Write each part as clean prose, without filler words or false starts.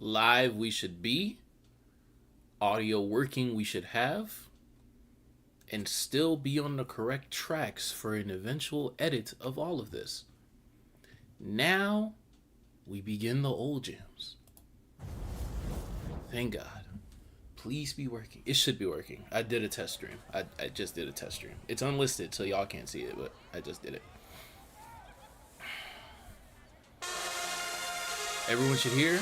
live we should be, audio working we should have, and still be on the correct tracks for an eventual edit of all of this. Now, we begin the old jams. Thank God. Please be working. It should be working. I did a test stream. I just did a test stream. It's unlisted, so y'all can't see it, but I just did it. Everyone should hear.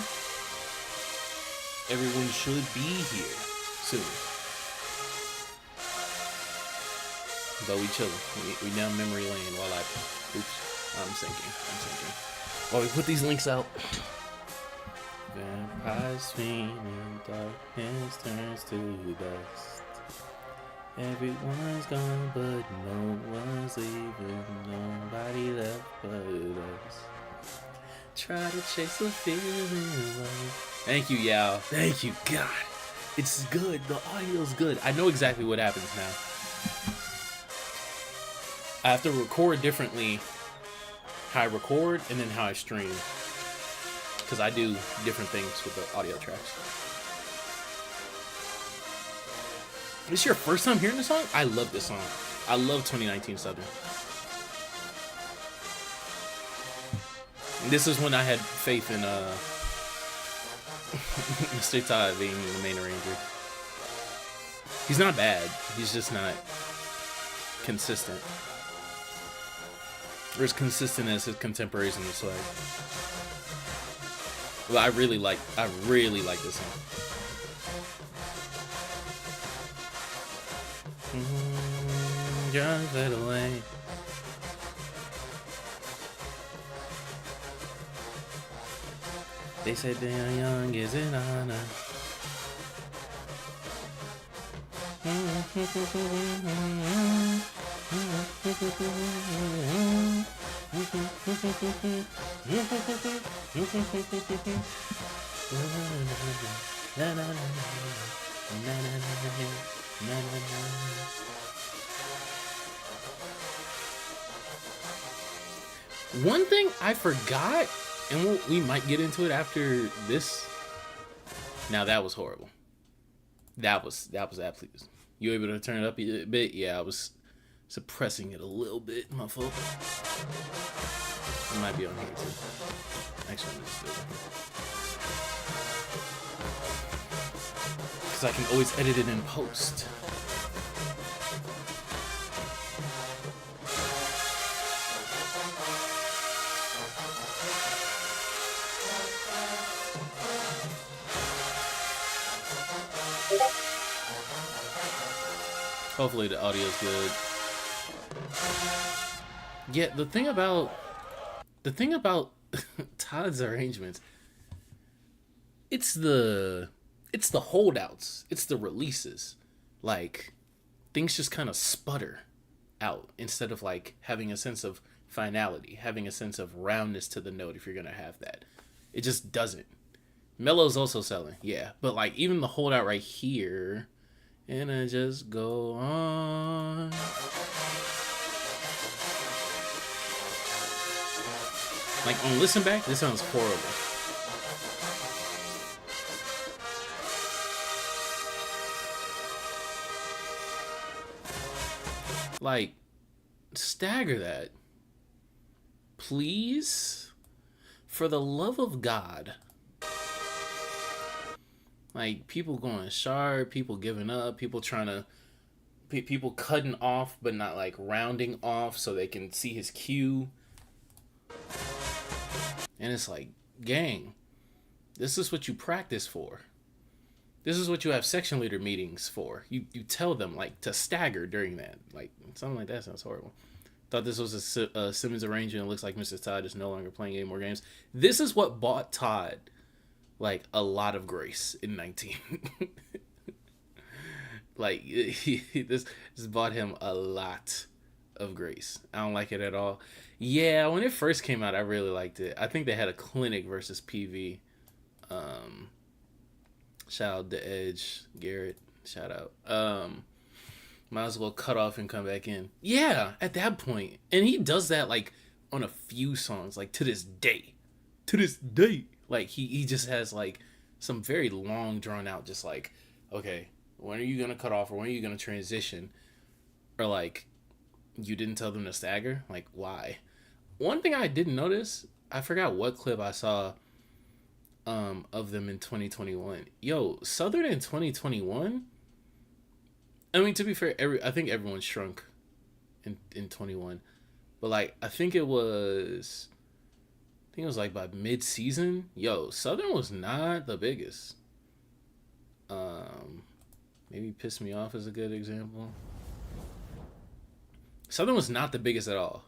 Everyone should be here soon. But we chilling. We down memory lane while I'm sinking. While we put these links out. Vampires fiend and darkness turns to dust. Everyone's gone, but no one's leaving. Nobody left but us. Try to chase the feeling away. Thank you, Yall. Thank you, God. It's good. The audio's good. I know exactly what happens now. I have to record differently how I record and then how I stream. Because I do different things with the audio tracks. This is your first time hearing this song? I love this song. I love 2019 Southern. This is when I had faith in Mr. Todd being the main arranger. He's not bad. He's just not consistent. Or as consistent as his contemporaries in the swag. Well, I really like this song. Just that away. They said they are young is an honor. One thing I forgot, and we might get into it after this. Now that was horrible. That was absolutely. You able to turn it up a bit? Yeah, I was suppressing it a little bit. My fault. It might be on here too. Actually, I'm just doing it because I can always edit it in post. Hopefully the audio's good. Yeah, the thing about Todd's arrangements, it's the holdouts, it's the releases. Like, things just kind of sputter out instead of like having a sense of finality, having a sense of roundness to the note if you're gonna have that. It just doesn't. Mello's also selling, yeah, but like even the holdout right here. And I just go on. Like on listen back, this sounds horrible. Like, stagger that. Please? For the love of God. Like, people going sharp, people giving up, people cutting off, but not like rounding off so they can see his cue. And it's like, gang, this is what you practice for. This is what you have section leader meetings for. You tell them, like, to stagger during that. Like, something like that sounds horrible. Thought this was a Simmons arrangement. It looks like Mr. Todd is no longer playing any more games. This is what bought Todd like a lot of grace in 19. Like this bought him a lot of grace. I don't like it at all. Yeah, when it first came out, I really liked it. I think they had a clinic versus PV. Shout out to Edge Garrett. Shout out. Might as well cut off and come back in. Yeah, at that point. And he does that like on a few songs, like to this day. Like he just has like some very long, drawn out, just like, okay, when are you gonna cut off, or when are you gonna transition, or like, you didn't tell them to stagger. Like, why? One thing I didn't notice, I forgot what clip I saw of them in 2021. Yo, Southern in 2021. I mean, to be fair, I think everyone shrunk in 21, but like I think it was like by mid season. Yo, Southern was not the biggest. Maybe Piss Me Off is a good example. Southern was not the biggest at all.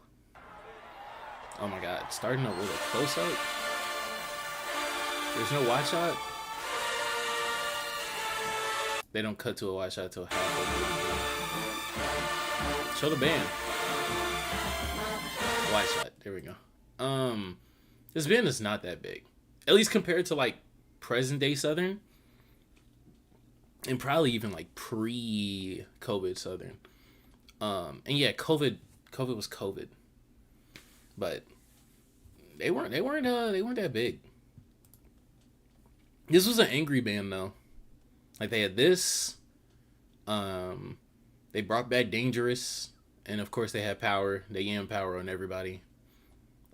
Oh my god, starting up with a close up. There's no wide shot. They don't cut to a wide shot till half. Show the band. Wide shot. There we go. This band is not that big, at least compared to like present day Southern, and probably even like pre-COVID Southern. And yeah, COVID was COVID, but they weren't that big. This was an angry band though. Like they had this, they brought back Dangerous, and of course they had Power. They yammed Power on everybody.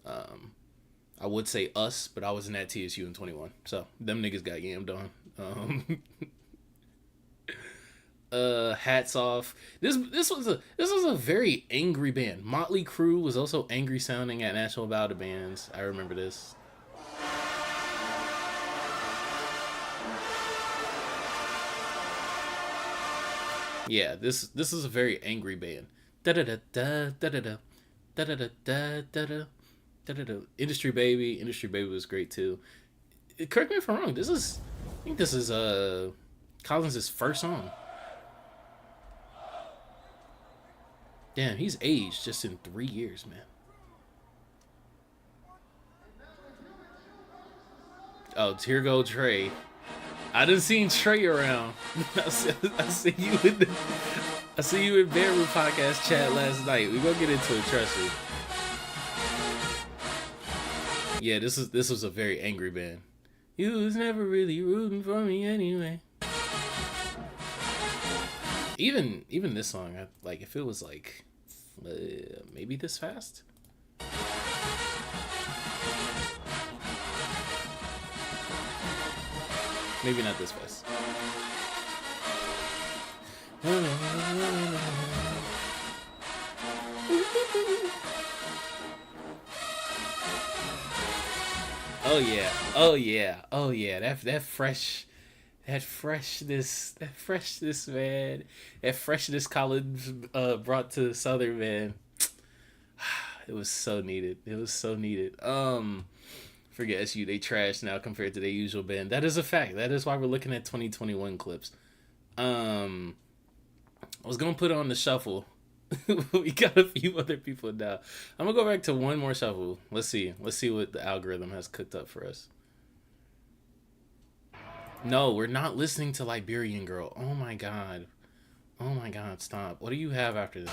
I would say Us, but I wasn't at TSU in 21, so them niggas got yammed on. Hats Off. This was a very angry band. Motley Crue was also angry sounding at National Battle Bands. I remember this. Yeah, this is a very angry band. Da da da da da da da da da da da da da. Industry Baby was great too. Correct me if I'm wrong. I think this is Collins' first song. Damn, he's aged just in 3 years, man. Oh, here go Trey. I done seen Trey around. I see you in Bedroom Podcast chat last night. We gonna get into it, trust me. Yeah, this was a very angry band. You was never really rooting for me anyway. Even this song, like if it was like maybe this fast. Maybe not this fast. Oh yeah. That freshness, man. That freshness Collins brought to Southern, man. It was so needed. Forget SU, they trash now compared to their usual band. That is a fact. That is why we're looking at 2021 clips. I was gonna put it on the shuffle. We got a few other people now. I'm gonna go back to one more shuffle. Let's see what the algorithm has cooked up for us. No, we're not listening to Liberian Girl. Oh my god, stop. What do you have after this?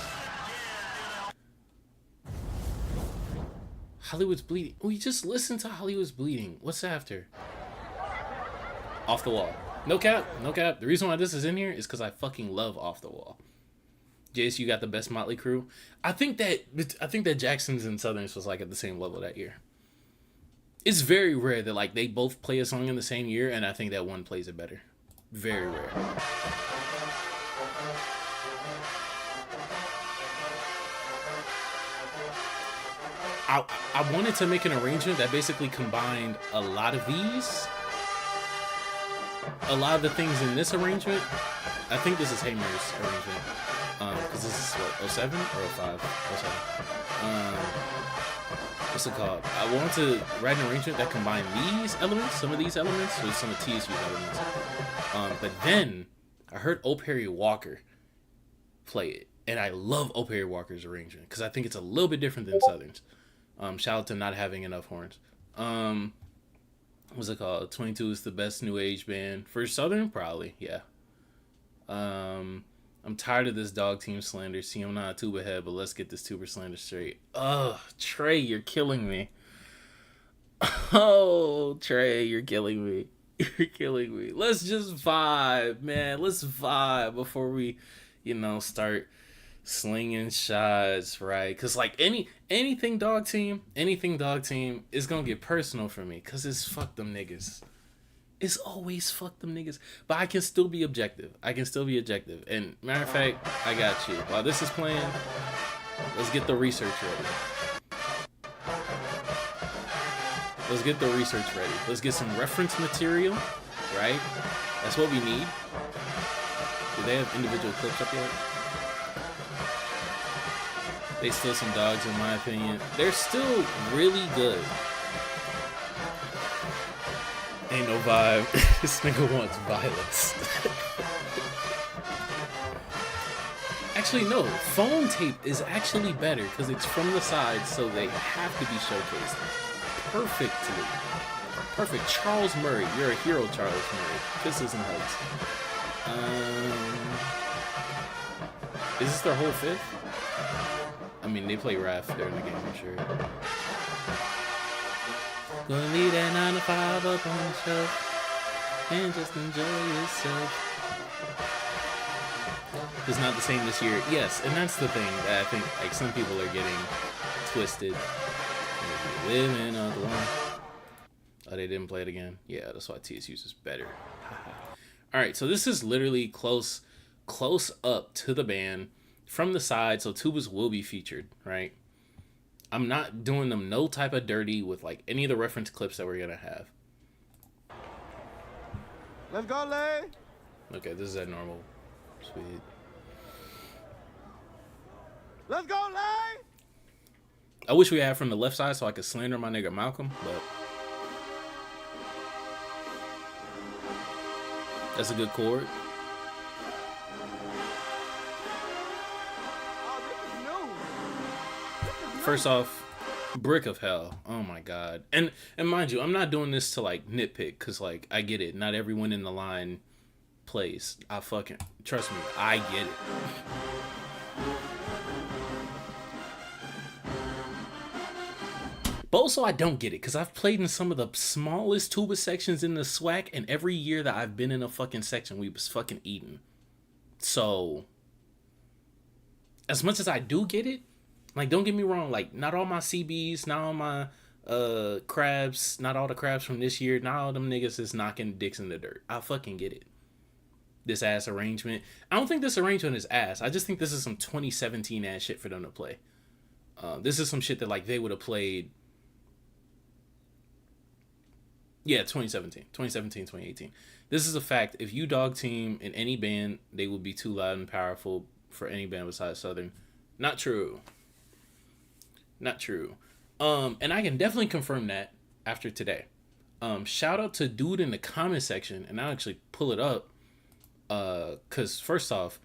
Hollywood's Bleeding. We just listened to Hollywood's Bleeding. What's after? Off the Wall. No cap. The reason why this is in here is because I fucking love Off the Wall. JSU got the best Motley Crue. I think that Jackson's and Southern's was like at the same level that year. It's very rare that like they both play a song in the same year, and I think that one plays it better. Very rare. I wanted to make an arrangement that basically combined a lot of these. A lot of the things in this arrangement. I think this is Hamer's arrangement. Because this is what, 07 or 05? 07. What's it called? I wanted to write an arrangement that combined some of these elements with some of TSU's elements. But then I heard O. Perry Walker play it. And I love O. Perry Walker's arrangement because I think it's a little bit different than Southern's. Shout out to not having enough horns. What's it called? 22 is the best new age band. For Southern, probably, yeah. I'm tired of this DawgTeam slander. See, I'm not a Tuba head, but let's get this Tuba slander straight. Ugh, Trey, you're killing me. Oh, Trey, you're killing me. You're killing me. Let's just vibe, man. Let's vibe before we, start slinging shots, right? Because like anything dog team is gonna get personal for me. Cause it's fuck them niggas. It's always fuck them niggas. But I can still be objective. And matter of fact, I got you. While this is playing, let's get the research ready. Let's get some reference material, right? That's what we need. Do they have individual clips up yet? They still some dogs in my opinion. They're still really good. Ain't no vibe. This nigga wants violence. Actually, no. Phone tape is actually better because it's from the side, so they have to be showcased perfectly. Perfect. Charles Murray. You're a hero, Charles Murray. Kisses and hugs. Is this their whole fifth? I mean, they play Raph during the game, I'm sure. Gonna leave that 9 to 5 up on the shelf and just enjoy yourself. It's not the same this year. Yes, and that's the thing that I think like some people are getting twisted. Living on the line. Oh, they didn't play it again. Yeah, that's why TSU's is better. All right, so this is literally close up to the band from the side, so tubas will be featured, right? I'm not doing them no type of dirty with like any of the reference clips that we're gonna have. Let's go, Lay. Okay, this is at normal speed. Let's go, Lay. I wish we had from the left side so I could slander my nigga Malcolm, but that's a good chord. First off, Brick of Hell. Oh my god. And mind you, I'm not doing this to like nitpick, cause like I get it. Not everyone in the line plays. I fucking trust me, I get it. But also I don't get it, cause I've played in some of the smallest tuba sections in the SWAC, and every year that I've been in a fucking section, we was fucking eating. So as much as I do get it, like, don't get me wrong, like, not all my CBs, not all my crabs, not all the crabs from this year, not all them niggas is knocking dicks in the dirt. I fucking get it. This ass arrangement. I don't think this arrangement is ass. I just think this is some 2017 ass shit for them to play. This is some shit that, like, they would have played. Yeah, 2017, 2018. This is a fact. If you DawgTeam in any band, they would be too loud and powerful for any band besides Southern. Not true. Not true. And I can definitely confirm that after today. Shout out to dude in the comment section, and I'll actually pull it up. Cause first off,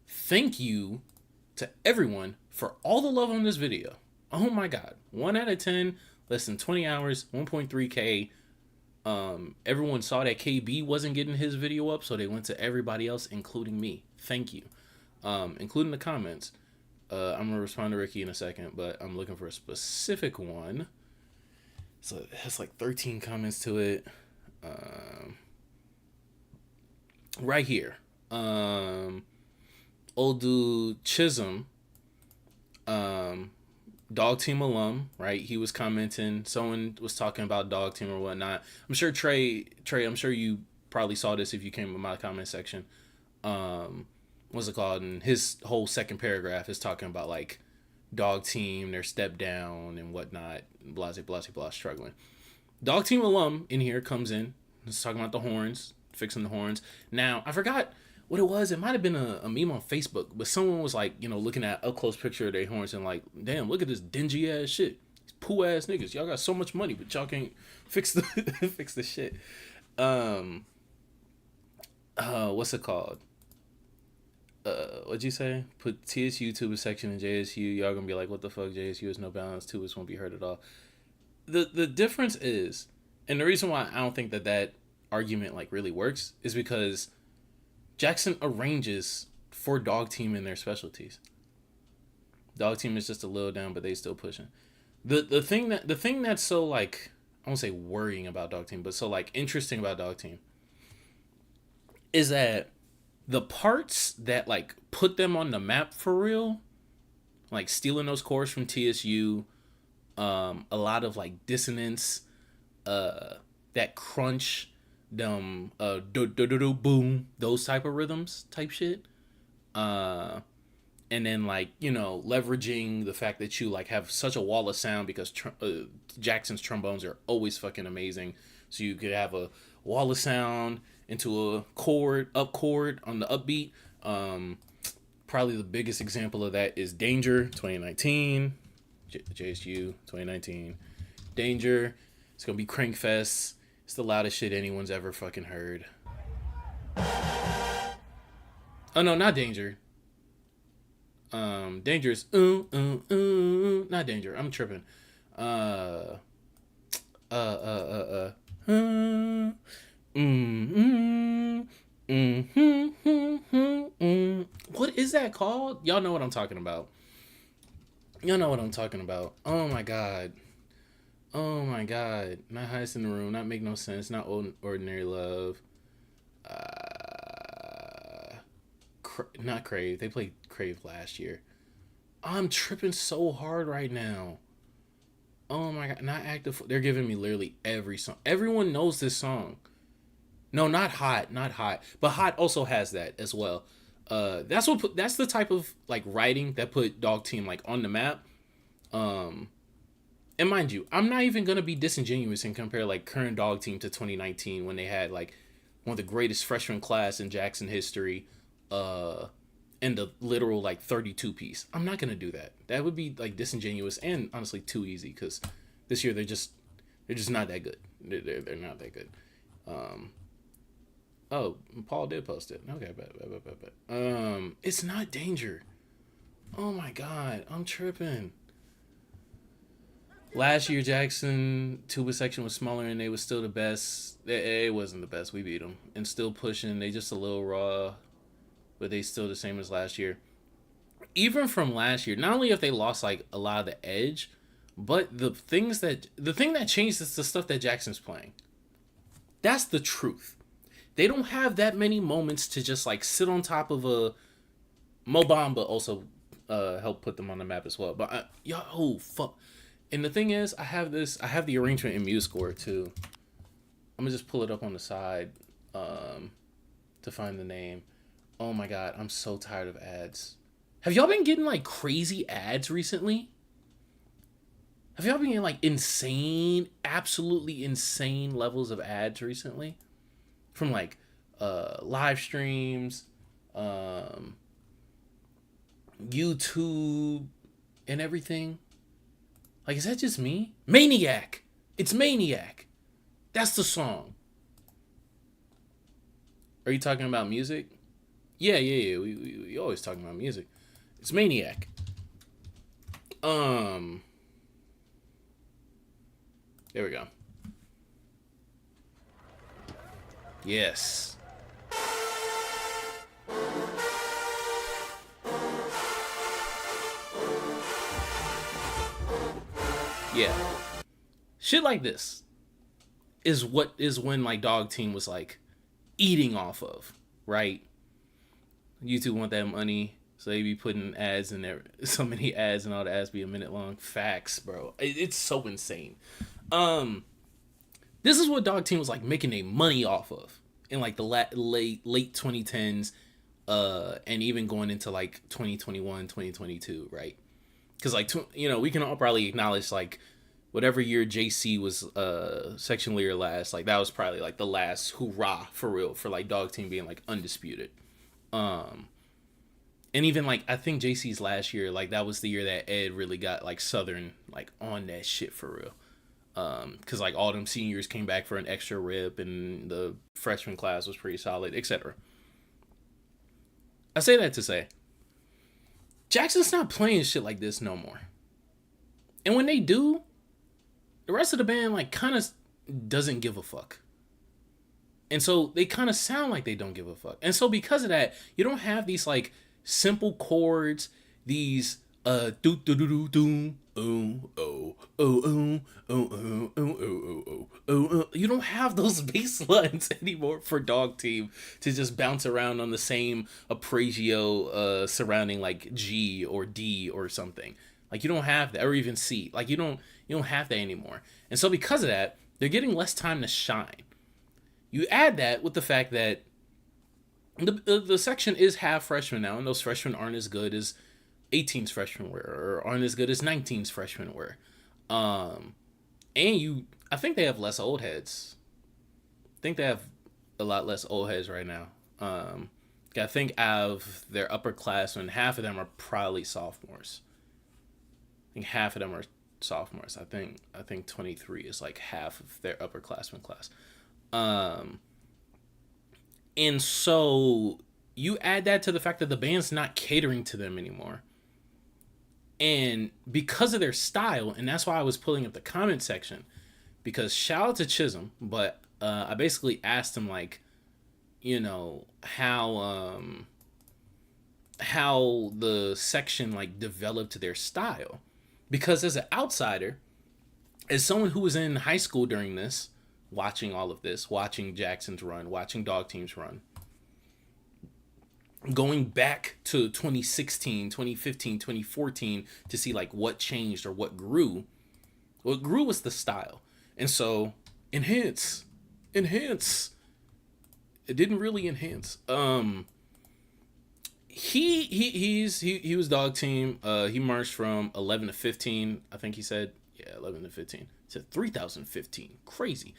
thank you to everyone for all the love on this video. Oh my god. 1 out of 10, less than 20 hours, 1.3K. Everyone saw that KB wasn't getting his video up, so they went to everybody else, including me. Thank you. Including the comments. I'm gonna respond to Ricky in a second, but I'm looking for a specific one. So it has like 13 comments to it. Right here. Old dude Chisholm, DawgTeam alum, right? He was commenting. Someone was talking about DawgTeam or whatnot. I'm sure Trey, I'm sure you probably saw this if you came to my comment section. What's it called? And his whole second paragraph is talking about like DawgTeam, their step down and whatnot, blah, struggling. DawgTeam alum in here comes in. He's talking about the horns, fixing the horns. Now, I forgot what it was. It might have been a meme on Facebook, but someone was like, looking at a close picture of their horns and like, damn, look at this dingy ass shit. These poo ass niggas. Y'all got so much money, but y'all can't fix the fix the shit. What's it called? What'd you say? Put TSU tuba section in JSU. Y'all gonna be like, what the fuck? JSU is no balance. Tubas won't be heard at all. The difference is, and the reason why I don't think that argument like really works is because Jackson arranges for DawgTeam in their specialties. DawgTeam is just a little down, but they still pushing. The thing that's so like, I won't say worrying about DawgTeam, but so like interesting about DawgTeam is that the parts that like put them on the map for real, like stealing those cores from TSU, a lot of like dissonance, that crunch, do do do do boom, those type of rhythms type shit. And then like, you know, leveraging the fact that you like have such a wall of sound because Jackson's trombones are always fucking amazing. So you could have a wall of sound into a up chord on the upbeat. Probably the biggest example of that is Danger 2019, JSU 2019. Danger. It's gonna be Crankfest. It's the loudest shit anyone's ever fucking heard. Oh no, not Danger. Dangerous. Not Danger. I'm tripping. What is that called? Y'all know what I'm talking about. Y'all know what I'm talking about. Oh my god. Oh my god. Not Highest in the Room. Not Make No Sense. Not Ordinary Love. Not Crave. They played Crave last year. I'm tripping so hard right now. Oh my god. Not Active. They're giving me literally every song. Everyone knows this song. No, not Hot. Not Hot. But Hot also has that as well. That's the type of like writing that put DawgTeam like on the map. And mind you, I'm not even gonna be disingenuous and compare like current DawgTeam to 2019 when they had like one of the greatest freshman class in Jackson history, and the literal like 32 piece. I'm not gonna do that. That would be like disingenuous and honestly too easy because this year they're just not that good. They're not that good. Oh, Paul did post it. Okay, bet. It's not Danger. Oh my god, I'm tripping. Last year, Jackson Tuba section was smaller and they was still the best. It wasn't the best. We beat them and still pushing. They just a little raw, but they still the same as last year. Even from last year, not only have they lost like a lot of the edge, but the thing that changed is the stuff that Jackson's playing. That's the truth. They don't have that many moments to just like sit on top of a Mobamba also help put them on the map as well. But oh fuck. And the thing is, I have the arrangement in MuseScore too. I'm gonna just pull it up on the side to find the name. Oh my god, I'm so tired of ads. Have y'all been getting like crazy ads recently? Have y'all been getting like insane, absolutely insane levels of ads recently? From like live streams, YouTube, and everything. Like, is that just me? Maniac! It's Maniac! That's the song. Are you talking about music? Yeah. We always talking about music. It's Maniac. There we go. Yes. Yeah. Shit like this is when like DawgTeam was like eating off of, right? YouTube want that money, so they be putting ads in there, so many ads, and all the ads be a minute long. Facts, bro. It's so insane. This is what DawgTeam was like making their money off of in like the late 2010s, and even going into like 2021, 2022, right? Because like we can all probably acknowledge like whatever year JC was section leader last, like that was probably like the last hoorah for real for like DawgTeam being like undisputed. And even like I think JC's last year, like that was the year that Ed really got like Southern like on that shit for real. Because like all them seniors came back for an extra rip and the freshman class was pretty solid, etc. I say that to say Jackson's not playing shit like this no more. And when they do, the rest of the band like kind of doesn't give a fuck. And so they kind of sound like they don't give a fuck. And so because of that, you don't have these like simple chords, these Do do do do do. Oh oh oh oh oh oh oh oh oh. You don't have those bass lines anymore for DawgTeam to just bounce around on the same appragio surrounding like G or D or something. Like you don't have that, or even C. Like you don't have that anymore. And so because of that, they're getting less time to shine. You add that with the fact that the section is half freshmen now, and those freshmen aren't as good as 18's freshmen were, or aren't as good as 19's freshmen were. And I think they have less old heads. I think they have a lot less old heads right now. I think out of their upperclassmen, half of them are probably sophomores. I think half of them are sophomores. I think 23 is like half of their upperclassmen class. And so you add that to the fact that the band's not catering to them anymore. And because of their style, and that's why I was pulling up the comment section, because shout out to Chisholm, but I basically asked him, like, you know, how the section like developed their style. Because as an outsider, as someone who was in high school during this, watching all of this, watching Jackson's run, watching DawgTeam's run, going back to 2016, 2015, 2014 to see like what changed or what grew was the style. And so enhance. It didn't really enhance. He was DawgTeam. He marched from 11 to 15. I think he said, 11 to 15. He said 3015. Crazy.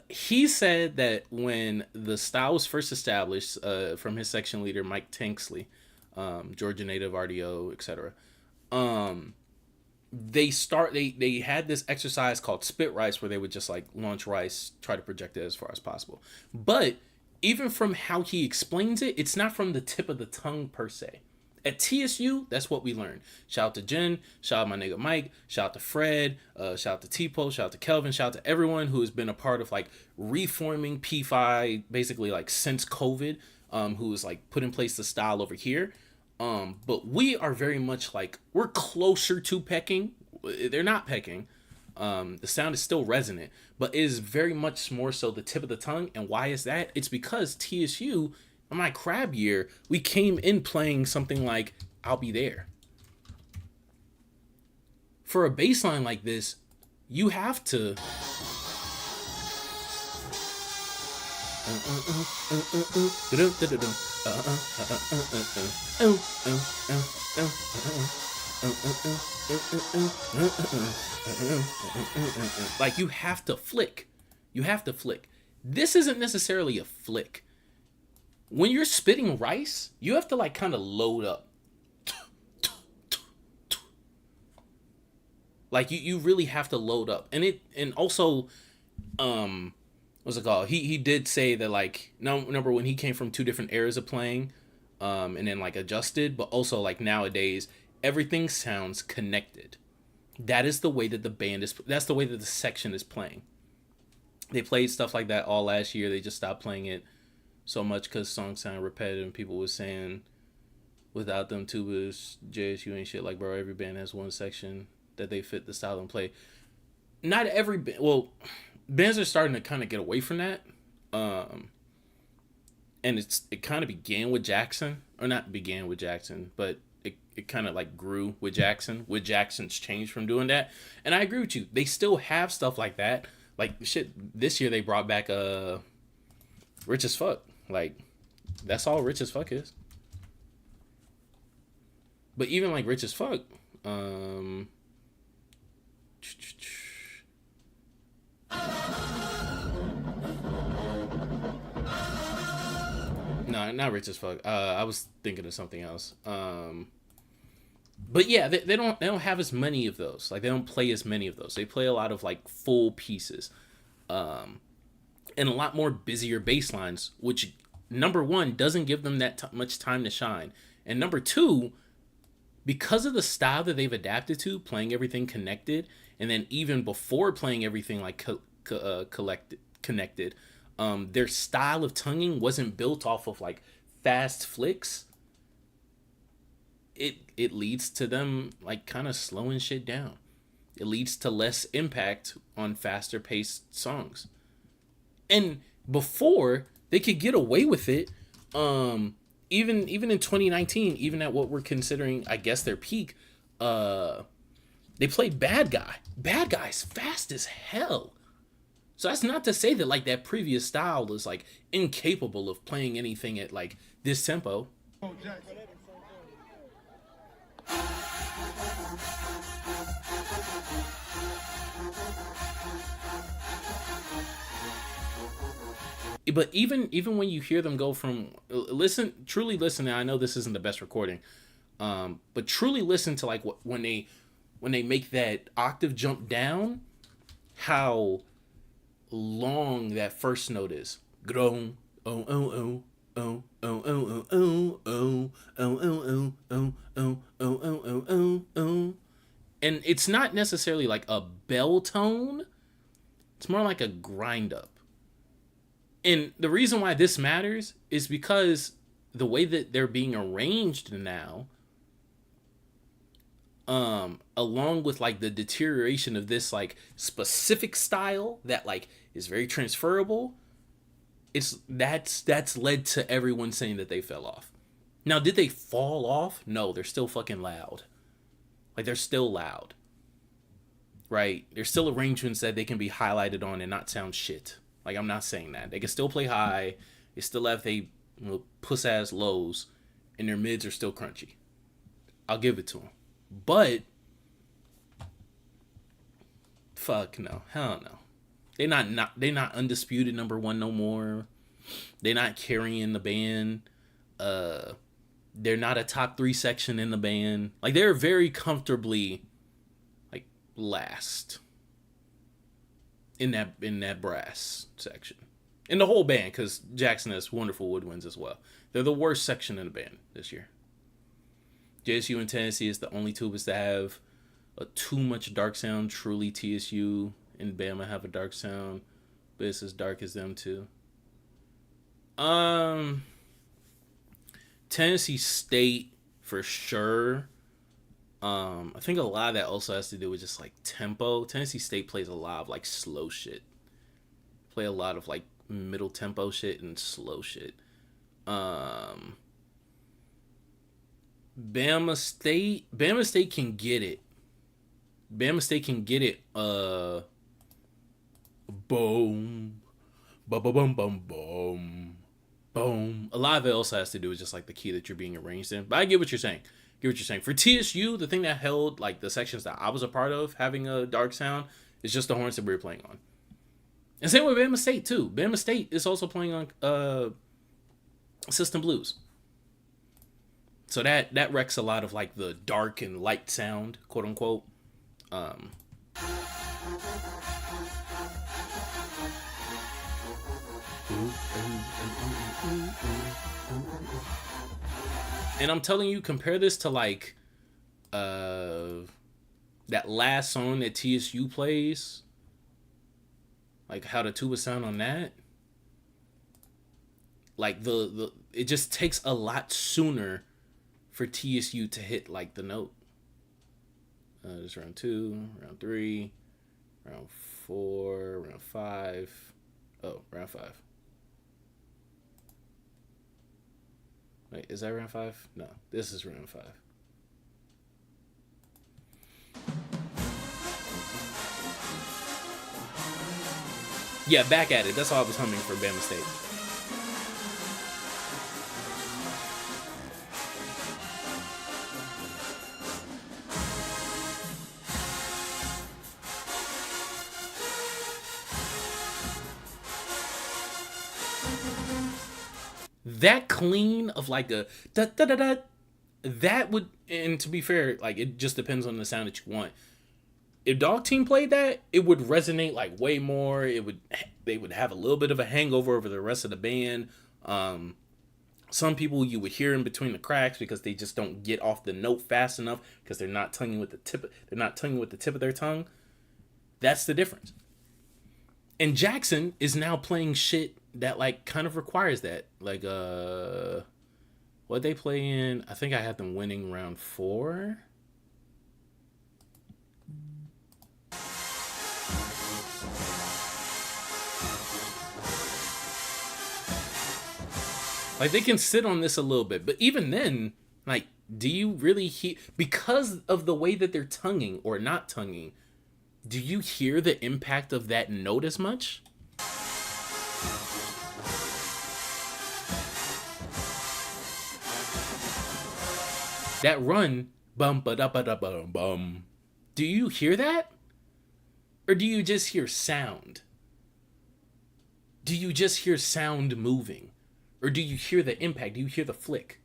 He said that when the style was first established, from his section leader Mike Tanksley, Georgia native, RDO, etc. They had this exercise called spit rice, where they would just like launch rice, try to project it as far as possible. But even from how he explains it, it's not from the tip of the tongue per se. At TSU, that's what we learned. Shout out to Jen, shout out my nigga Mike, shout out to Fred, shout out to T-Po, shout out to Kelvin, shout out to everyone who has been a part of like reforming P5 basically like since COVID, who has like put in place the style over here. But we are very much like, we're closer to pecking. They're not pecking. The sound is still resonant, but it is very much more so the tip of the tongue. And why is that? It's because TSU, on my crab year, we came in playing something like I'll Be There. For a bass line like this, you have to like, you have to flick. This isn't necessarily a flick. When you're spitting rice, you have to like kind of load up. Like you really have to load up. And also what's it called? He did say that like number when he came from two different eras of playing, and then like adjusted, but also like nowadays everything sounds connected. That is the way that the band is, that's the way that the section is playing. They played stuff like that all last year. They just stopped playing it so much because songs sound repetitive, and people were saying without them tubas, JSU ain't shit. Like, bro, every band has one section that they fit the style and play. Not every band, well, bands are starting to kind of get away from that. And it kind of began with Jackson, or not began with Jackson, but it kind of like grew with Jackson, with Jackson's change from doing that. And I agree with you. They still have stuff like that. Like, shit, this year they brought back Rich as Fuck. Like, that's all Rich as Fuck is. But even like Rich as Fuck, no, not Rich as Fuck. I was thinking of something else. But yeah, they don't have as many of those. Like, they don't play as many of those. They play a lot of like full pieces, and a lot more busier bass lines, which number one doesn't give them that much time to shine, and number two, because of the style that they've adapted to, playing everything connected, and then even before playing everything like connected, their style of tonguing wasn't built off of like fast flicks. it leads to them like kind of slowing shit down. It leads to less impact on faster paced songs. And before they could get away with it, even in 2019, even at what we're considering, I guess, their peak, they played Bad Guy. Bad Guy's fast as hell. So that's not to say that like that previous style is like incapable of playing anything at like this tempo. But even when you hear them go from truly listen, and I know this isn't the best recording, but truly listen to like when they make that octave jump down, how long that first note is. Grong, oh oh oh oh oh oh oh oh oh oh oh oh oh oh. And it's not necessarily like a bell tone. It's more like a grind up. And the reason why this matters is because the way that they're being arranged now, along with like the deterioration of this like specific style that like is very transferable, that's led to everyone saying that they fell off. Now, did they fall off? No, they're still fucking loud. Like, they're still loud. Right? There's still arrangements that they can be highlighted on and not sound shit. Like, I'm not saying that. They can still play high. They still have puss-ass lows. And their mids are still crunchy. I'll give it to them. But, fuck no. Hell no. They're not undisputed number one no more. They're not carrying the band. They're not a top 3 section in the band. Like, they're very comfortably, like, last in that brass section. In the whole band, because Jackson has wonderful woodwinds as well. They're the worst section in the band this year. JSU and Tennessee is the only tubas that have a too much dark sound. Truly, TSU and Bama have a dark sound, but it's as dark as them too. Tennessee State for sure. I think a lot of that also has to do with just like tempo. Tennessee State plays a lot of like slow shit. Play a lot of like middle tempo shit and slow shit. Bama State can get it. Bama State can get it. Boom. Boom. Boom. A lot of it also has to do with just like the key that you're being arranged in. But I get what you're saying. For TSU, the thing that held like the sections that I was a part of having a dark sound is just the horns that we were playing on. And same with Bama State too. Bama State is also playing on system blues. So that wrecks a lot of like the dark and light sound, quote unquote. And I'm telling you, compare this to like that last song that TSU plays, like how the tuba sound on that. Like the it just takes a lot sooner for TSU to hit like the note. There's round 2, round 3, round 4, round 5. Oh, round 5. Wait, is that round 5? No, this is round 5. Yeah, back at it. That's all I was humming for Bama State. That clean of like a da da da da, that would, and to be fair, like it just depends on the sound that you want. If DawgTeam played that, it would resonate like way more. They would have a little bit of a hangover over the rest of the band. Some people you would hear in between the cracks because they just don't get off the note fast enough because they're not tonguing with the tip. They're not tonguing with the tip of their tongue. That's the difference. And Jackson is now playing shit that like kind of requires that. Like What they play in? I think I had them winning round 4. Like, they can sit on this a little bit, but even then, like, do you really hear, because of the way that they're tonguing or not tonguing, do you hear the impact of that note as much? That run, bum ba da ba da bum bum. Do you hear that? Or do you just hear sound? Do you just hear sound moving? Or do you hear the impact? Do you hear the flick?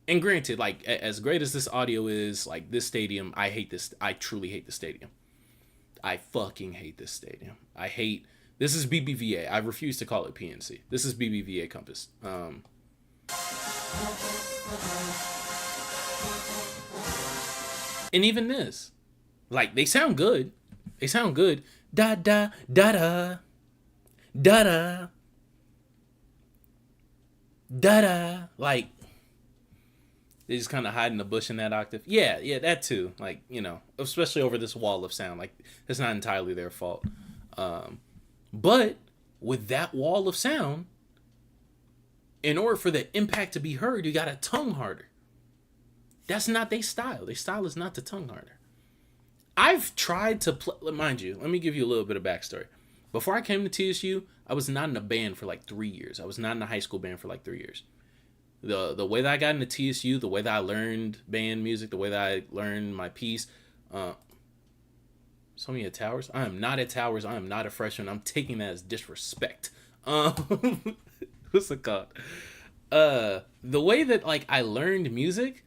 And granted, like, as great as this audio is, like, this stadium, I hate this. I truly hate the stadium. I fucking hate this stadium. This is BBVA. I refuse to call it PNC. This is BBVA Compass. And even this, like, they sound good. They sound good. Da da da da da da da da. Like, they just kind of hide in the bush in that octave. Yeah, that too. Like, you know, especially over this wall of sound. Like, it's not entirely their fault. But with that wall of sound, in order for the impact to be heard, you gotta tongue harder. That's not their style. Their style is not to tongue harder. I've tried to play, mind you, let me give you a little bit of backstory. Before I came to TSU, I was not in a band for like 3 years. I was not in a high school band for like 3 years. The way that I got into TSU, the way that I learned band music, the way that I learned my piece, so many at Towers. I am not at Towers. I am not a freshman. I'm taking that as disrespect. What's it called? The way that, like, I learned music,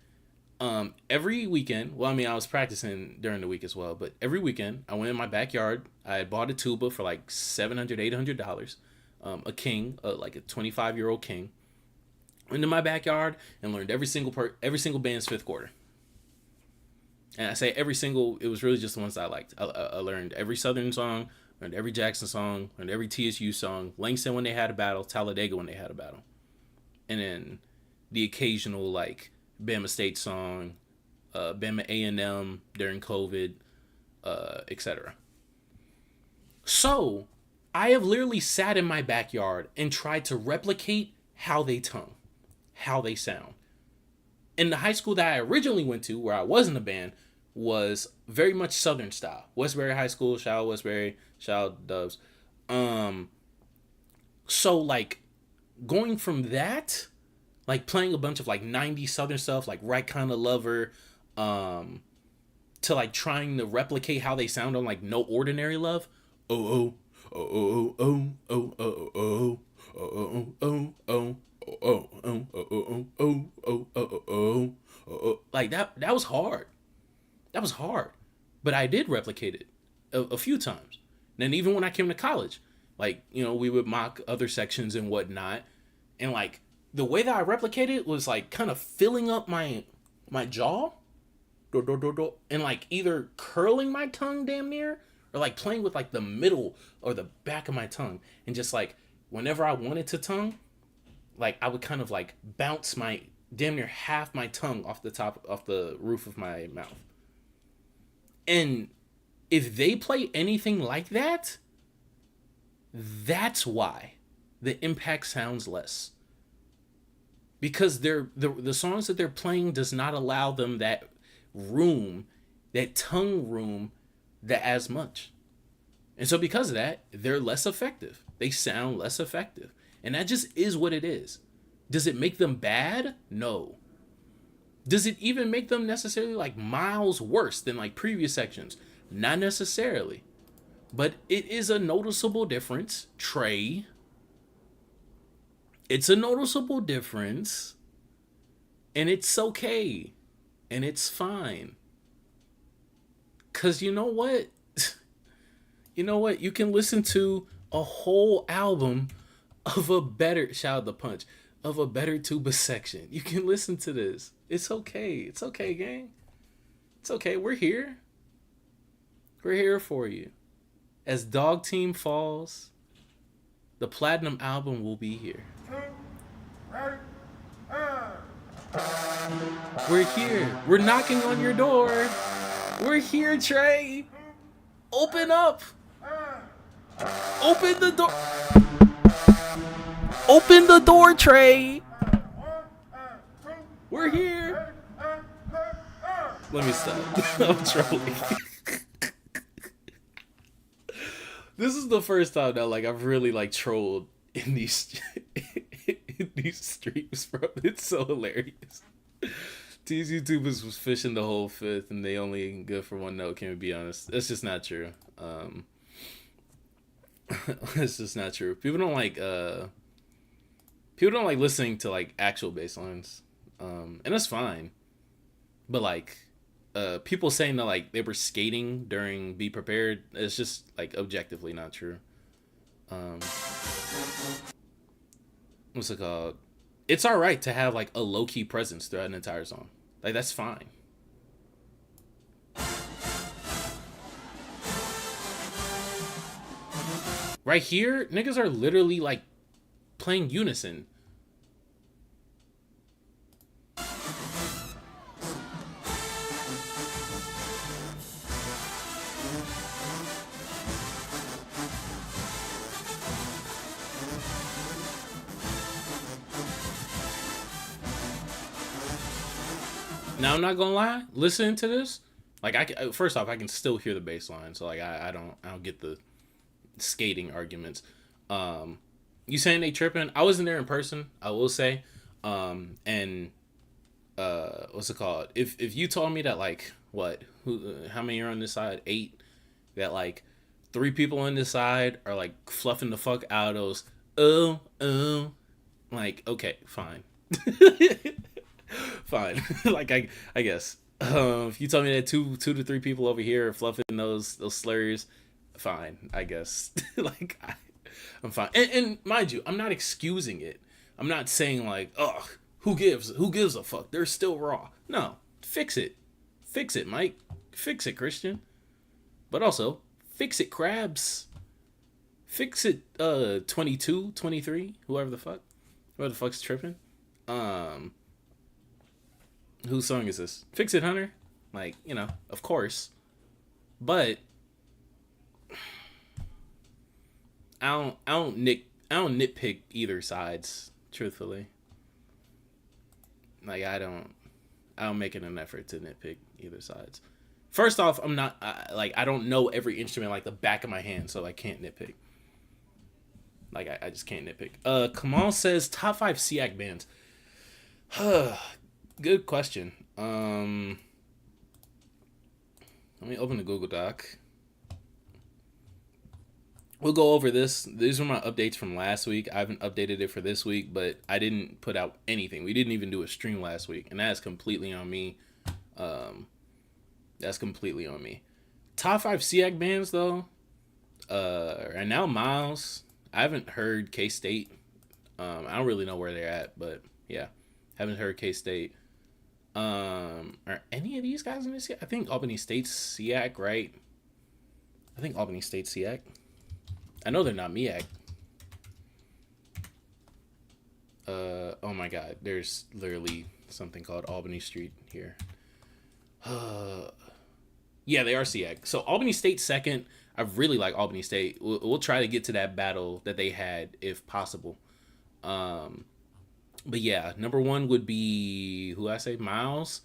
every weekend. Well, I mean, I was practicing during the week as well, but every weekend I went in my backyard. I bought a tuba for like $700, $800. A King, like a 25-year-old King. Went in my backyard and learned every single band's fifth quarter. And I say every single, it was really just the ones that I liked. I learned every Southern song, learned every Jackson song, learned every TSU song, Langston when they had a battle, Talladega when they had a battle. And then the occasional, like, Bama State song, Bama A&M during COVID, etc. So, I have literally sat in my backyard and tried to replicate how they tongue, how they sound. And the high school that I originally went to, where I was in a band, was very much Southern style. Westbury High School, shout out Westbury, shout out Doves. So, like, going from that, like, playing a bunch of, like, 90s Southern stuff, like Right Kinda Lover, to, like, trying to replicate how they sound on, like, No Ordinary Love. Oh, oh, oh, oh, oh, oh, oh, oh, oh, oh, oh, oh. Like, that was hard. That was hard. But I did replicate it a few times. And then even when I came to college, like, you know, we would mock other sections and whatnot. And, like, the way that I replicated it was, like, kind of filling up my jaw. And, like, either curling my tongue damn near, or, like, playing with, like, the middle or the back of my tongue. And just, like, whenever I wanted to tongue, like, I would kind of, like, bounce my damn near half my tongue off the roof of my mouth. And if they play anything like that, that's why the impact sounds less. Because the songs that they're playing does not allow them that room, that tongue room, that as much. And so because of that, they're less effective. They sound less effective. And that just is what it is. Does it make them bad? No. Does it even make them necessarily, like, miles worse than, like, previous sections? Not necessarily. But it is a noticeable difference. Trey. It's a noticeable difference. And it's okay. And it's fine. Because you know what? You know what? You can listen to a whole album of a better, shout out the punch, of a better tuba section. You can listen to this. It's okay. It's okay, gang. It's okay. We're here. We're here for you. As DawgTeam falls, the platinum album will be here. Ready? We're here. We're knocking on your door. We're here, Trey. Open up. Open the door. Open the door, Trey. We're here. Let me stop. I'm trolling. This is the first time that like I've really like trolled in these streams, bro. It's so hilarious. These YouTubers was fishing the whole fifth, and they only good for one note. Can we be honest? That's just not true. It's just not true. People don't like listening to like actual bass lines, and that's fine. But like people saying that like they were skating during Be Prepared, it's just like objectively not true. What's it called? It's all right to have like a low key presence throughout an entire song. Like that's fine. Right here, niggas are literally like playing unison. Now I'm not gonna lie. Listening to this, like first off, I can still hear the bass line, so like I don't get the skating arguments. You saying they tripping? I wasn't there in person, I will say. And what's it called? If you told me that like how many are on this side? 8. That like 3 people on this side are like fluffing the fuck out of those. Like okay, fine. Fine. Like I guess. If you told me that two to 3 people over here are fluffing those slurs, fine, I guess. Like I'm fine. And mind you, I'm not excusing it. I'm not saying like, oh, who gives a fuck? They're still raw. No, fix it. Fix it, Mike. Fix it, Christian. But also, fix it, Krabs. Fix it, 22, 23, whoever the fuck's tripping. Whose song is this? Fix It, Hunter. Like, you know, of course. But I don't nitpick either sides, truthfully. Like I don't make it an effort to nitpick either sides. First off, I'm not I don't know every instrument like the back of my hand, so I can't nitpick. Like I just can't nitpick. Kamal says top 5 SIAC bands. Good question. Let me open the Google Doc. We'll go over this. These are my updates from last week. I haven't updated it for this week, but I didn't put out anything. We didn't even do a stream last week, and that's completely on me. That's completely on me. Top 5 SIAC bands, though. Right now, Miles. I haven't heard K-State. I don't really know where they're at, but yeah. Haven't heard K-State. Are any of these guys in this? I think Albany State's SIAC, right? I think Albany State's SIAC. I know they're not MEAC. Oh my god, there's literally something called Albany Street here. Yeah, they are SIAC. So Albany State second. I really like Albany State. We'll try to get to that battle that they had if possible. But yeah, number 1 would be who I say Miles,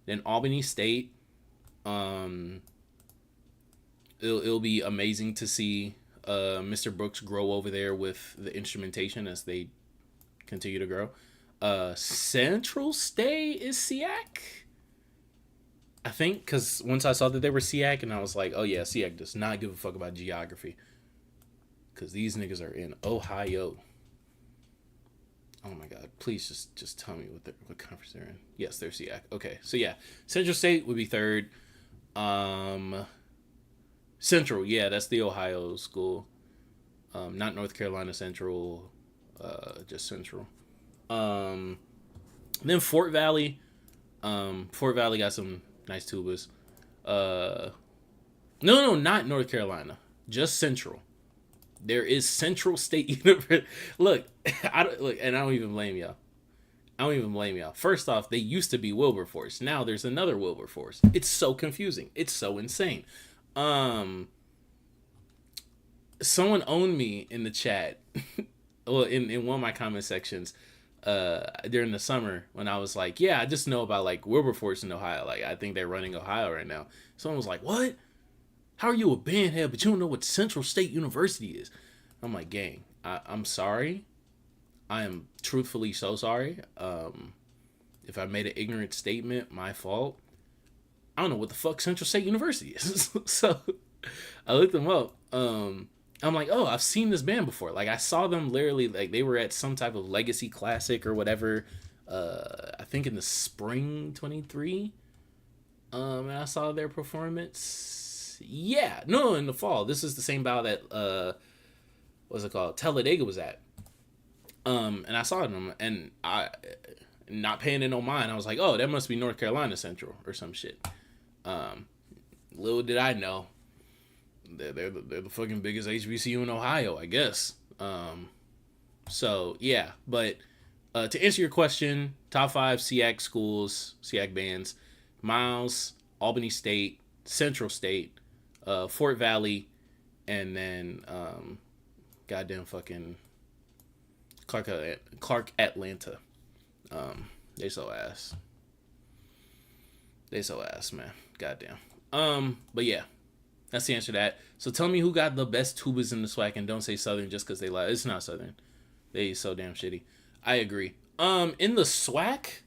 then Albany State. It'll be amazing to see Mr. Brooks grow over there with the instrumentation as they continue to grow. Central State is SIAC, I think, because once I saw that they were SIAC, and I was like, oh yeah, SIAC does not give a fuck about geography, because these niggas are in Ohio. Oh my god, please just tell me what conference they're in. Yes, they're SIAC. Okay, so yeah, Central State would be 3rd. Central, yeah, that's the Ohio school. Not North Carolina Central, just Central. Then Fort Valley. Fort Valley got some nice tubas. No, not North Carolina. Just Central. There is Central State University. Look, and I don't even blame y'all. I don't even blame y'all. First off, they used to be Wilberforce. Now there's another Wilberforce. It's so confusing. It's so insane. Someone owned me in the chat. Well, in one of my comment sections, during the summer when I was like, yeah, I just know about like Wilberforce in Ohio. Like, I think they're running Ohio right now. Someone was like, what? How are you a bandhead, but you don't know what Central State University is? I'm like, gang, I'm sorry. I am truthfully so sorry. If I made an ignorant statement, my fault. I don't know what the fuck Central State University is. So I looked them up. I'm like, oh, I've seen this band before. Like, I saw them literally, like, they were at some type of Legacy Classic or whatever. I think in the spring 23. And I saw their performance. Yeah, no, in the fall. This is the same battle that what's it called? Talladega was at. And I saw them, and I, not paying it no mind, I was like, oh, that must be North Carolina Central or some shit. Little did I know, they're the fucking biggest HBCU in Ohio, I guess. So yeah, but to answer your question, top 5 SIAC schools, SIAC bands: Miles, Albany State, Central State, Fort Valley, and then goddamn fucking Clark Atlanta. They so ass. They so ass, man. Goddamn. But yeah, that's the answer to that. So tell me who got the best tubas in the SWAC, and don't say Southern just because they lie. It's not Southern. They so damn shitty. I agree. In the SWAC,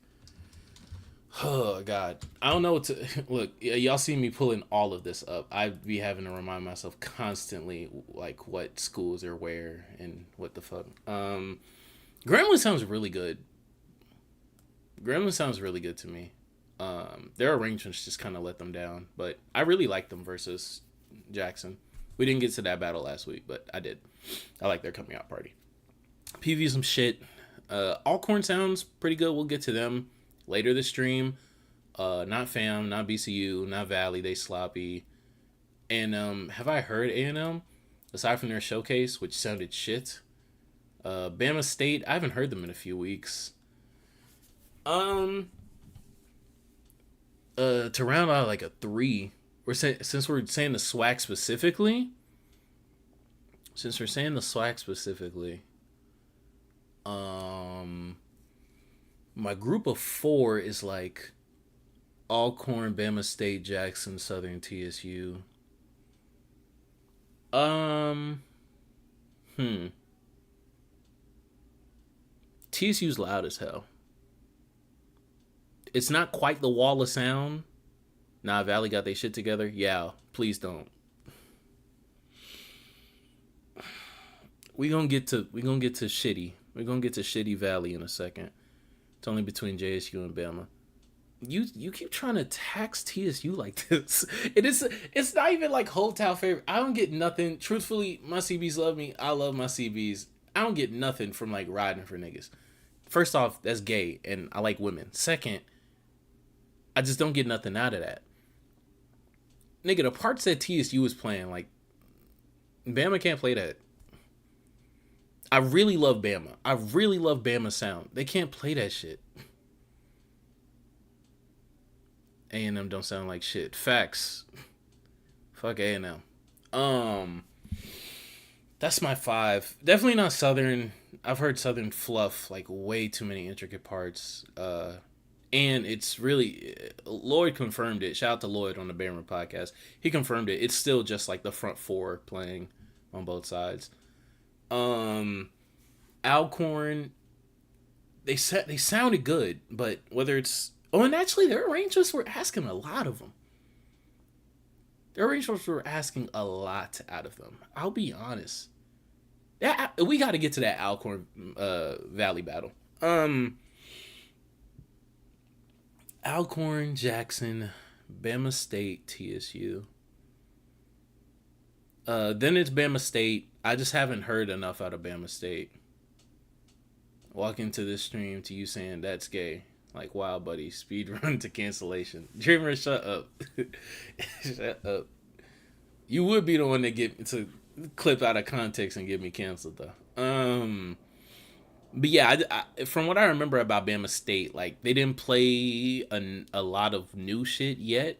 oh god, I don't know what to look. Y'all see me pulling all of this up. I'd be having to remind myself constantly, like, what schools are where and what the fuck. Gremlin sounds really good. Gremlin sounds really good to me. Their arrangements just kind of let them down, but I really like them versus Jackson. We didn't get to that battle last week, but I did. I like their coming out party. PV some shit. Alcorn sounds pretty good. We'll get to them later this stream. Not FAM, not BCU, not Valley. They sloppy. And have I heard A&M aside from their showcase, which sounded shit? Bama State, I haven't heard them in a few weeks. To round out like a 3, since we're saying the SWAC specifically. My group of 4 is like Alcorn, Bama State, Jackson, Southern, TSU. TSU's loud as hell. It's not quite the wall of sound. Nah, Valley got their shit together. Yeah, please don't. We gonna get to shitty. We're gonna get to shitty Valley in a second. It's only between JSU and Bama. You keep trying to tax TSU like this. It's not even like hometown favorite. I don't get nothing. Truthfully, my CBs love me. I love my CBs. I don't get nothing from like riding for niggas. First off, that's gay, and I like women. Second, I just don't get nothing out of that. Nigga, the parts that TSU is playing, like, Bama can't play that. I really love Bama. I really love Bama sound. They can't play that shit. A&M don't sound like shit. Facts. Fuck A&M. That's my 5. Definitely not Southern. I've heard Southern fluff like way too many intricate parts. And it's really, Lloyd confirmed it. Shout out to Lloyd on the Bama podcast. He confirmed it. It's still just like the front 4 playing on both sides. Alcorn, they sounded good, but whether it's, and actually their arrangements were asking a lot of them. Their arrangements were asking a lot out of them. I'll be honest. Yeah, we got to get to that Alcorn Valley battle. Alcorn, Jackson, Bama State, TSU. Then it's Bama State. I just haven't heard enough out of Bama State. Walk into this stream to you saying that's gay. Like, wow, buddy. Speed run to cancellation. Dreamer, shut up. Shut up. You would be the one that get to clip out of context and get me canceled, though. But yeah, from what I remember about Bama State, like they didn't play a lot of new shit yet,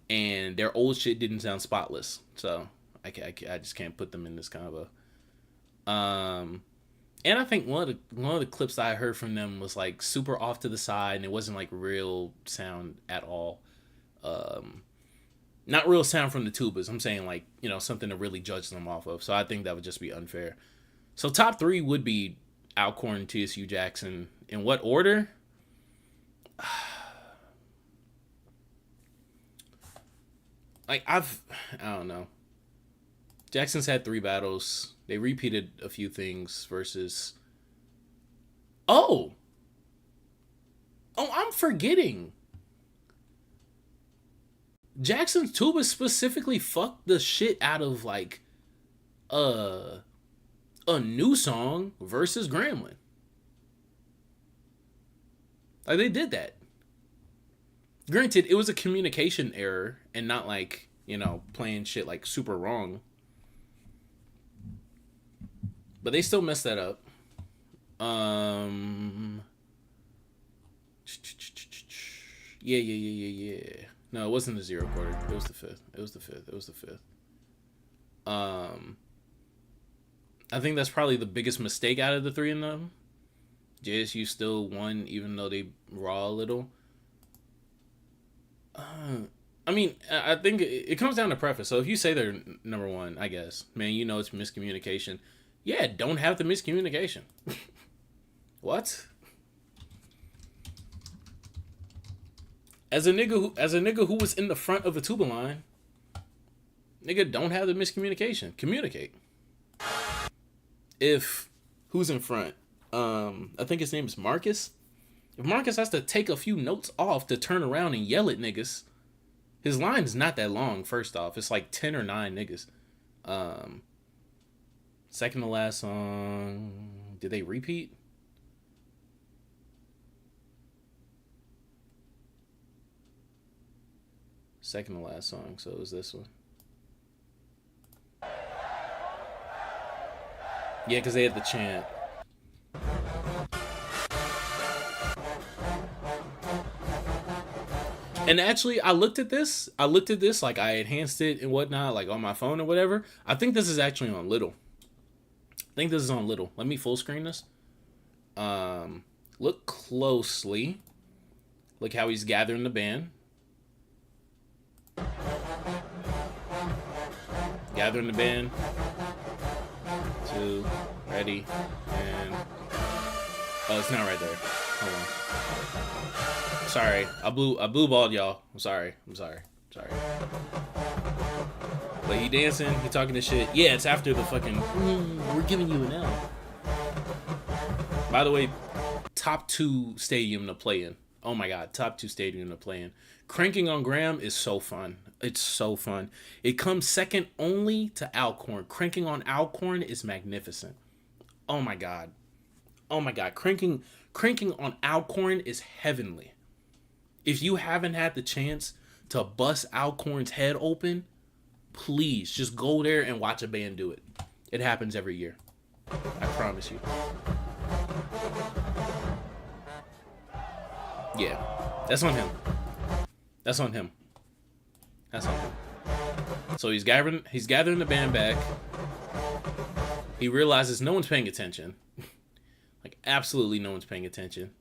and their old shit didn't sound spotless. So I just can't put them in this kind of a. And I think one of the clips that I heard from them was like super off to the side, and it wasn't like real sound at all. Not real sound from the tubas. I'm saying like something to really judge them off of. So I think that would just be unfair. So top three would be Alcorn, TSU, Jackson. In what order? Like I don't know. Jackson's had 3 battles. They repeated a few things versus. Oh, I'm forgetting. Jackson's Tuba specifically fucked the shit out of like a new song versus Grambling. Like they did that. Granted, it was a communication error and not like, playing shit like super wrong. But they still messed that up. Yeah. No, it wasn't the 0 quarter. It was the fifth. I think that's probably the biggest mistake out of the 3 of them. JSU still won, even though they raw a little. I mean, I think it comes down to preface. So if you say they're number 1, I guess, man, it's miscommunication. Yeah, don't have the miscommunication. What? As a nigga who was in the front of a tuba line, nigga, don't have the miscommunication. Communicate. If who's in front? I think his name is Marcus. If Marcus has to take a few notes off to turn around and yell at niggas, his line is not that long. First off, it's like 10 or 9 niggas. Second to last song. Did they repeat? Second to last song, so it was this one. Yeah, because they had the chant. And actually, I looked at this, like I enhanced it and whatnot, like on my phone or whatever. I think this is actually on little. Let me full screen this. Look closely. Look how he's gathering the band. Gathering the band. 2, ready, and it's not right there. Hold on. Sorry, I blew balled y'all. I'm sorry. But he dancing, he talking this shit. Yeah, it's after the fucking we're giving you an L. By the way, top 2 stadium to play in. Oh my god, top 2 stadium to play in. Cranking on Graham is so fun. It's so fun. It comes second only to Alcorn. Cranking on Alcorn is magnificent. Oh my god. Cranking on Alcorn is heavenly. If you haven't had the chance to bust Alcorn's head open, please just go there and watch a band do it. It happens every year. I promise you. Yeah, that's on him. So he's gathering the band back. He realizes no one's paying attention. Like absolutely no one's paying attention.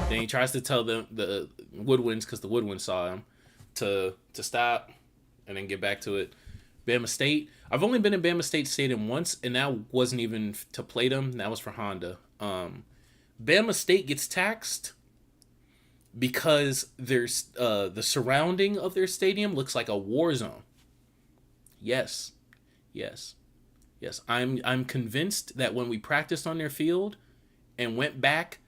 Then he tries to tell the woodwinds, because the woodwinds saw him, to stop and then get back to it. Bama State. I've only been in Bama State Stadium once, and that wasn't even to play them. That was for Honda. Bama State gets taxed because there's the surrounding of their stadium looks like a war zone. Yes. I'm convinced that when we practiced on their field and went back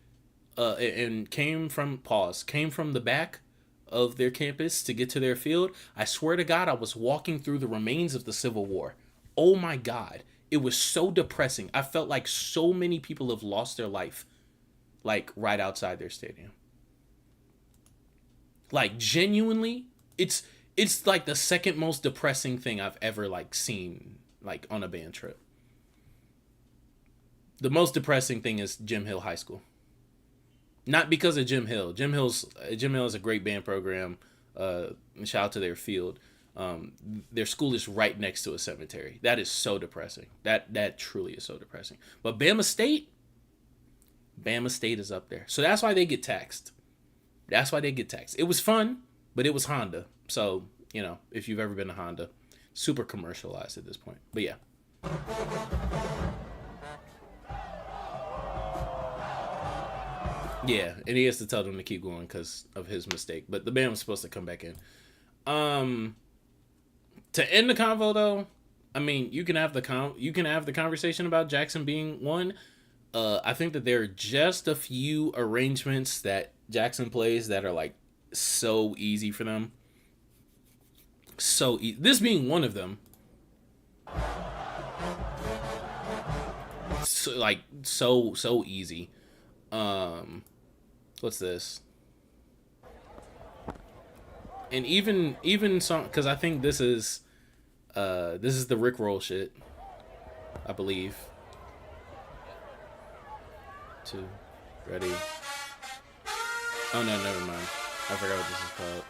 and came from the back of their campus to get to their field, I swear to God, I was walking through the remains of the Civil War. Oh my God. It was so depressing. I felt like so many people have lost their life, like right outside their stadium. Like genuinely, it's like the second most depressing thing I've ever like seen like on a band trip. The most depressing thing is Jim Hill High School. Not because of Jim Hill. Jim Hill is a great band program. Shout out to their field. Their school is right next to a cemetery. That is so depressing. That truly is so depressing. But Bama State is up there. So that's why they get taxed. It was fun, but it was Honda. So, you know, if you've ever been to Honda, super commercialized at this point. But yeah. Yeah, and he has to tell them to keep going because of his mistake. But the band was supposed to come back in. To end the convo though, I mean, you can have the conversation about Jackson being one. I think that there are just a few arrangements that Jackson plays that are like so easy for them. This being one of them. So easy. What's this? And even song, because I think this is the Rickroll shit, I believe. 2, ready. Oh no, never mind. I forgot what this is called.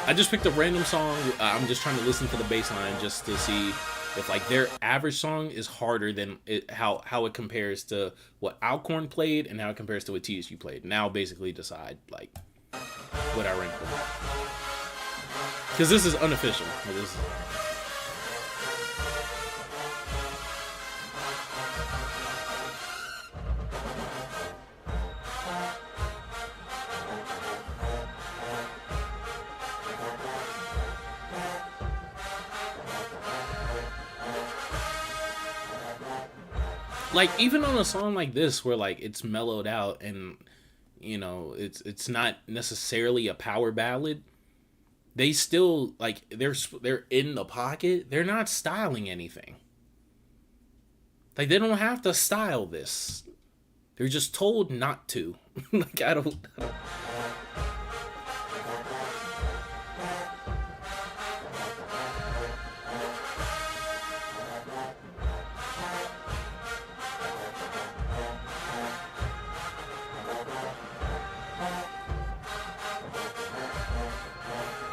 I just picked a random song. I'm just trying to listen to the bass line just to see if like their average song is harder than how it compares to what Alcorn played and how it compares to what TSU played. Now basically decide like what I rank them. Because this is unofficial. Like even on a song like this where like it's mellowed out and you know it's not necessarily a power ballad, they still like they're in the pocket. They're not styling anything. Like they don't have to style this. They're just told not to. Like I don't.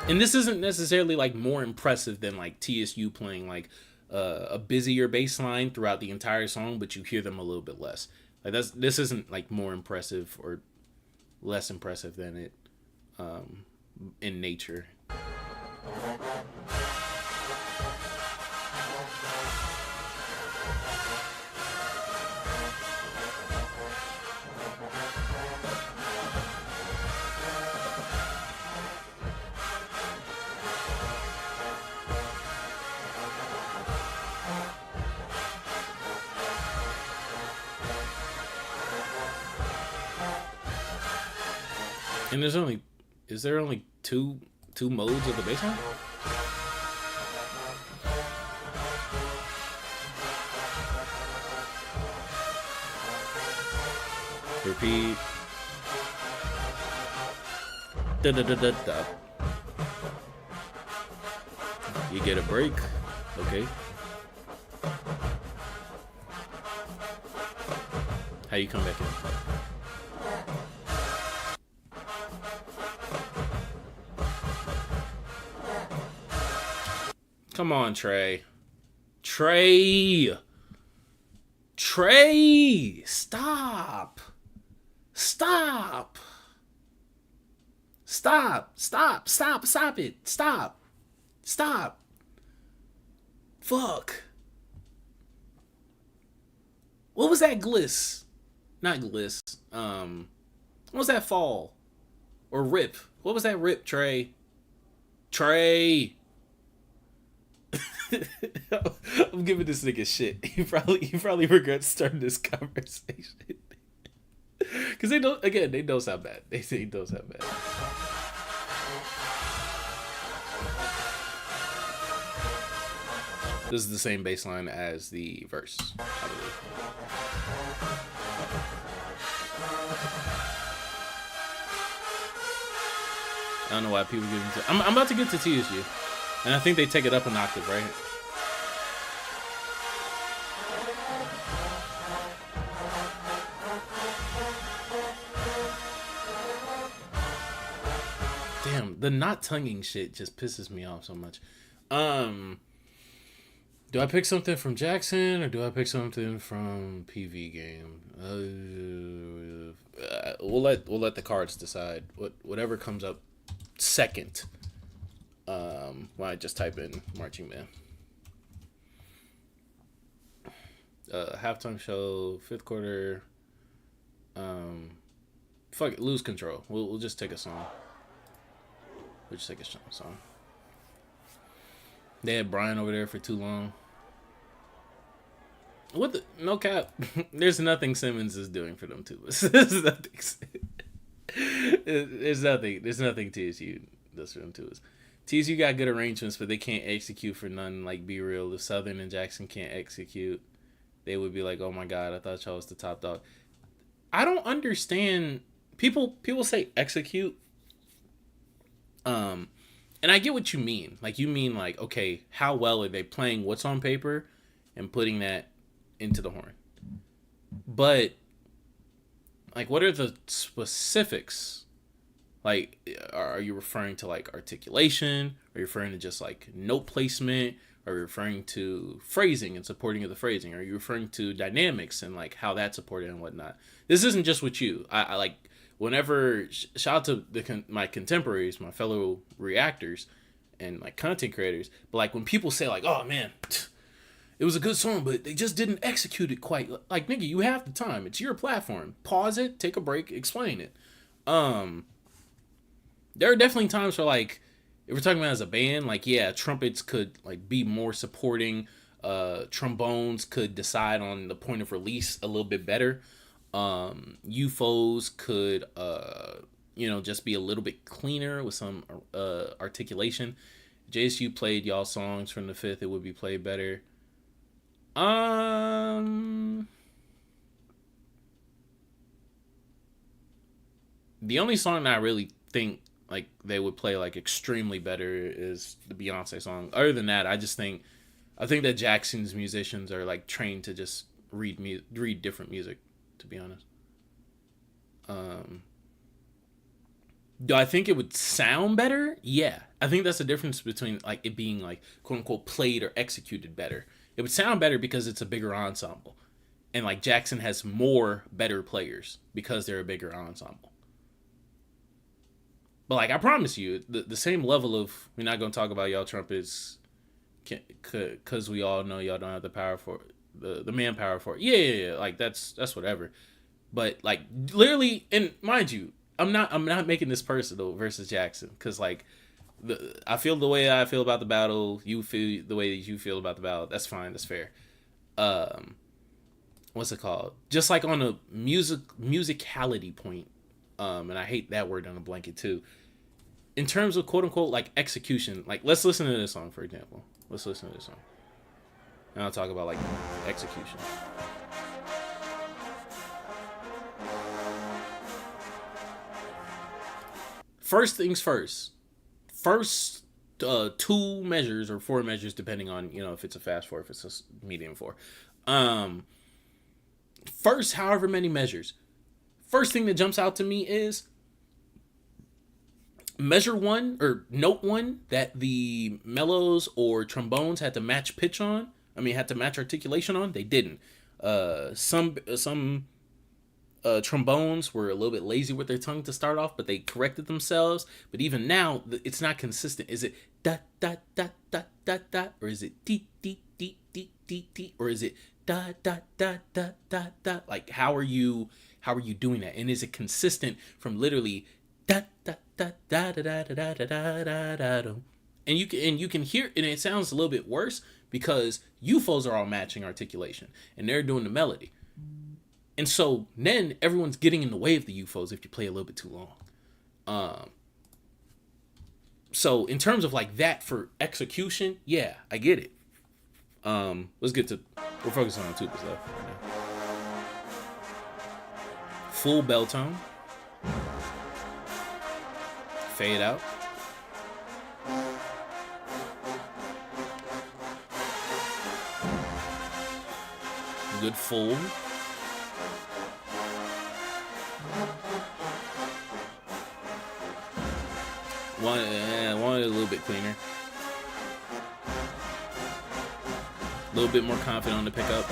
And this isn't necessarily like more impressive than like TSU playing like a busier bass line throughout the entire song, but you hear them a little bit less. Like this isn't like more impressive or less impressive than it in nature. And is there only two modes of the bass line? Repeat. Da da da da da. You get a break, okay? How you come back in? Come on, Trey. Trey! Stop! Stop! It! Stop! Fuck. What was that gliss? Not gliss. What was that fall? Or rip? What was that rip, Trey? I'm giving this nigga shit. He probably regrets starting this conversation. Cause they don't sound bad. They don't sound bad. This is the same bass line as the verse, I believe. I don't know why people get into... I'm about to get to TSU. And I think they take it up an octave, right? Damn, the not tonguing shit just pisses me off so much. Do I pick something from Jackson or do I pick something from PV game? We'll let the cards decide. Whatever comes up second. When I just type in marching band. Halftime show, fifth quarter. Fuck it, lose control. We'll just take a song. We'll just take a song. They had Brian over there for too long. What the? No cap. There's nothing Simmons is doing for them Tubas. There's nothing TSU does for them Tubas. TSU got good arrangements, but they can't execute for none. Like, be real. If Southern and Jackson can't execute, they would be like, oh my God, I thought y'all was the top dog. I don't understand. People say execute. And I get what you mean. Like, you mean like, okay, how well are they playing what's on paper and putting that into the horn? But, like, what are the specifics? Like, are you referring to, like, articulation? Are you referring to just, like, note placement? Are you referring to phrasing and supporting of the phrasing? Are you referring to dynamics and, like, how that's supported and whatnot? This isn't just with you. I like, whenever, shout out to my contemporaries, my fellow reactors and, like, content creators. But, like, when people say, like, oh, man, it was a good song, but they just didn't execute it quite. Like, nigga, you have the time. It's your platform. Pause it, take a break, explain it. There are definitely times where, like, if we're talking about as a band, like, yeah, trumpets could, like, be more supporting. Trombones could decide on the point of release a little bit better. UFOs could, just be a little bit cleaner with some articulation. JSU played y'all songs from the fifth. It would be played better. The only song that I really think like they would play like extremely better is the Beyonce song. Other than that, I think that Jackson's musicians are like trained to just read different music, to be honest. Do I think it would sound better? Yeah. I think that's the difference between like it being like quote unquote played or executed better. It would sound better because it's a bigger ensemble. And like Jackson has more better players because they're a bigger ensemble. But like I promise you, the same level of, we're not going to talk about y'all trumpets because we all know y'all don't have the power for the manpower for it. Yeah. Like that's whatever. But like literally, and mind you, I'm not making this personal versus Jackson because like I feel the way I feel about the battle. You feel the way that you feel about the battle. That's fine. That's fair. What's it called? Just like on a musicality point. And I hate that word on a blanket too. In terms of quote unquote like execution, like let's listen to this song for example. Let's listen to this song. And I'll talk about like execution. First things first. First 2 measures or 4 measures, depending on, if it's a fast 4, if it's a medium 4. First, however many measures. First thing that jumps out to me is measure 1 or note 1 that the mellows or trombones had to match pitch on. Had to match articulation on. They didn't. Some trombones were a little bit lazy with their tongue to start off, but they corrected themselves. But even now, it's not consistent. Is it da da da da da da, or is it dee dee dee dee dee dee, or is it da da da da da da? Like how are you doing that? And is it consistent from literally da da da da da da da da da da da? And you can hear, and it sounds a little bit worse because UFOs are all matching articulation, and they're doing the melody. And so then everyone's getting in the way of the UFOs if you play a little bit too long. So in terms of like that for execution, yeah, I get it. Let's get to. We're focusing on Tuba stuff right now. Full bell tone. Fade out. Good fold. Wanted a little bit cleaner. A little bit more confident on the pickup.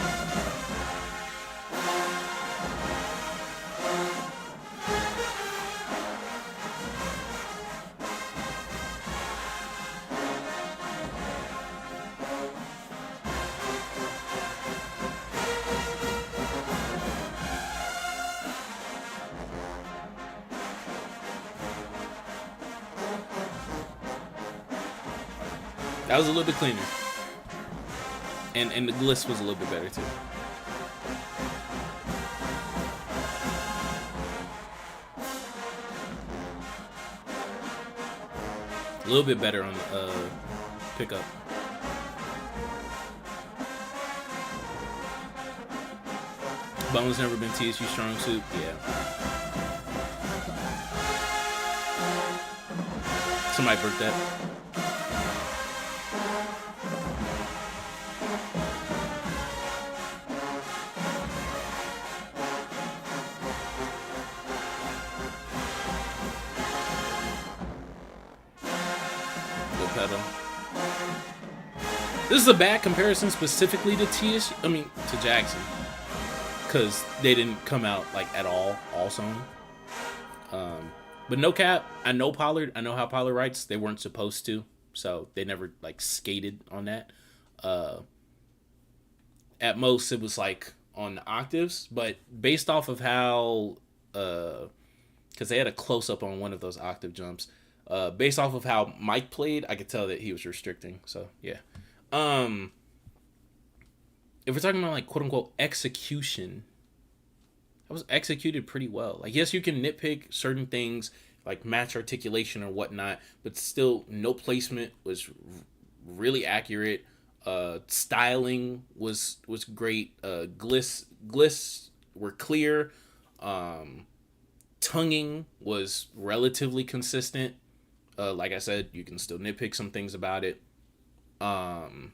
That was a little bit cleaner. And the gliss was a little bit better too. A little bit better on the pickup. Bone's never been TSU strong suit. Yeah. Somebody broke that. This is a bad comparison specifically to to Jackson, because they didn't come out like at all song. But no cap, I know Pollard. I know how Pollard writes. They weren't supposed to, so they never like skated on that. At most, it was like on the octaves, but based off of how, because they had a close up on one of those octave jumps. Based off of how Mike played, I could tell that he was restricting. So yeah. If we're talking about like quote unquote execution, that was executed pretty well. Like, yes, you can nitpick certain things like match articulation or whatnot, but still no placement was really accurate. Styling was great. Gliss were clear. Tonguing was relatively consistent. Like I said, you can still nitpick some things about it. I'm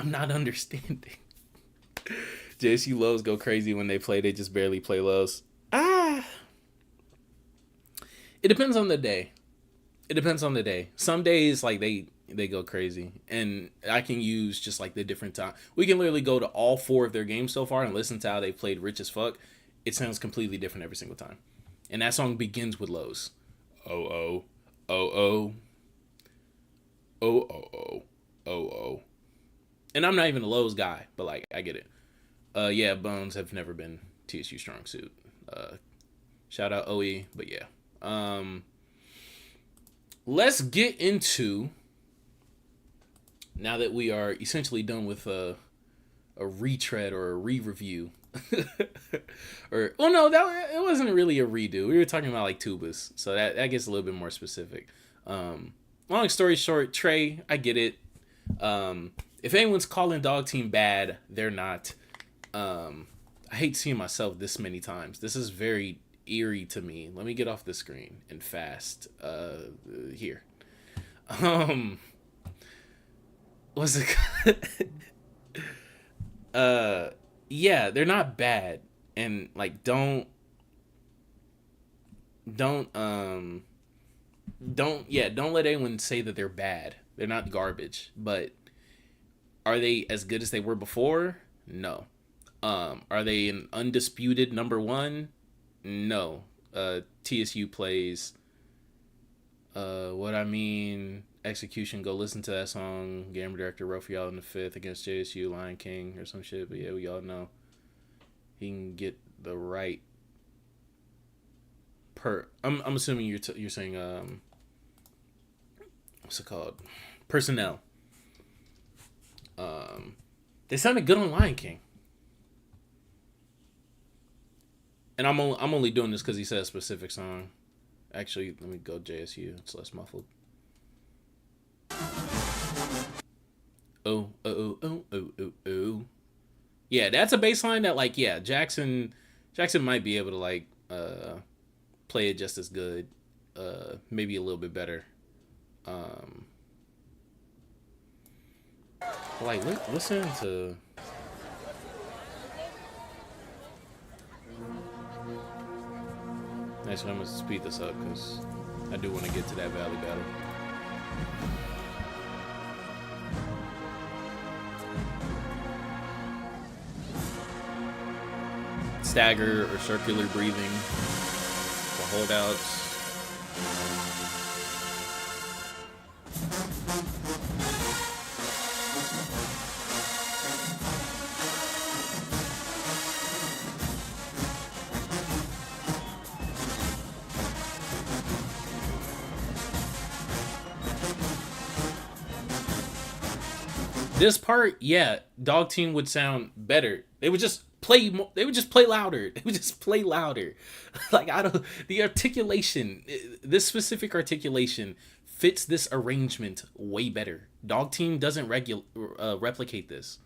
not understanding. JSU lows go crazy when they play. They just barely play lows. It depends on the day. Some days like they go crazy, and I can use just like the different time. We can literally go to all 4 of their games so far and listen to how they played rich as fuck. It sounds completely different every single time, and that song begins with lows. Oh. And I'm not even a lows guy, but like I get it. Yeah, Bones have never been TSU strong suit. Shout out OE, but yeah. Let's get into, now that we are essentially done with a retread or a re-review. It wasn't really a redo. We were talking about like tubas, so that gets a little bit more specific. Long story short, Trey, I get it. If anyone's calling DawgTeam bad, they're not. I hate seeing myself this many times. This is very eerie to me. Let me get off the screen and fast. Here. What's it? Yeah, they're not bad, and like don't let anyone say that they're bad. They're not garbage, but are they as good as they were before? No. Are they an undisputed number 1? No. TSU plays execution. Go listen to that song. Game director wrote for y'all in the 5th against JSU, Lion King or some shit. But yeah, we all know he can get the right I'm assuming you're saying what's it called? Personnel. They sounded good on Lion King. And I'm only doing this because he said a specific song. Actually, let me go JSU. It's less muffled. Oh, oh, oh, oh, oh, oh. Yeah, that's a bass line that like yeah, Jackson might be able to like play it just as good, maybe a little bit better. Um, like listen to. Actually, I'm gonna speed this up because I do want to get to that Valley battle. Stagger or circular breathing for holdouts. This part, yeah, DawgTeam would sound better. They would just play. They would just play louder. They would just play louder. Like I don't. The articulation, this specific articulation, fits this arrangement way better. DawgTeam doesn't replicate this,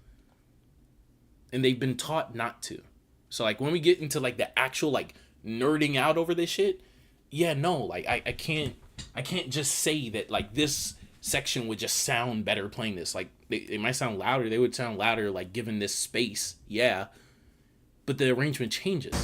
and they've been taught not to. So like when we get into like the actual like nerding out over this shit, yeah, no, like I can't just say that like this section would just sound better playing this. Like it might sound louder. They would sound louder like given this space. Yeah. But the arrangement changes.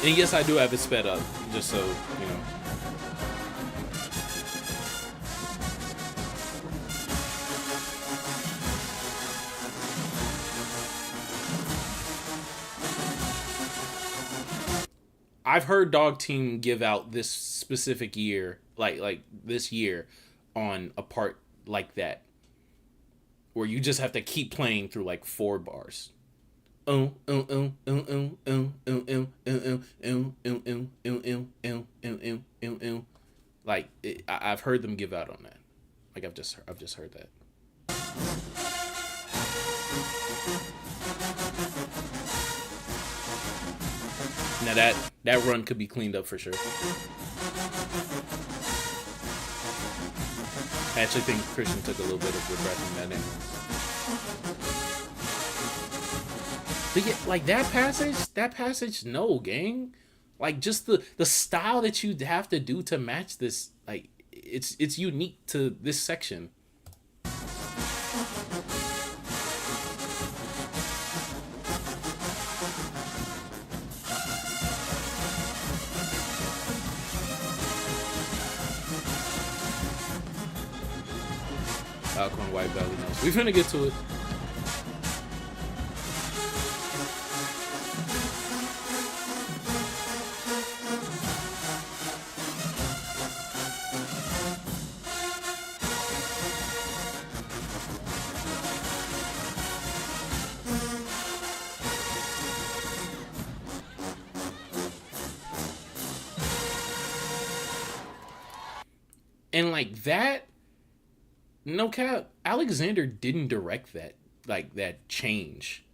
And yes, I do have it sped up, just so, you know. I've heard DawgTeam give out this specific year, like this year, on a part like that, where you just have to keep playing through like 4 bars. Like I've heard them give out on that. Like I've just heard that. Now that run could be cleaned up for sure. I actually think Christian took a little bit of regret in that end. But yeah, like that passage, no, gang. Like just the style that you have to do to match this, like it's unique to this section. Alcorn White Valley knows. We're gonna get to it. And like that, no cap, Alexander didn't direct that change.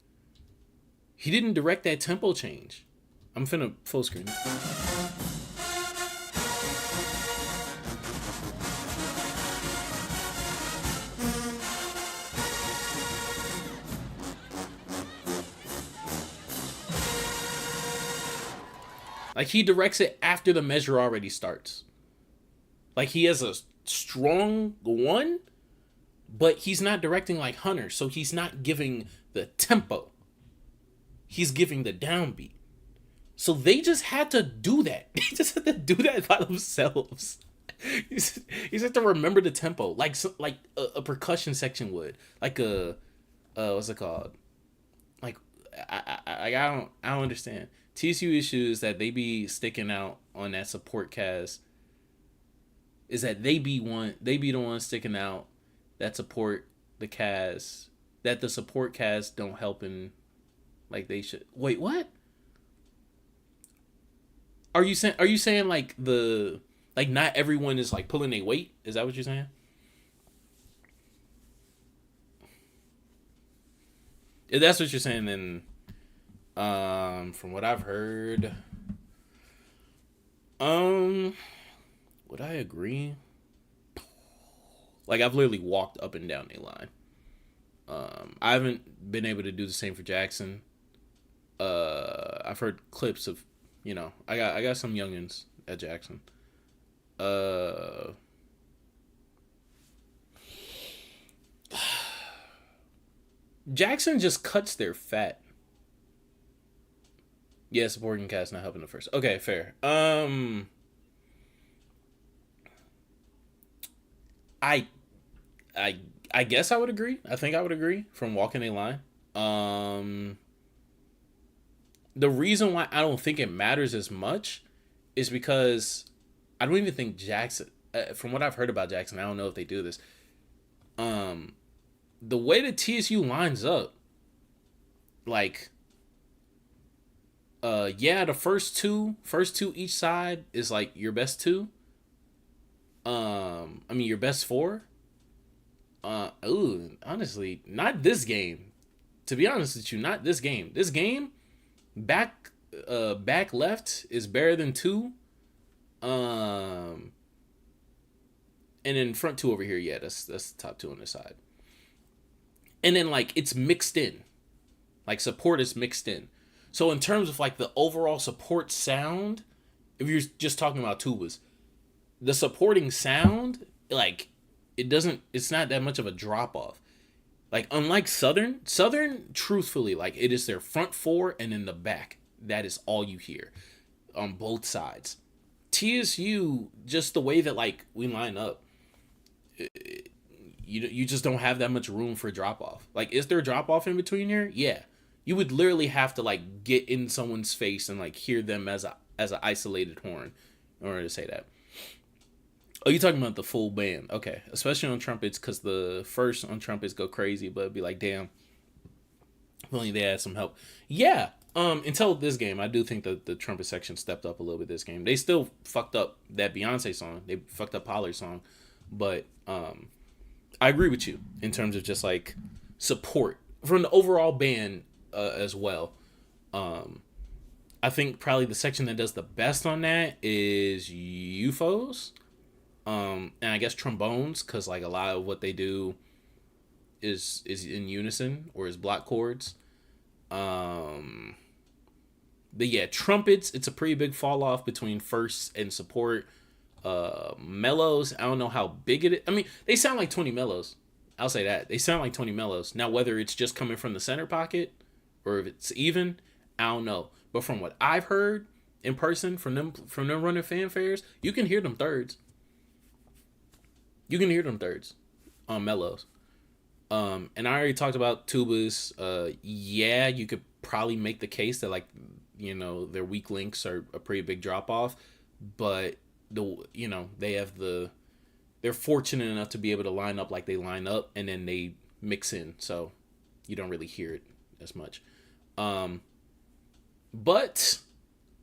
He didn't direct that tempo change. I'm finna full screen it. Like he directs it after the measure already starts. Like he has a strong one, but he's not directing like Hunter, so he's not giving the tempo. He's giving the downbeat. So they just had to do that. They just had to do that by themselves. You just have to remember the tempo, like a percussion section would, like a what's it called? Like I don't understand. TSU issues that they be sticking out on that support cast is that they be the ones sticking out that support the cast, that the support cast don't help in like they should. Wait, what? Are you saying like not everyone is like pulling their weight? Is that what you're saying? If that's what you're saying, then from what I've heard, would I agree? Like, I've literally walked up and down a line. I haven't been able to do the same for Jackson. I've heard clips of, I got some youngins at Jackson. Jackson just cuts their fat. Yeah, supporting cast not helping the first. Okay, fair. I guess I would agree. I think I would agree from walking a line. The reason why I don't think it matters as much is because I don't even think Jackson, from what I've heard about Jackson, I don't know if they do this. The way that TSU lines up, like, the first two each side is like your best two. Your best four. Honestly, not this game. To be honest with you, not this game. This game, back left is better than two. And then front two over here, yeah, that's the top two on this side. And then like it's mixed in, like support is mixed in. So in terms of like the overall support sound, if you're just talking about tubas, the supporting sound, like it's not that much of a drop off. Like unlike Southern, truthfully, like it is their front four and in the back. That is all you hear on both sides. TSU, just the way that like we line up, you just don't have that much room for drop off. Like, is there a drop off in between here? Yeah, you would literally have to like get in someone's face and like hear them as an isolated horn in order to say that. Oh, you're talking about the full band. Okay. Especially on trumpets, because the first on trumpets go crazy, but it'd be like, damn, if only they had some help. Yeah. Until this game, I do think that the trumpet section stepped up a little bit this game. They still fucked up that Beyonce song. They fucked up Pollard's song. But I agree with you in terms of just like support from the overall band as well. I think probably the section that does the best on that is UFOs. And I guess trombones, because like a lot of what they do is in unison or is block chords. But yeah, trumpets, it's a pretty big fall off between first and support. Mellows, I don't know how big it is. I mean, they sound like 20 mellows. I'll say that. They sound like 20 mellows. Now, whether it's just coming from the center pocket or if it's even, I don't know. But from what I've heard in person from them running fanfares, you can hear them thirds. You can hear them thirds on mellows. And I already talked about tubas. Yeah, you could probably make the case that like, their weak links are a pretty big drop off, but they're fortunate enough to be able to line up like they line up, and then they mix in, so you don't really hear it as much. But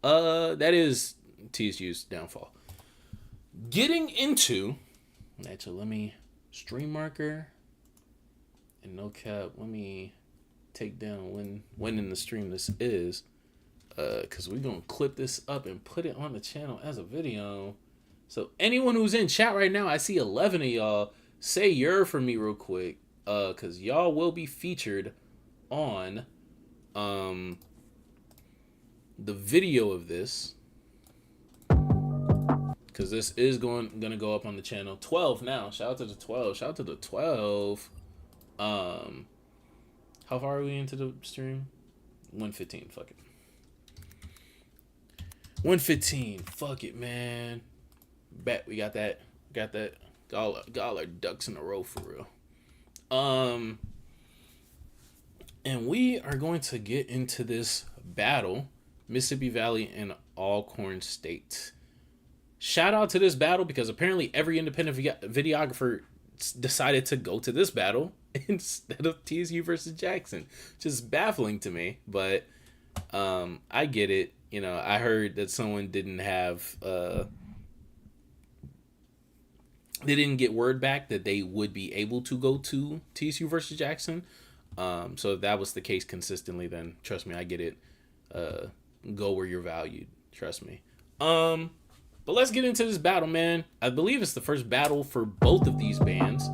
that is TSU's downfall. Getting into, actually, let me stream marker and no cap. Let me take down when in the stream this is, because we're gonna clip this up and put it on the channel as a video. So anyone who's in chat right now, I see 11 of y'all. Say your for me real quick, because y'all will be featured on the video of this, because this is gonna go up on the channel. 12 now. Shout out to the 12. Shout out to the 12. How far are we into the stream? 1:15. Fuck it. 1:15. Fuck it, man. Bet we got that. Got all our ducks in a row for real. And we are going to get into this battle, Mississippi Valley and Alcorn State. Shout out to this battle, because apparently every independent videographer decided to go to this battle instead of TSU versus Jackson, which is baffling to me, but I get it. I heard that someone didn't have they didn't get word back that they would be able to go to TSU versus Jackson. So if that was the case consistently, then trust me, I get it. Go where you're valued. Trust me. But let's get into this battle, man. I believe it's the first battle for both of these bands.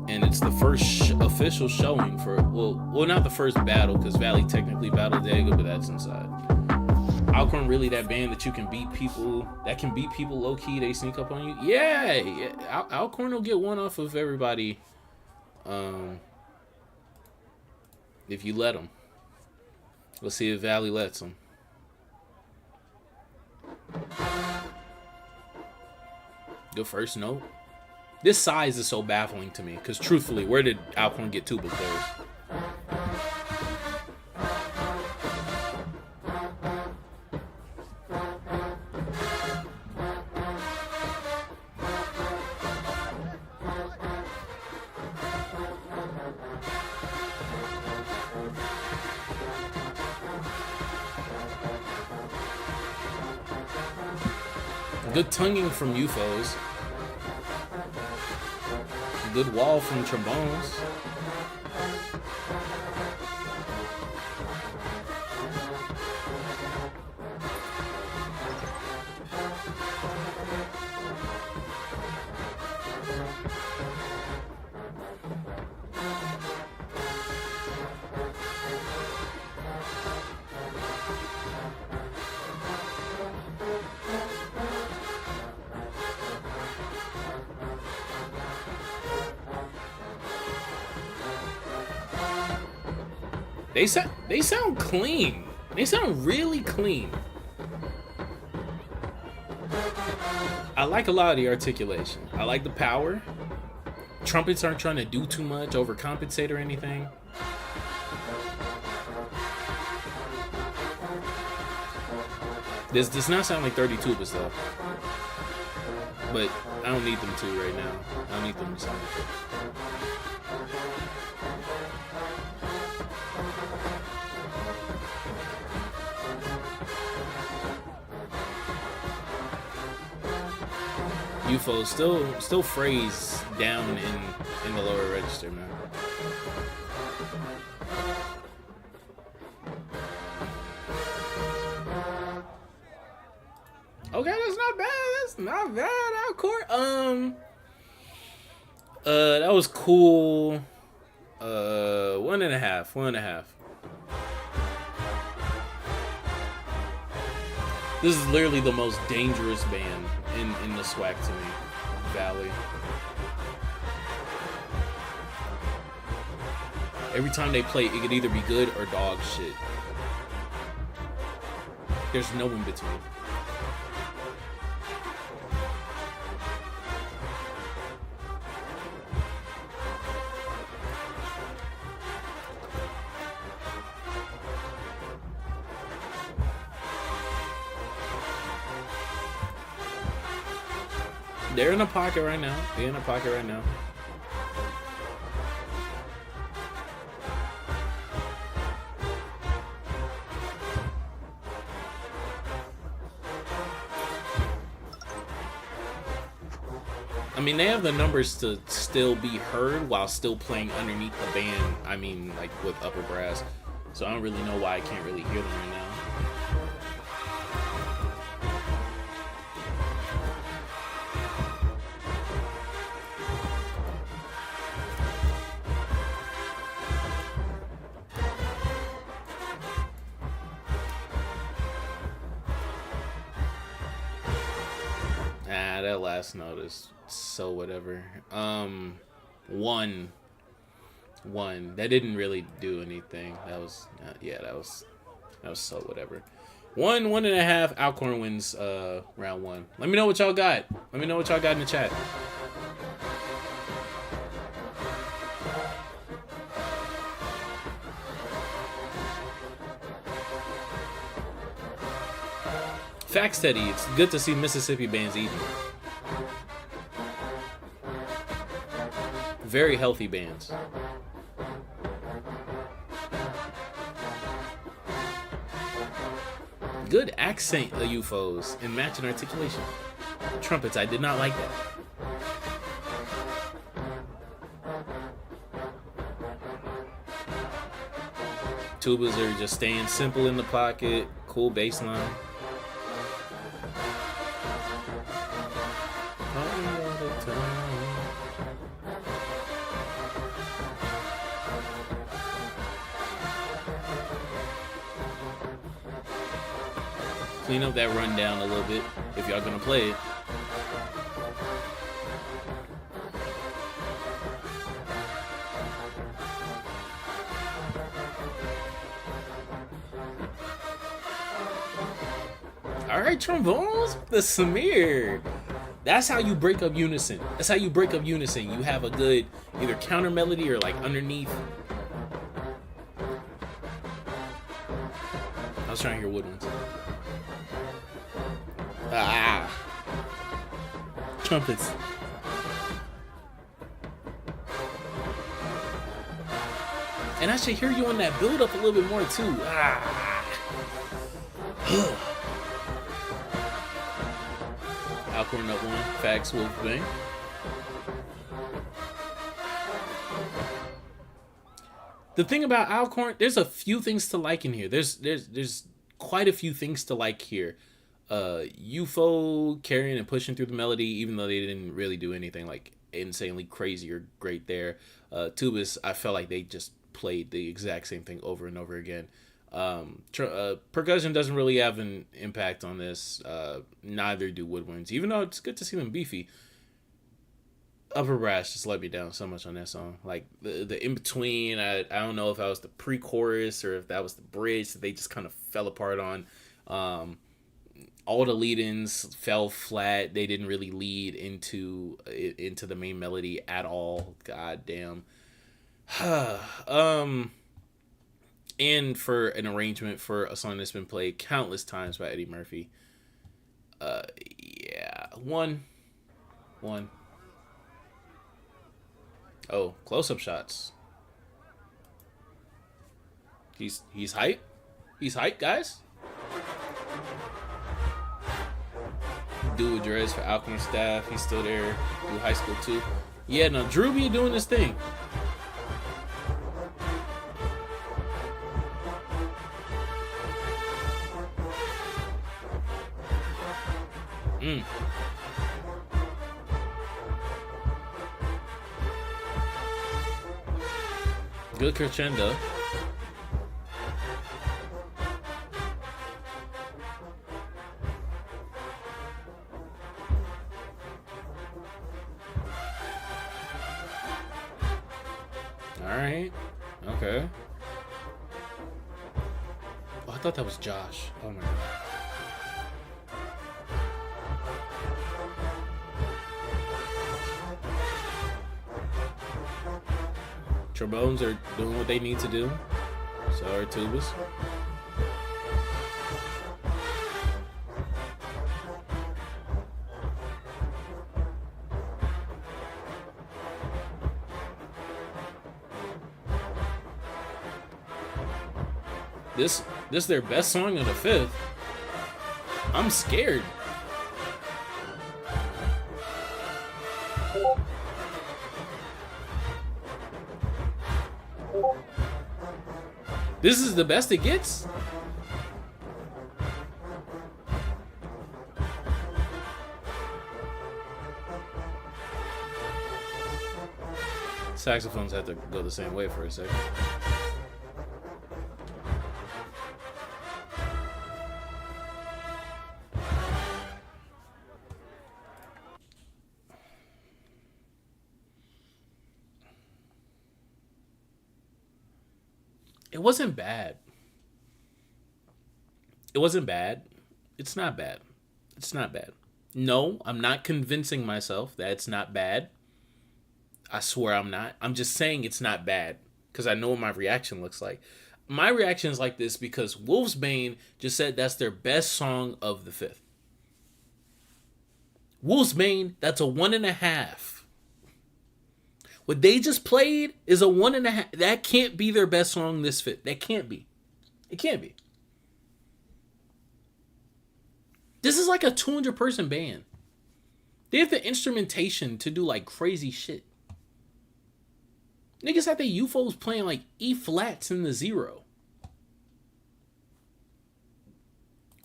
And it's the first official showing for, well, not the first battle, because Valley technically battled Diego, but that's inside. Alcorn really that band that you can beat people, low-key, they sneak up on you. Yeah. Alcorn will get one off of everybody if you let them. Let's see if Valley lets them. Good first note. This size is so baffling to me, because truthfully, where did Alcorn get Tuba players? Good tonguing from UFOs. Good wall from trombones. They sound clean. They sound really clean. I like a lot of the articulation. I like the power. Trumpets aren't trying to do too much, overcompensate or anything. This does not sound like 30 tubas though. But I don't need them to right now. I don't need them to sound like it. UFO still phrase down in the lower register, man. Okay, that's not bad. That's not bad, Alcorn. That was cool. 1.5. This is literally the most dangerous band in the SWAC to me, Valley. Every time they play, it could either be good or dog shit. There's no in between. They're in a pocket right now. I mean, they have the numbers to still be heard while still playing underneath the band. I mean, like with upper brass. So I don't really know why I can't really hear them right now. That last note is so whatever. One. That didn't really do anything. That was that was so whatever. 1.5. Alcorn wins round 1. Let me know what y'all got. Let me know what y'all got in the chat. Fact steady. It's good to see Mississippi bands eating. Very healthy bands. Good accent, the UFOs, and matching articulation. Trumpets, I did not like that. Tubas are just staying simple in the pocket, cool bass line. Clean up that rundown a little bit if y'all gonna play it. All right, trombones, the Samir. That's how you break up unison. That's how you break up unison. You have a good either counter melody or like underneath. I was trying to hear woodwinds. Ah, trumpets. And I should hear you on that build up a little bit more too. Ah. Alcorn up one. Facts, Wolf Bang. The thing about Alcorn, there's a few things to like in here. There's quite a few things to like here. UFO carrying and pushing through the melody, even though they didn't really do anything like insanely crazy or great there. Tubas, I felt like they just played the exact same thing over and over again. Percussion doesn't really have an impact on this. Neither do woodwinds, even though it's good to see them beefy. Upper brass just let me down so much on that song. Like the in between, I don't know if that was the pre-chorus or if that was the bridge that they just kind of fell apart on. All the lead-ins fell flat. They didn't really lead into the main melody at all. God damn. And for an arrangement for a song that's been played countless times by Eddie Murphy. Yeah, one. Oh, close-up shots. He's hype. He's hype, guys. Dude with dreads for Alcorn staff. He's still there. Do high school too. Yeah, no, Drew be doing this thing. Good crescendo. Alright. Okay. Oh, I thought that was Josh. Oh my god. Trombones are doing what they need to do. So are tubas. This is their best song of the fifth. I'm scared. This is the best it gets? Saxophones had to go the same way for a second. It wasn't bad. It wasn't bad. It's not bad. It's not bad. No, I'm not convincing myself that it's not bad. I swear I'm not. I'm just saying it's not bad because I know what my reaction looks like. My reaction is like this because Wolfsbane just said that's their best song of the fifth. Wolfsbane, that's a 1.5. What they just played is a 1.5. That can't be their best song this fifth. That can't be. It can't be. This is like a 200-person band. They have the instrumentation to do like crazy shit. Niggas had the UFOs playing like E flats in the zero.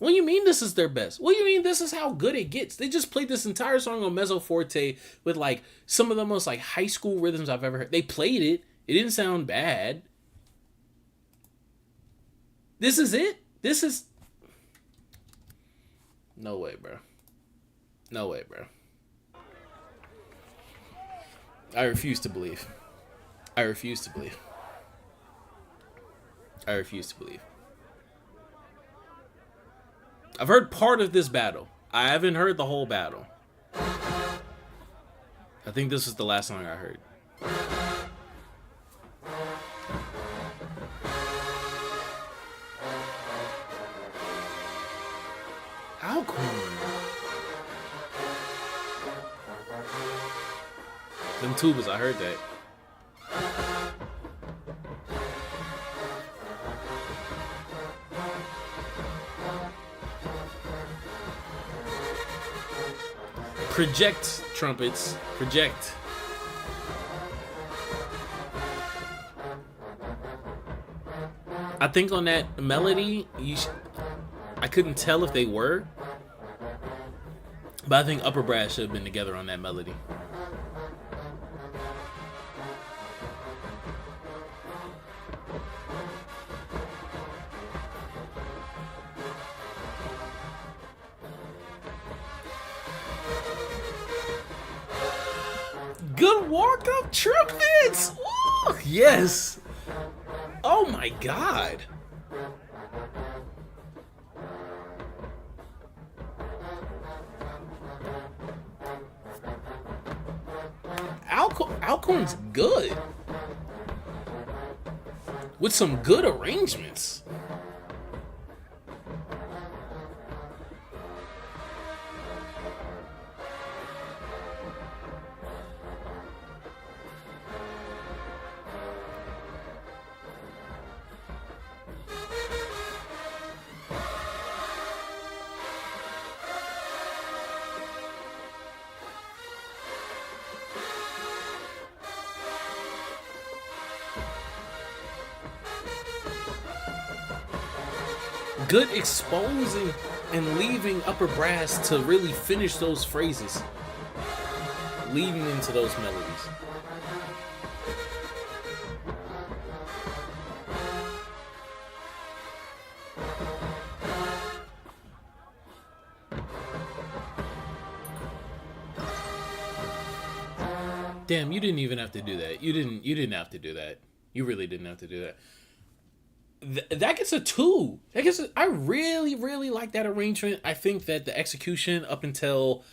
What do you mean this is their best? What do you mean this is how good it gets? They just played this entire song on mezzo forte with like some of the most like high school rhythms I've ever heard. They played it. It didn't sound bad. This is it? This is... No way, bro. No way, bro. I refuse to believe. I refuse to believe. I refuse to believe. I've heard part of this battle. I haven't heard the whole battle. I think this is the last song I heard. Alcorn. Them tubas, I heard that. Project trumpets. Project. I think on that melody, I couldn't tell if they were, but I think upper brass should have been together on that melody. Good walk-up trumpets! Ooh, yes! Oh my god! Alcorn's good. With some good arrangements. Good exposing and leaving upper brass to really finish those phrases, leading into those melodies. Damn, you didn't even have to do that. You didn't have to do that. You really didn't have to do that. That gets a 2. I really, really like that arrangement. I think that the execution up until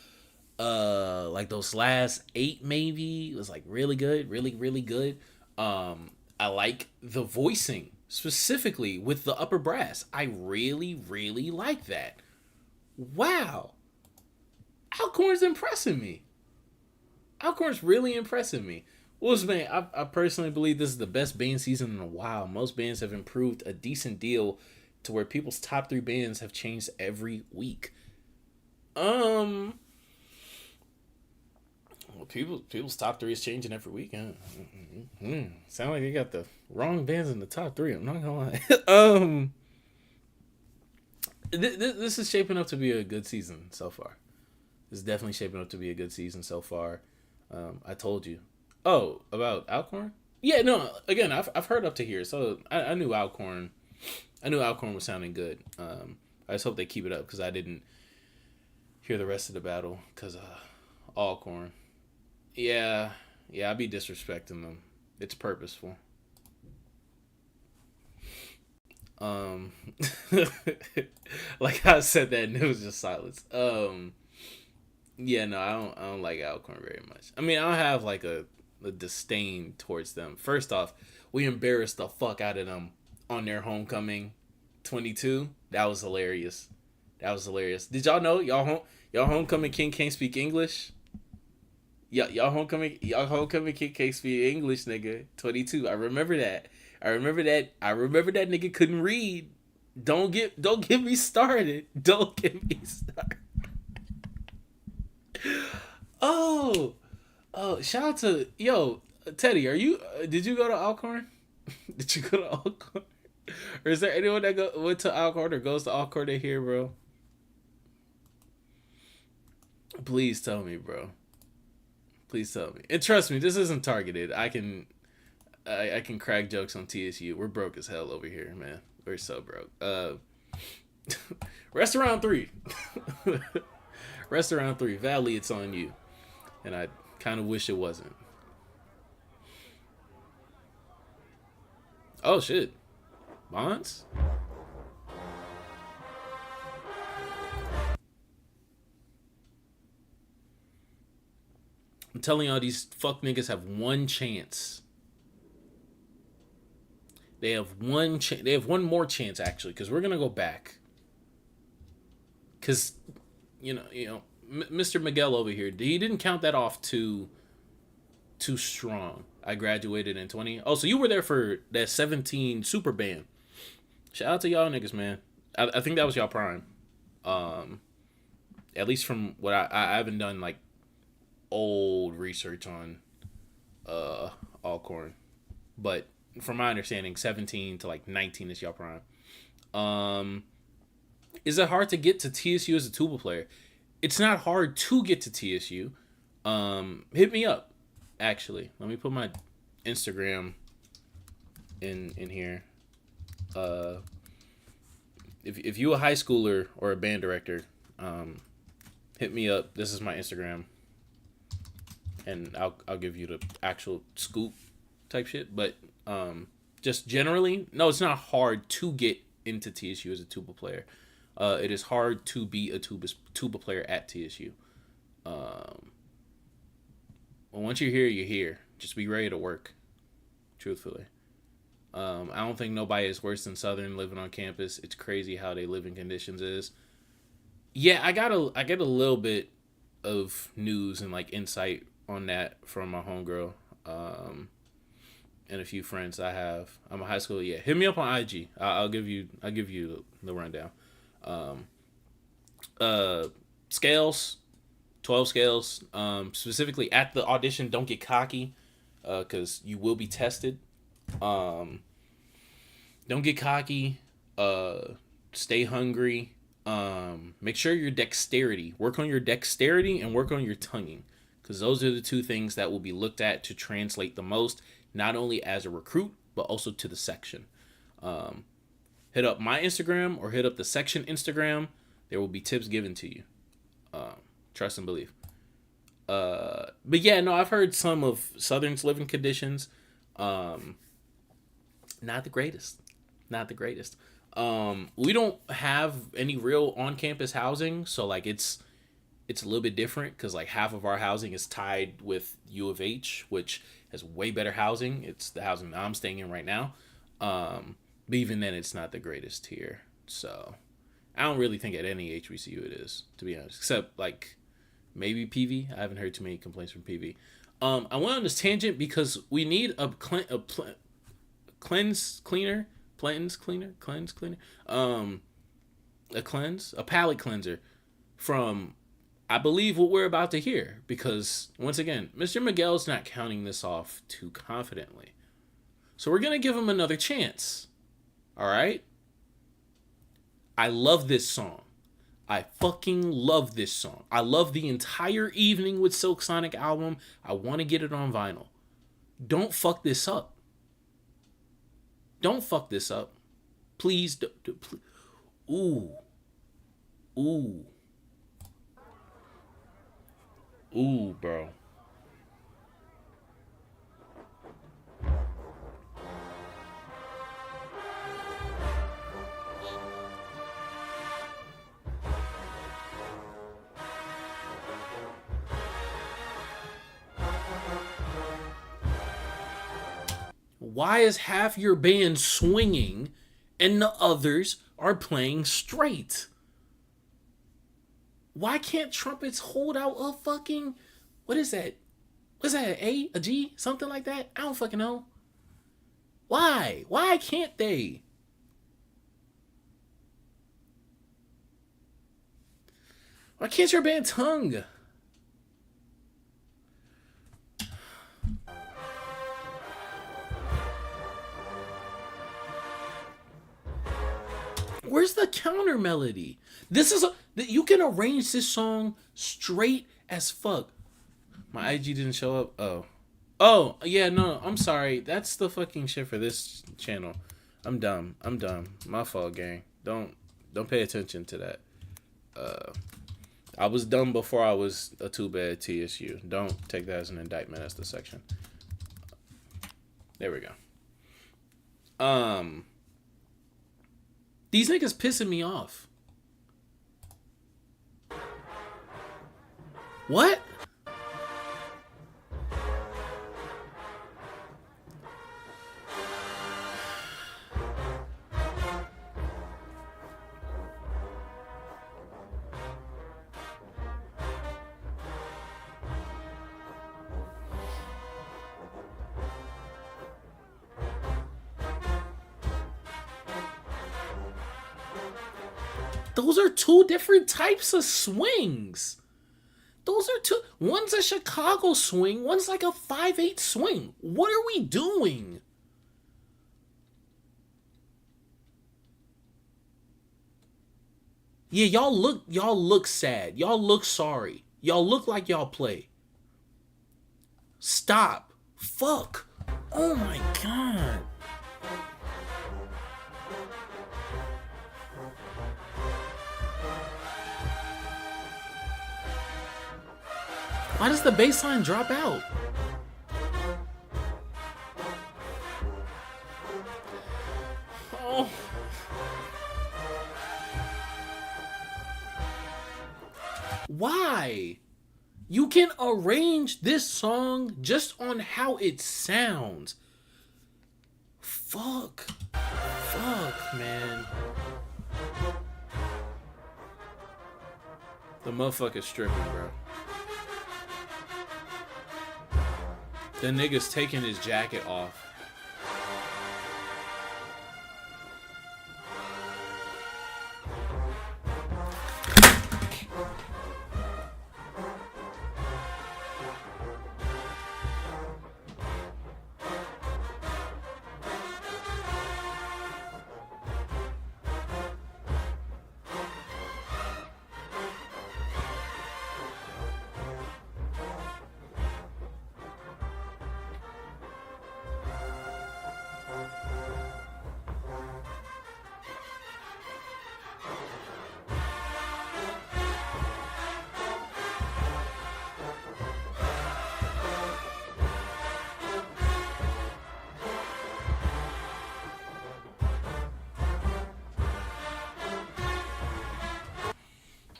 like those last 8 maybe was like really good, really, really good. I like the voicing specifically with the upper brass. I really, really like that. Wow. Alcorn's impressing me. Alcorn's really impressing me. Well, man, I personally believe this is the best band season in a while. Most bands have improved a decent deal to where people's top 3 bands have changed every week. Well, people's top 3 is changing every week. Sound like they got the wrong bands in the top 3. I'm not gonna lie. This is shaping up to be a good season so far. This is definitely shaping up to be a good season so far. I told you. Oh, about Alcorn? Yeah, no. Again, I've heard up to here, so I knew Alcorn. I knew Alcorn was sounding good. I just hope they keep it up because I didn't hear the rest of the battle because Alcorn. Yeah, I'd be disrespecting them. It's purposeful. Like I said that and it was just silence. Yeah, no, I don't like Alcorn very much. I mean, I don't have like a disdain towards them. First off, we embarrassed the fuck out of them on their homecoming 22. That was hilarious. Did y'all know y'all homecoming king can't speak English? Y'all homecoming king can't speak English, nigga. 22. I remember that nigga couldn't read. Don't get me started. Don't get me started. Oh, shout out to Teddy. Did you go to Alcorn? Did you go to Alcorn? Or is there anyone that went to Alcorn or goes to Alcorn in here, bro? Please tell me, bro. Please tell me. And trust me, this isn't targeted. I can crack jokes on TSU. We're broke as hell over here, man. We're so broke. Restaurant 3. Restaurant 3. Valley, it's on you. And I kind of wish it wasn't. Oh, shit. Bonds? I'm telling y'all, these fuck niggas have one chance. They have one They have one more chance, actually, because we're going to go back. Because, Mr. Miguel over here, he didn't count that off too strong. I graduated in 20. Oh, so you were there for that 17 super band. Shout out to y'all niggas, man. I think that was y'all prime. At least from what I haven't done, like, old research on Alcorn. But from my understanding, 17 to, like, 19 is y'all prime. Is it hard to get to TSU as a tuba player? It's not hard to get to TSU. Hit me up, actually. Let me put my Instagram in here. If you a high schooler or a band director, hit me up. This is my Instagram, and I'll give you the actual scoop type shit. But just generally, no, it's not hard to get into TSU as a tuba player. It is hard to be a tuba player at TSU. Well, once you're here, you're here. Just be ready to work. Truthfully. I don't think nobody is worse than Southern living on campus. It's crazy how they living conditions is. Yeah, I get a little bit of news and like insight on that from my homegirl, and a few friends I have. I'm a high school. Yeah, hit me up on IG. I'll give you the rundown. Scales, 12 scales. Specifically at the audition, don't get cocky, because you will be tested. Don't get cocky. Stay hungry. Make sure your dexterity. Work on your dexterity and work on your tonguing, because those are the two things that will be looked at to translate the most, not only as a recruit but also to the section. Hit up my Instagram or hit up the section Instagram. There will be tips given to you. Trust and believe. But yeah, no, I've heard some of Southern's living conditions. Not the greatest. Not the greatest. We don't have any real on-campus housing, so like it's a little bit different, because like half of our housing is tied with U of H, which has way better housing. It's the housing that I'm staying in right now. But even then, it's not the greatest here. So I don't really think at any HBCU it is, to be honest, except like maybe PV. I haven't heard too many complaints from PV. I went on this tangent because we need a palate cleanser from, I believe, what we're about to hear, because once again, Mr. Miguel's not counting this off too confidently. So we're going to give him another chance. All right? I love this song. I fucking love this song. I love the entire Evening with Silk Sonic album. I want to get it on vinyl. Don't fuck this up. Don't fuck this up. Please. Please. Ooh. Ooh. Ooh, bro. Why is half your band swinging and the others are playing straight? Why can't trumpets hold out a fucking... What is that? What's that? An A? A G? Something like that? I don't fucking know. Why? Why can't they? Why can't your band tongue? Where's the counter melody? You can arrange this song straight as fuck. My IG didn't show up. Oh yeah, no, I'm sorry. That's the fucking shit for this channel. I'm dumb. My fault, gang. Don't pay attention to that. I was dumb before I was a Tuba at TSU. Don't take that as an indictment as the section. There we go. These niggas pissing me off. What? Those are two different types of swings. Those are two. One's a Chicago swing. One's like a 5/8 swing. What are we doing? Yeah, y'all look sad. Y'all look sorry. Y'all look like y'all play. Stop. Fuck. Oh my god. Why does the bass line drop out? Oh. Why? You can arrange this song just on how it sounds. Fuck, man. The motherfucker's stripping, bro. The nigga's taking his jacket off.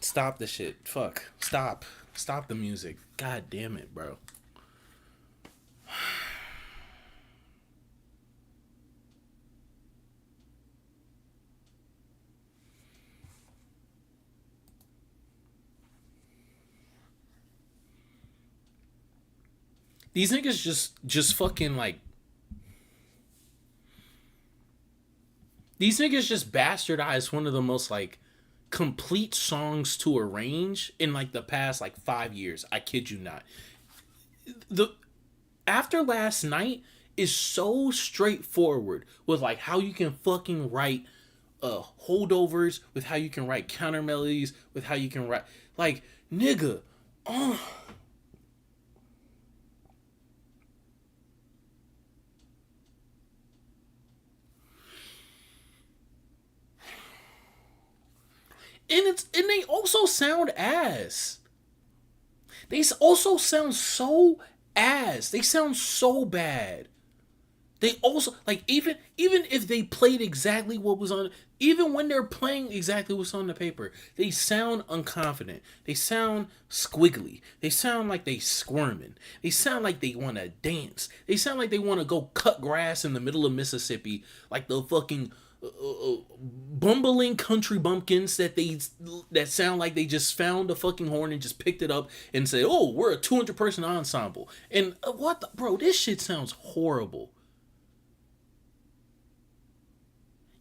Stop the shit. Fuck. Stop. Stop the music. God damn it, bro. These niggas just fucking like. These niggas just bastardized one of the most like complete songs to arrange in like the past like 5 years. I kid you not. The After Last Night is so straightforward with like how you can fucking write holdovers, with how you can write counter melodies, with how you can write like nigga. And they also sound ass. They also sound so ass. They sound so bad. They also like even if they played exactly what was on, even when they're playing exactly what's on the paper, they sound unconfident. They sound squiggly. They sound like they squirming. They sound like they want to dance. They sound like they want to go cut grass in the middle of Mississippi, like the fucking bumbling country bumpkins that sound like they just found a fucking horn and just picked it up and said, "Oh, we're a 200-person ensemble." And what the bro? This shit sounds horrible.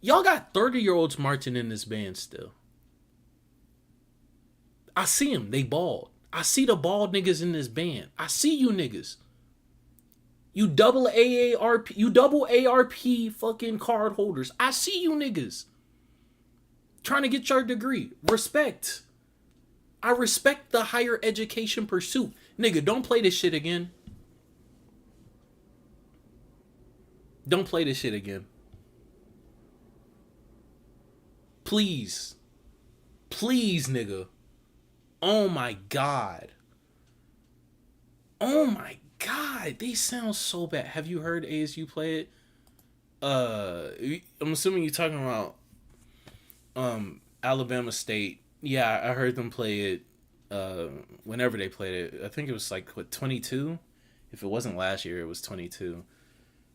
Y'all got 30-year-olds marching in this band still. I see them. They bald. I see the bald niggas in this band. I see you niggas. You double AARP, you double ARP fucking card holders. I see you niggas. trying to get your degree. Respect. I respect the higher education pursuit. Nigga, don't play this shit again. Don't play this shit again. Please. Please, nigga. Oh my God. Oh my God. They sound so bad. Have you heard ASU play it? I'm assuming you're talking about Alabama State. Yeah, I heard them play it whenever they played it. I think it was like, what, 22? If it wasn't last year, it was 22.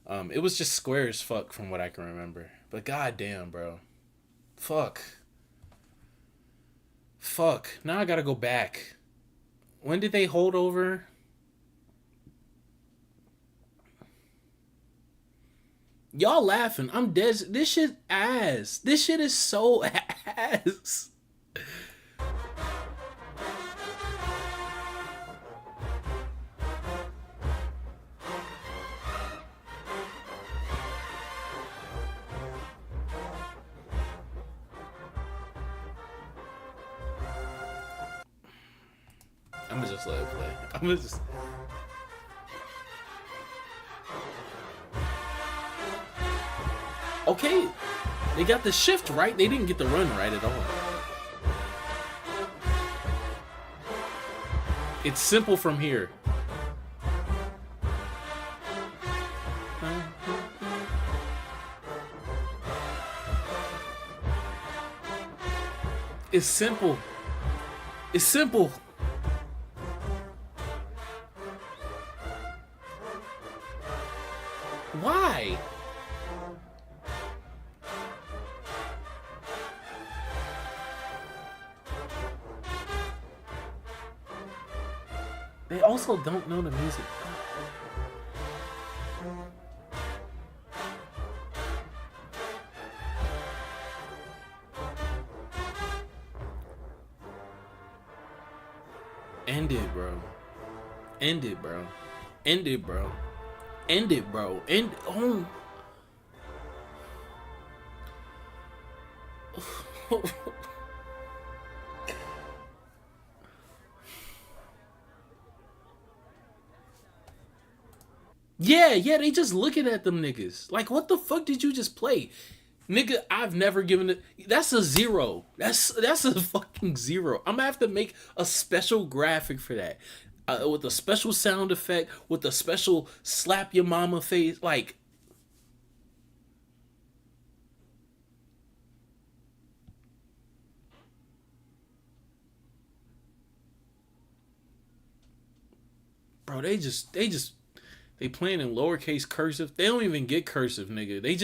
It was just square as fuck from what I can remember. But goddamn, bro. Fuck. Now I gotta go back. When did they hold over? Y'all laughing. I'm dead. This shit ass. This shit is so ass. I'm gonna just let it play. I'm gonna just... Okay, they got the shift right. They didn't get the run right at all. It's simple from here. It's simple. It's simple. Why? They also don't know the music. End it, bro. End it, bro. End it, bro. End it, bro. End. Oh. Yeah, they just looking at them niggas. Like, what the fuck did you just play? Nigga, I've never given it. That's a 0. That's a fucking 0. I'm gonna have to make a special graphic for that. With a special sound effect, with a special slap your mama face. Like, bro, they playing in lowercase cursive. They don't even get cursive, nigga. They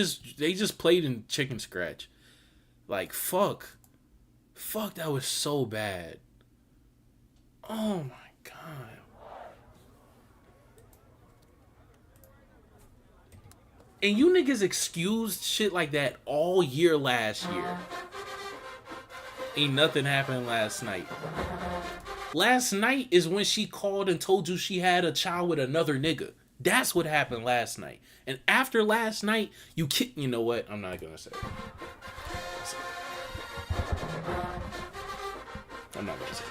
just played in chicken scratch. Like, fuck, that was so bad. Oh my God. And you niggas excused shit like that all year last year. Ain't nothing happened last night. Last night is when she called and told you she had a child with another nigga. That's what happened last night. And after last night, you know what? I'm not gonna say it. I'm not gonna say it.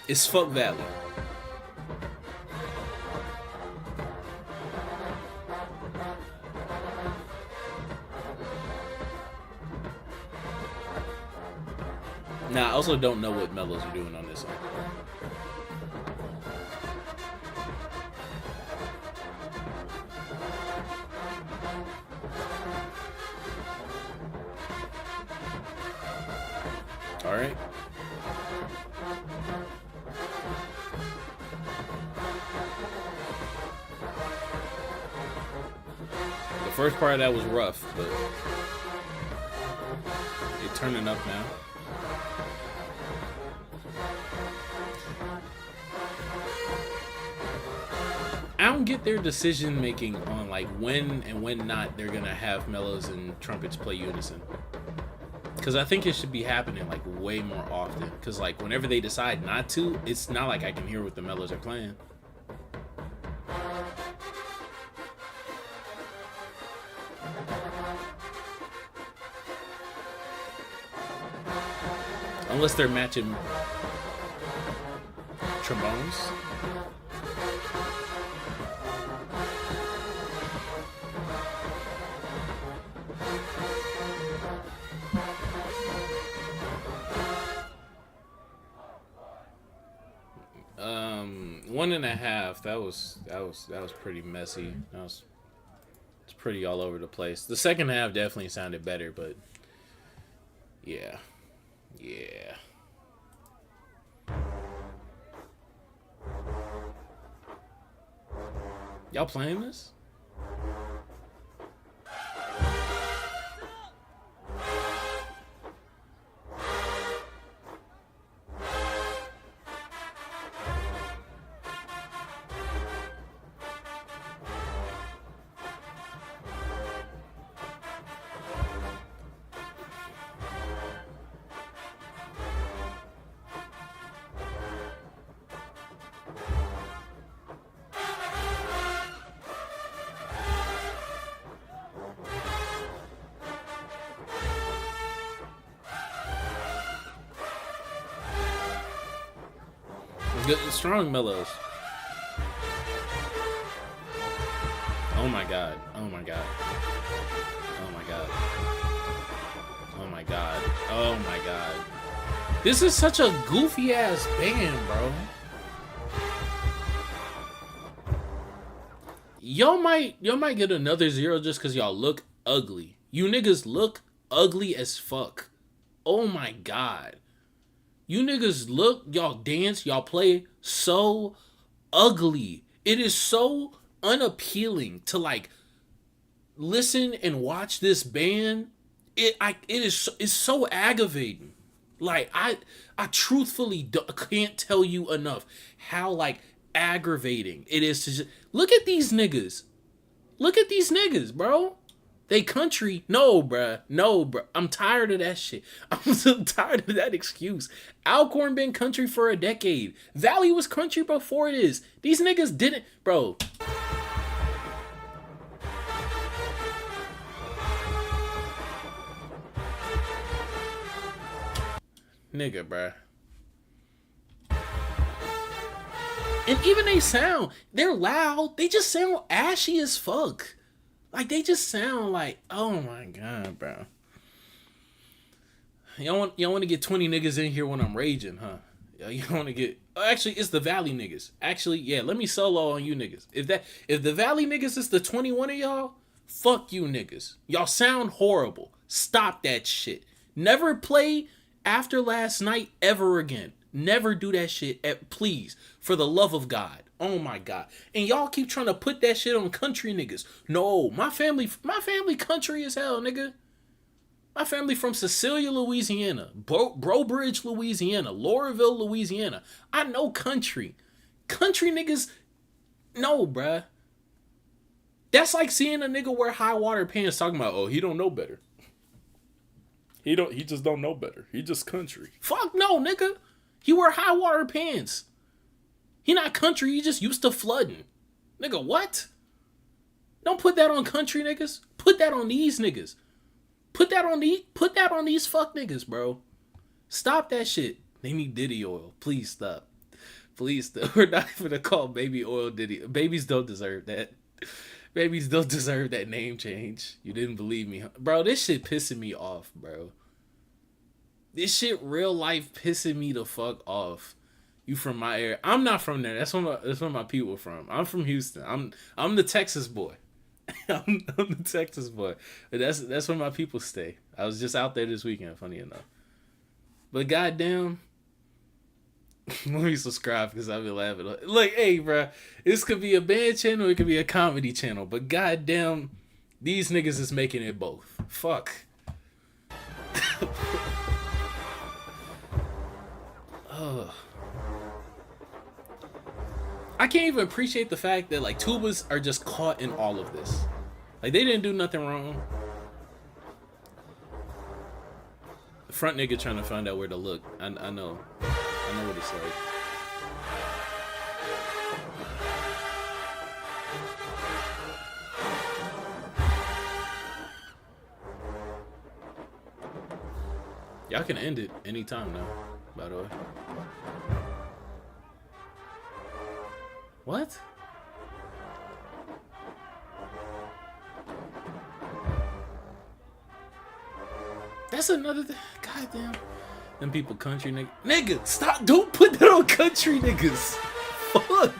It's fuck Valley. Now, I also don't know what mellows are doing on this song. All right. The first part of that was rough, but it's turning up now. I don't get their decision making on like when and when not they're gonna have mellows and trumpets play unison. Cause I think it should be happening like way more often. Cause like whenever they decide not to, it's not like I can hear what the mellows are playing. Unless they're matching trombones. One and a half. That was pretty messy. It's pretty all over the place. The second half definitely sounded better, but yeah. Y'all playing this? Good, strong mellows. Oh my god. Oh my god. Oh my god. Oh my god. Oh my god. This is such a goofy ass band, bro. Y'all might get another 0 just because y'all look ugly. You niggas look ugly as fuck. Oh my god. You niggas look, y'all dance, y'all play so ugly. It is so unappealing to like listen and watch this band. It's so aggravating. Like I truthfully can't tell you enough how like aggravating it is to just look at these niggas. Look at these niggas, bro. They country. No, bruh. No, bruh. I'm tired of that shit. I'm so tired of that excuse. Alcorn been country for a decade. Valley was country before this. These niggas didn't. Bro. Nigga, bruh. And even they sound, they're loud. They just sound ashy as fuck. Like, they just sound like, oh my god, bro. Y'all want to get 20 niggas in here when I'm raging, huh? You want to get... Actually, it's the Valley niggas. Actually, yeah, let me solo on you niggas. If the Valley niggas is the 21 of y'all, fuck you niggas. Y'all sound horrible. Stop that shit. Never play After Last Night ever again. Never do that shit, please. For the love of God. Oh my god. And y'all keep trying to put that shit on country niggas. No, my family country as hell, nigga. My family from Cecilia, Louisiana, Brobridge, Louisiana, Laurelville, Louisiana. I know country. Country niggas, no, bruh. That's like seeing a nigga wear high water pants talking about, oh, he don't know better. He just don't know better. He just country. Fuck no, nigga. He wear high water pants. He not country, he just used to flooding. Nigga, what? Don't put that on country niggas. Put that on these niggas. Put that on these fuck niggas, bro. Stop that shit. They need Diddy oil. Please stop. Please stop. We're not even gonna call baby oil Diddy. Babies don't deserve that. Babies don't deserve that name change. You didn't believe me, huh? Bro, this shit pissing me off, bro. This shit real life pissing me the fuck off. You from my area? I'm not from there. That's where my people from. I'm from Houston. I'm the Texas boy. I'm the Texas boy. But that's where my people stay. I was just out there this weekend, funny enough. But goddamn, let me subscribe because I've been laughing. Look, hey, bro, this could be a band channel, it could be a comedy channel. But goddamn, these niggas is making it both. Fuck. Ugh. I can't even appreciate the fact that like tubas are just caught in all of this. Like they didn't do nothing wrong. Front nigga trying to find out where to look. I know what it's like. Y'all can end it anytime now, by the way. What? That's another thing. Goddamn. Them people country nigga. Nigga, stop. Don't put that on country niggas. Fuck.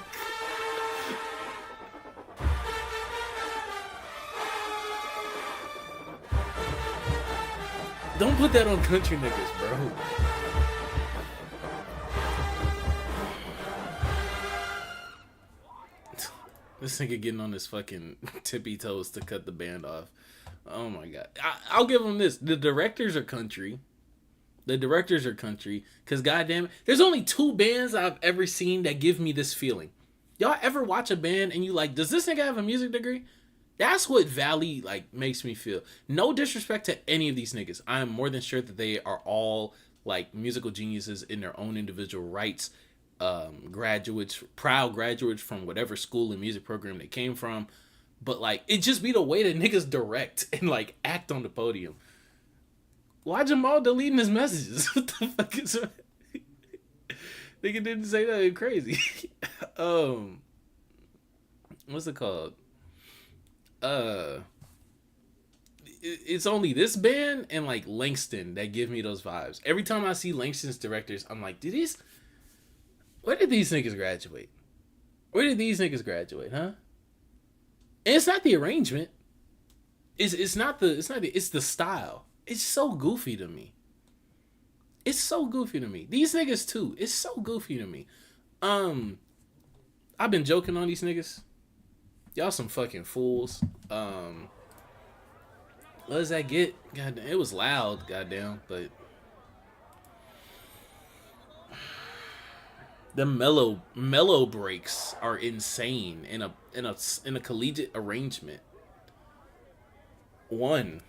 Don't put that on country niggas, bro. This nigga getting on his fucking tippy toes to cut the band off. Oh my god. I'll give him this. The directors are country. Because goddamn it, there's only 2 bands I've ever seen that give me this feeling. Y'all ever watch a band and you like, does this nigga have a music degree? That's what Valley like makes me feel. No disrespect to any of these niggas. I am more than sure that they are all like musical geniuses in their own individual rights. Graduates, proud graduates from whatever school and music program they came from. But like, it just be the way that niggas direct and like act on the podium. Why Jamal deleting his messages? What the fuck is that? Nigga didn't say nothing crazy. What's it called? It's only this band and like Langston that give me those vibes. Every time I see Langston's directors, I'm like, where did these niggas graduate? Huh? And it's not the arrangement. It's the style. It's so goofy to me. These niggas too. It's so goofy to me. I've been joking on these niggas. Y'all some fucking fools. What does that get? Goddamn, it was loud, goddamn, but the mellow breaks are insane in a collegiate arrangement. One,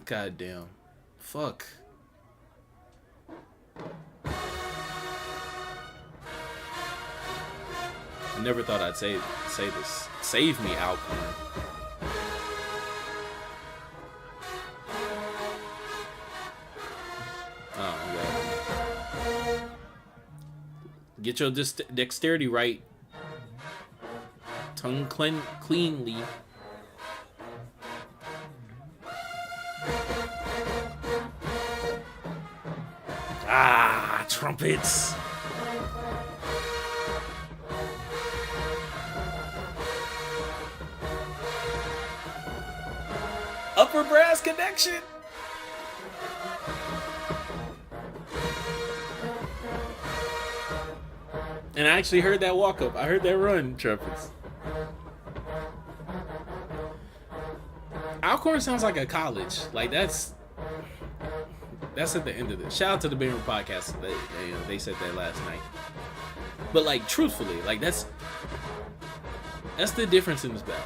goddamn, fuck. I never thought I'd say this. Save me, Alcorn. Oh, God. Get your dexterity right. Tongue cleanly. Ah, trumpets. Upper brass connection. And I actually heard that walk up. I heard that run, trumpets. Alcorn sounds like a college. Like that's at the end of it. Shout out to the Big Room Podcast. They said that last night. But like truthfully, like that's the difference in this battle.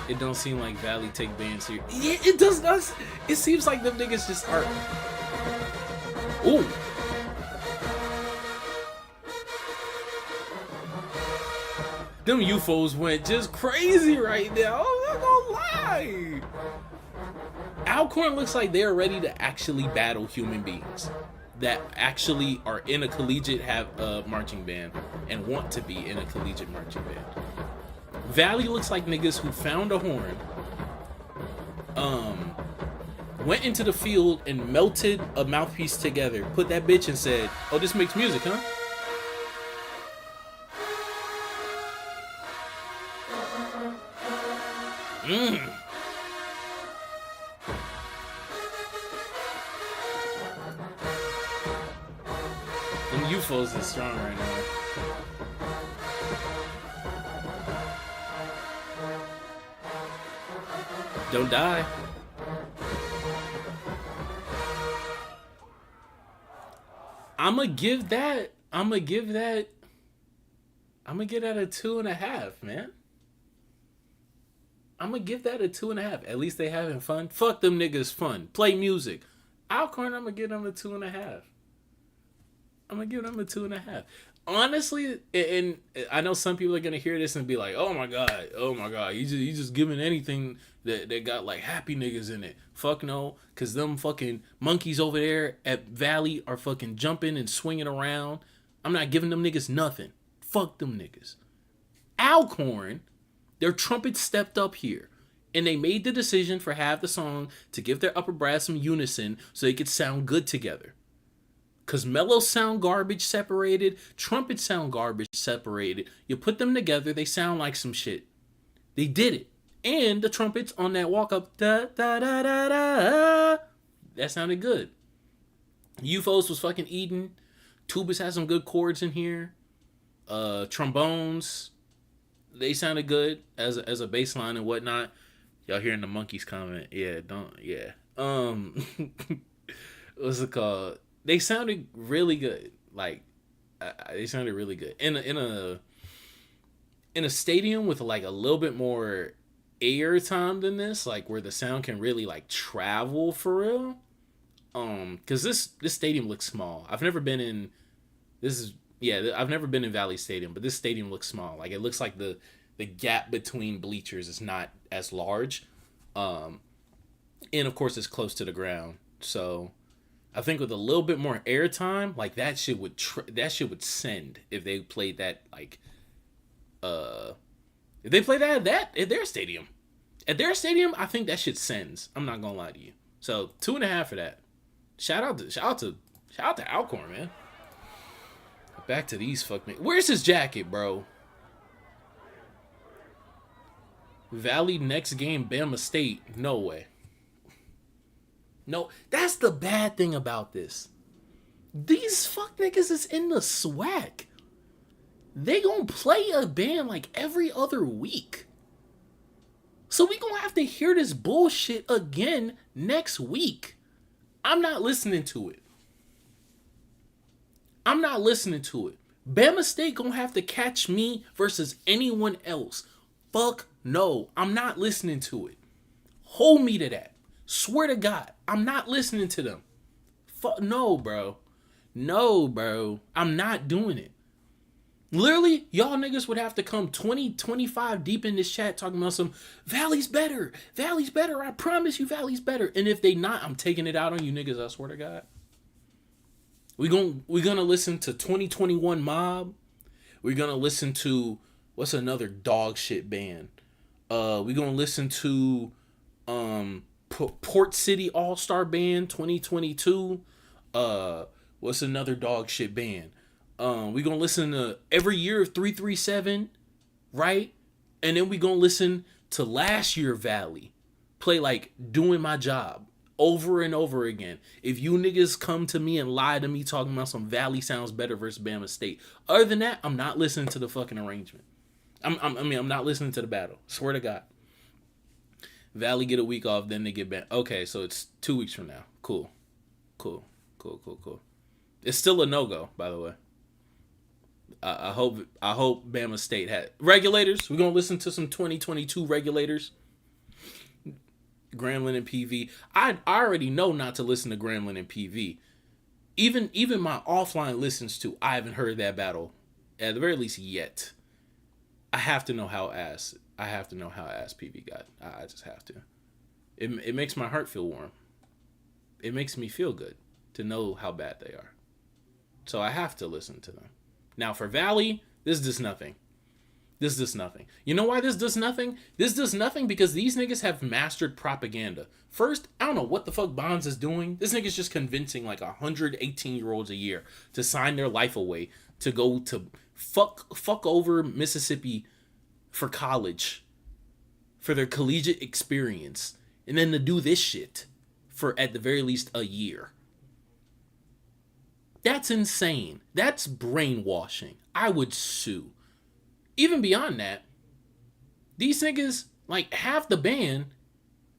It don't seem like Valley take bands here. Yeah, it does not. It seems like them niggas just are. Ooh. Them UFOs went just crazy right now. I'm not gonna lie. Alcorn looks like they're ready to actually battle human beings that actually are in a collegiate marching band and want to be in a collegiate marching band. Valley looks like niggas who found a horn, went into the field and melted a mouthpiece together, put that bitch and said, "Oh, this makes music, huh?" Them UFOs is strong right now. Don't die. I'ma give that a 2.5, man. I'm gonna give that a 2.5. At least they having fun. Fuck them niggas fun. Play music. Alcorn, I'm gonna give them a 2.5. Honestly, and I know some people are gonna hear this and be like, oh my god, you just giving anything that got like happy niggas in it. Fuck no, cause them fucking monkeys over there at Valley are fucking jumping and swinging around. I'm not giving them niggas nothing. Fuck them niggas. Alcorn, their trumpets stepped up here. And they made the decision for half the song to give their upper brass some unison so they could sound good together. Because mellows sound garbage separated, trumpets sound garbage separated. You put them together, they sound like some shit. They did it. And the trumpets on that walk up, da da da da da, that sounded good. UFOs was fucking eating. Tubas had some good chords in here. Trombones, they sounded good as a bass line and whatnot. Y'all hearing the monkeys comment? Yeah. What's it called? They sounded really good. Like, they sounded really good in a stadium with like a little bit more air time than this, like where the sound can really like travel for real. Because this stadium looks small. I've never been in Valley Stadium, but this stadium looks small. Like it looks like the gap between bleachers is not as large, and of course it's close to the ground. So I think with a little bit more airtime, like that shit would send if they played that like if they play that at their stadium. At their stadium, I think that shit sends. I'm not gonna lie to you. So 2.5 for that. Shout out to Alcorn, man. Back to these fuck me. Where's his jacket, bro? Valley next game, Bama State. No way. No, that's the bad thing about this. These fuck niggas is in the SWAC. They gonna play a band like every other week. So we gonna have to hear this bullshit again next week. I'm not listening to it. Bama State gonna have to catch me versus anyone else. Fuck no. I'm not listening to it. Hold me to that. Swear to God, I'm not listening to them. Fuck no, bro. No, bro. I'm not doing it. Literally, y'all niggas would have to come 20, 25 deep in this chat talking about some Valley's better. Valley's better. I promise you Valley's better. And if they not, I'm taking it out on you niggas, I swear to God. We're gonna listen to 2021 Mob. We're gonna listen to what's another dog shit band? We're gonna listen to Port City All-Star Band 2022. What's another dog shit band? We're gonna listen to Every Year of 337, right? And then we're gonna listen to last year Valley. Play like Doing My Job over and over again. If you niggas come to me and lie to me talking about some Valley sounds better versus Bama State. Other than that, I'm not listening to the fucking arrangement. I'm not listening to the battle. Swear to God. Valley get a week off, then they get back. Okay, so it's 2 weeks from now. Cool. It's still a no-go, by the way. I hope Bama State had regulators. We're gonna listen to some 2022 regulators. Gremlin and PV. I already know not to listen to Gremlin and PV. Even my offline listens to, I haven't heard that battle at the very least yet. I have to know how ass PV got. I just have to. It makes my heart feel warm. It makes me feel good to know how bad they are. So I have to listen to them. Now for Valley, this does nothing. You know why this does nothing? This does nothing because these niggas have mastered propaganda. First, I don't know what the fuck Bonds is doing. This nigga's just convincing like 118-year-olds a year to sign their life away to go to fuck over Mississippi for college, for their collegiate experience, and then to do this shit for at the very least a year. That's insane. That's brainwashing. I would sue. Even beyond that, these niggas, like half the band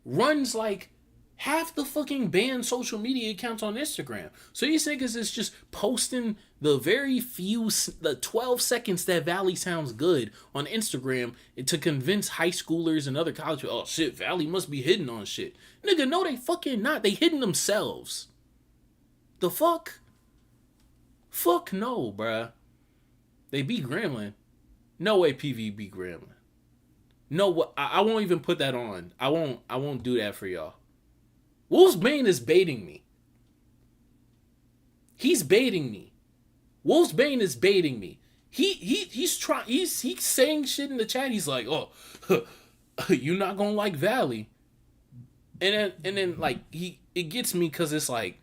runs like half the fucking band social media accounts on Instagram. So these niggas is just posting the the 12 seconds that Valley sounds good on Instagram to convince high schoolers and other college people, oh shit, Valley must be hitting on shit. Nigga, no they fucking not. They hitting themselves. The fuck? Fuck no, bruh. They beat Gremlin. No way PV beat Gremlin. No, what I won't even put that on. I won't do that for y'all. Wolfsbane is baiting me. He's baiting me. Wolfsbane is baiting me. He's saying shit in the chat. He's like, oh, you're not gonna like Valley. And then like it gets me because it's like,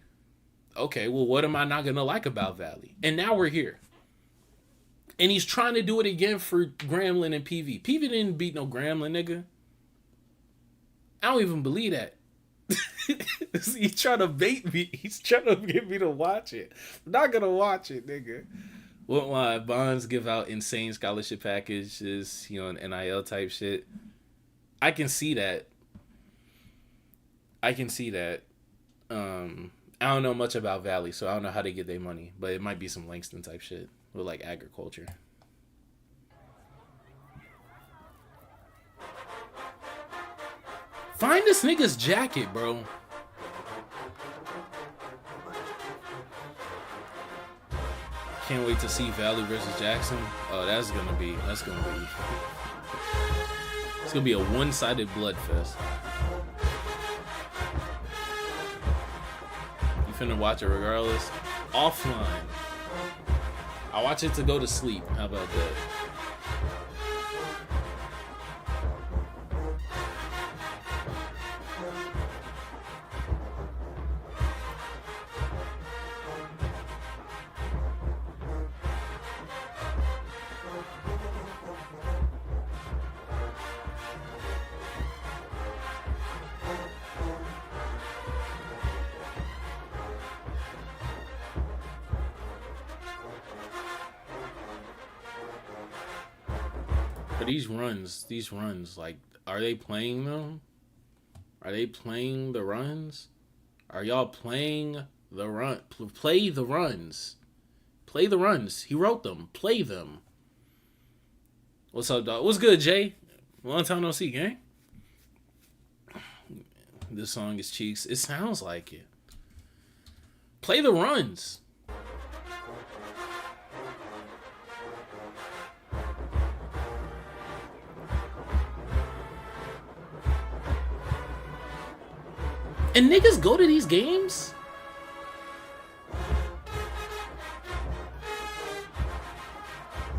okay, well, what am I not gonna like about Valley? And now we're here. And he's trying to do it again for Gremlin and PV. PV didn't beat no Gremlin, nigga. I don't even believe that. He's trying to bait me. He's trying to get me to watch it. I'm not gonna watch it, nigga. Won't lie, Bonds give out insane scholarship packages, and NIL type shit. I can see that. I don't know much about Valley, so I don't know how they get their money. But it might be some Langston type shit with like agriculture. Find this nigga's jacket, bro. Can't wait to see Valley versus Jackson. Oh, it's gonna be a one-sided bloodfest. You finna watch it regardless? Offline. I watch it to go to sleep. How about that? But these runs, like, are they playing them? Are they playing the runs? Are y'all playing the run? Play the runs. Play the runs. He wrote them. Play them. What's up, dog? What's good, Jay? Long time no see, gang. This song is Cheeks. It sounds like it. Play the runs. And niggas go to these games?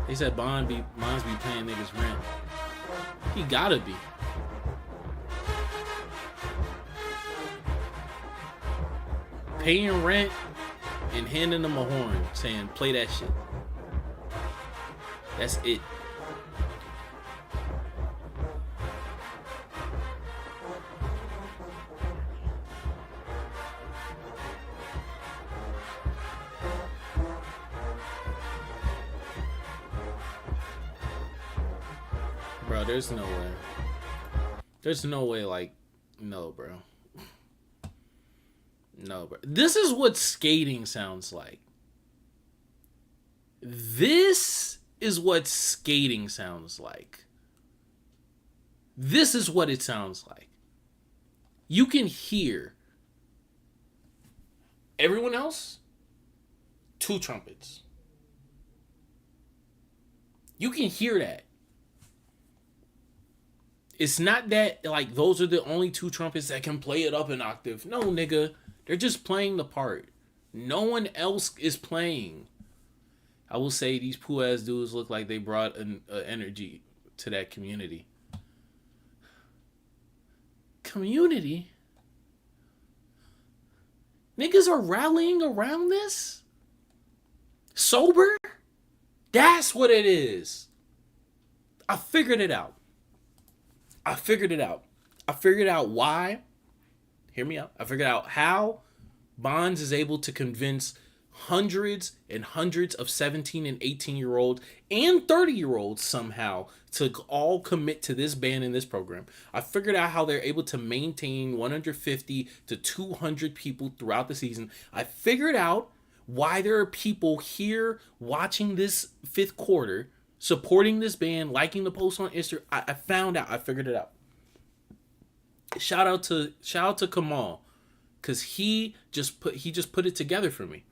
They said Bonds be paying niggas rent. He gotta be. Paying rent and handing them a horn saying, play that shit. That's it. Bro, there's no way. There's no way, like, no, bro. No, bro. This is what skating sounds like. This is what skating sounds like. This is what it sounds like. You can hear everyone else, 2 trumpets. You can hear that. It's not that, like, those are the only 2 trumpets that can play it up an octave. No, nigga. They're just playing the part. No one else is playing. I will say these poo-ass dudes look like they brought an energy to that community. Community? Niggas are rallying around this? Sober? That's what it is. I figured it out. I figured out why. Hear me out. I figured out how Bonds is able to convince hundreds and hundreds of 17 and 18-year-olds and 30-year-olds somehow to all commit to this band and this program. I figured out how they're able to maintain 150 to 200 people throughout the season. I figured out why there are people here watching this 5th quarter, supporting this band, liking the post on Instagram. I found out. I figured it out. Shout out to Kamal, cause he just put it together for me.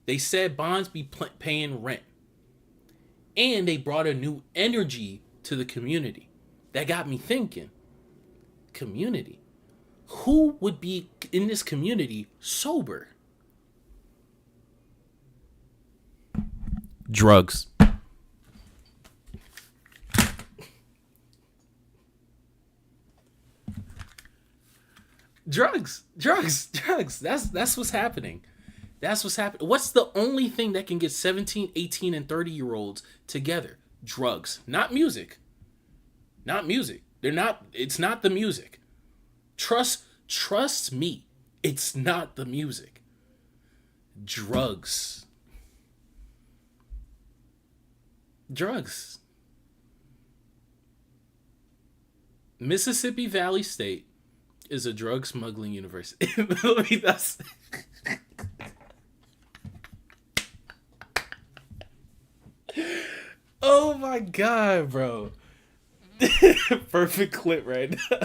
They said Bonds be paying rent, and they brought a new energy to the community. that got me thinking. Community. Who would be in this community sober? Drugs. Drugs. That's what's happening. That's what's happening. What's the only thing that can get 17, 18, and 30-year-olds together? Drugs. Not music. Not music. It's not the music. Trust me. It's not the music. Drugs. Mississippi Valley State is a drug smuggling university. That's... Oh my god, bro. Perfect clip right now.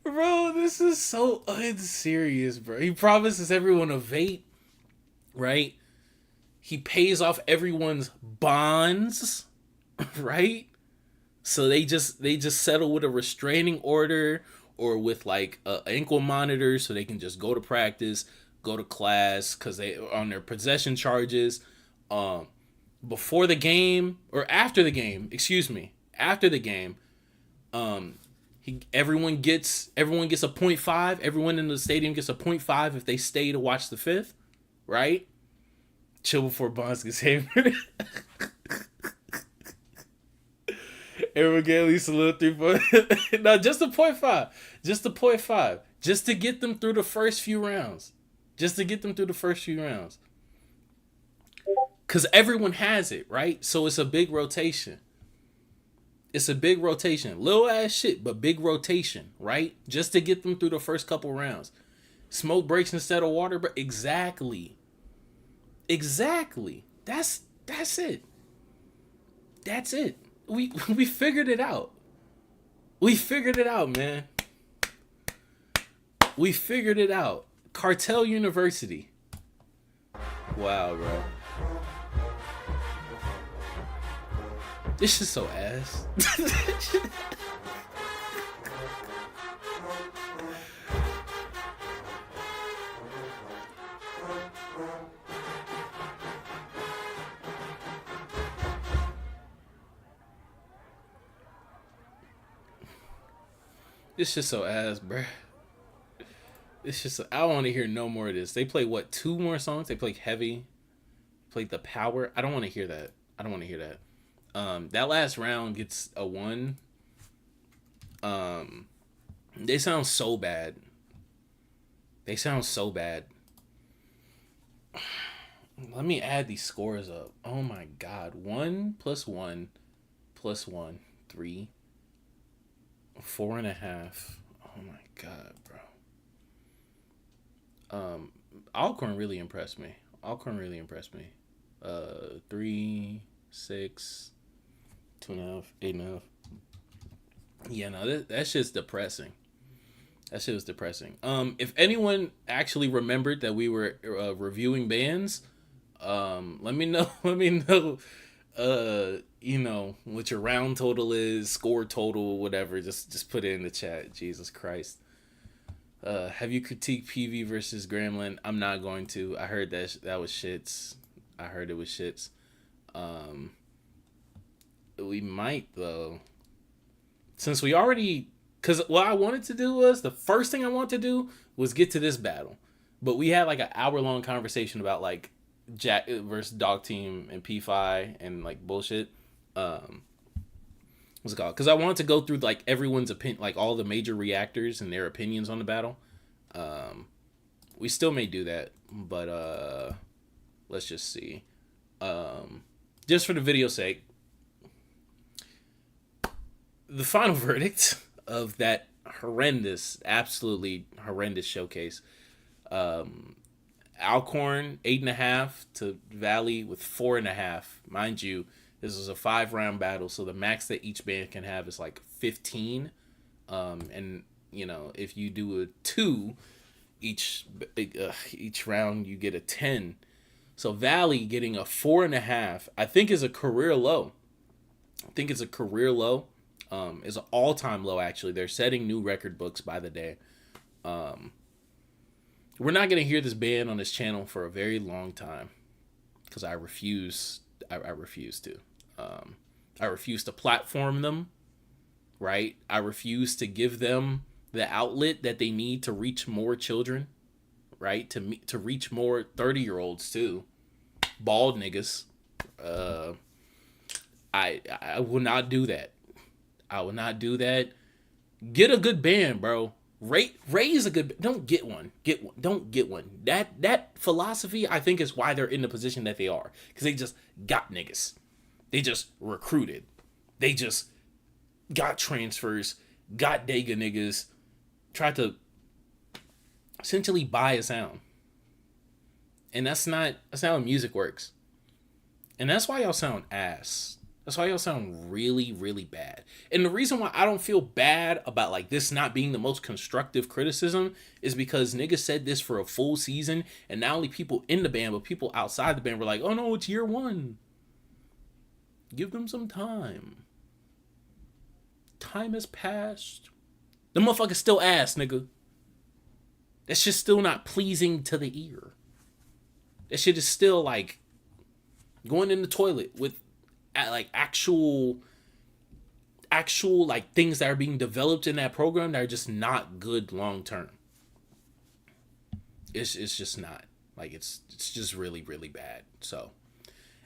Bro, this is so unserious, bro. He promises everyone a vape, right? He pays off everyone's bonds, right? So they just settle with a restraining order or with like an ankle monitor so they can just go to practice, go to class, because they on their possession charges. Before the game or after the game, after the game, everyone gets a 0.5. Everyone in the stadium gets a 0.5 if they stay to watch the fifth, right? Chill before bonds gets hammered. Everyone get at least a little 3 No, just a 0.5. Just a 0.5. Just to get them through the first few rounds. Because everyone has it, right? So it's a big rotation. Little ass shit, but big rotation, right? Just to get them through the first couple rounds. Smoke breaks instead of water, but exactly. That's it. That's it. We figured it out. We figured it out, man. We figured it out. Cartel University. Wow, bro. This is so ass. This shit so ass, bruh. It's just, I want to hear no more of this. They play what, 2 more songs? They play Heavy, played The Power. I don't want to hear that. That last round gets a 1. They sound so bad. Let me add these scores up. Oh my god. 1 + 1 + 1, 3, 4.5. Oh my god, bro. Alcorn really impressed me. 3, 6, 2.5, 8.5. Yeah, no, that shit's depressing. That shit was depressing. If anyone actually remembered that we were reviewing bands, let me know. You know what your round total is, score total, whatever. Just put it in the chat. Jesus Christ. Have you critiqued PV versus Gremlin? I'm not going to. I heard that was shits. I heard it was shits. We might though, since we already. Because what I wanted to do was, the first thing I wanted to do was get to this battle. But we had like an hour-long conversation about like Jack versus DawgTeam and P5 and like bullshit. What's it called? Because I wanted to go through like everyone's opinion, like all the major reactors and their opinions on the battle. We still may do that, but let's just see. Just for the video's sake, the final verdict of that absolutely horrendous showcase. Alcorn 8.5 to Valley with 4.5. Mind you, this is a 5-round battle, so the max that each band can have is like 15. And you know, if you do a 2 each round, you get a 10. So Valley getting a 4.5, I think, is a career low. I think it's a career low. It's an all-time low, actually. They're setting new record books by the day. We're not going to hear this band on this channel for a very long time because I refuse to. I refuse to platform them, right? I refuse to give them the outlet that they need to reach more children, right? To reach more 30-year-olds too. Bald niggas. I will not do that. I will not do that. Get a good band, bro. Raise a good. Don't get one. Don't get one. That philosophy, I think, is why they're in the position that they are. Because they just got niggas. They just recruited. They just got transfers. Got Dega niggas. Tried to essentially buy a sound. And that's not how music works. And that's why y'all sound ass. That's why y'all sound really, really bad. And the reason why I don't feel bad about like this not being the most constructive criticism is because niggas said this for a full season, and not only people in the band, but people outside the band were like, oh no, it's year one. Give them some time. Time has passed. The motherfucker's still ass, nigga. That shit's still not pleasing to the ear. That shit is still like going in the toilet with like actual like things that are being developed in that program that are just not good long term. It's just not. Like it's just really, really bad. So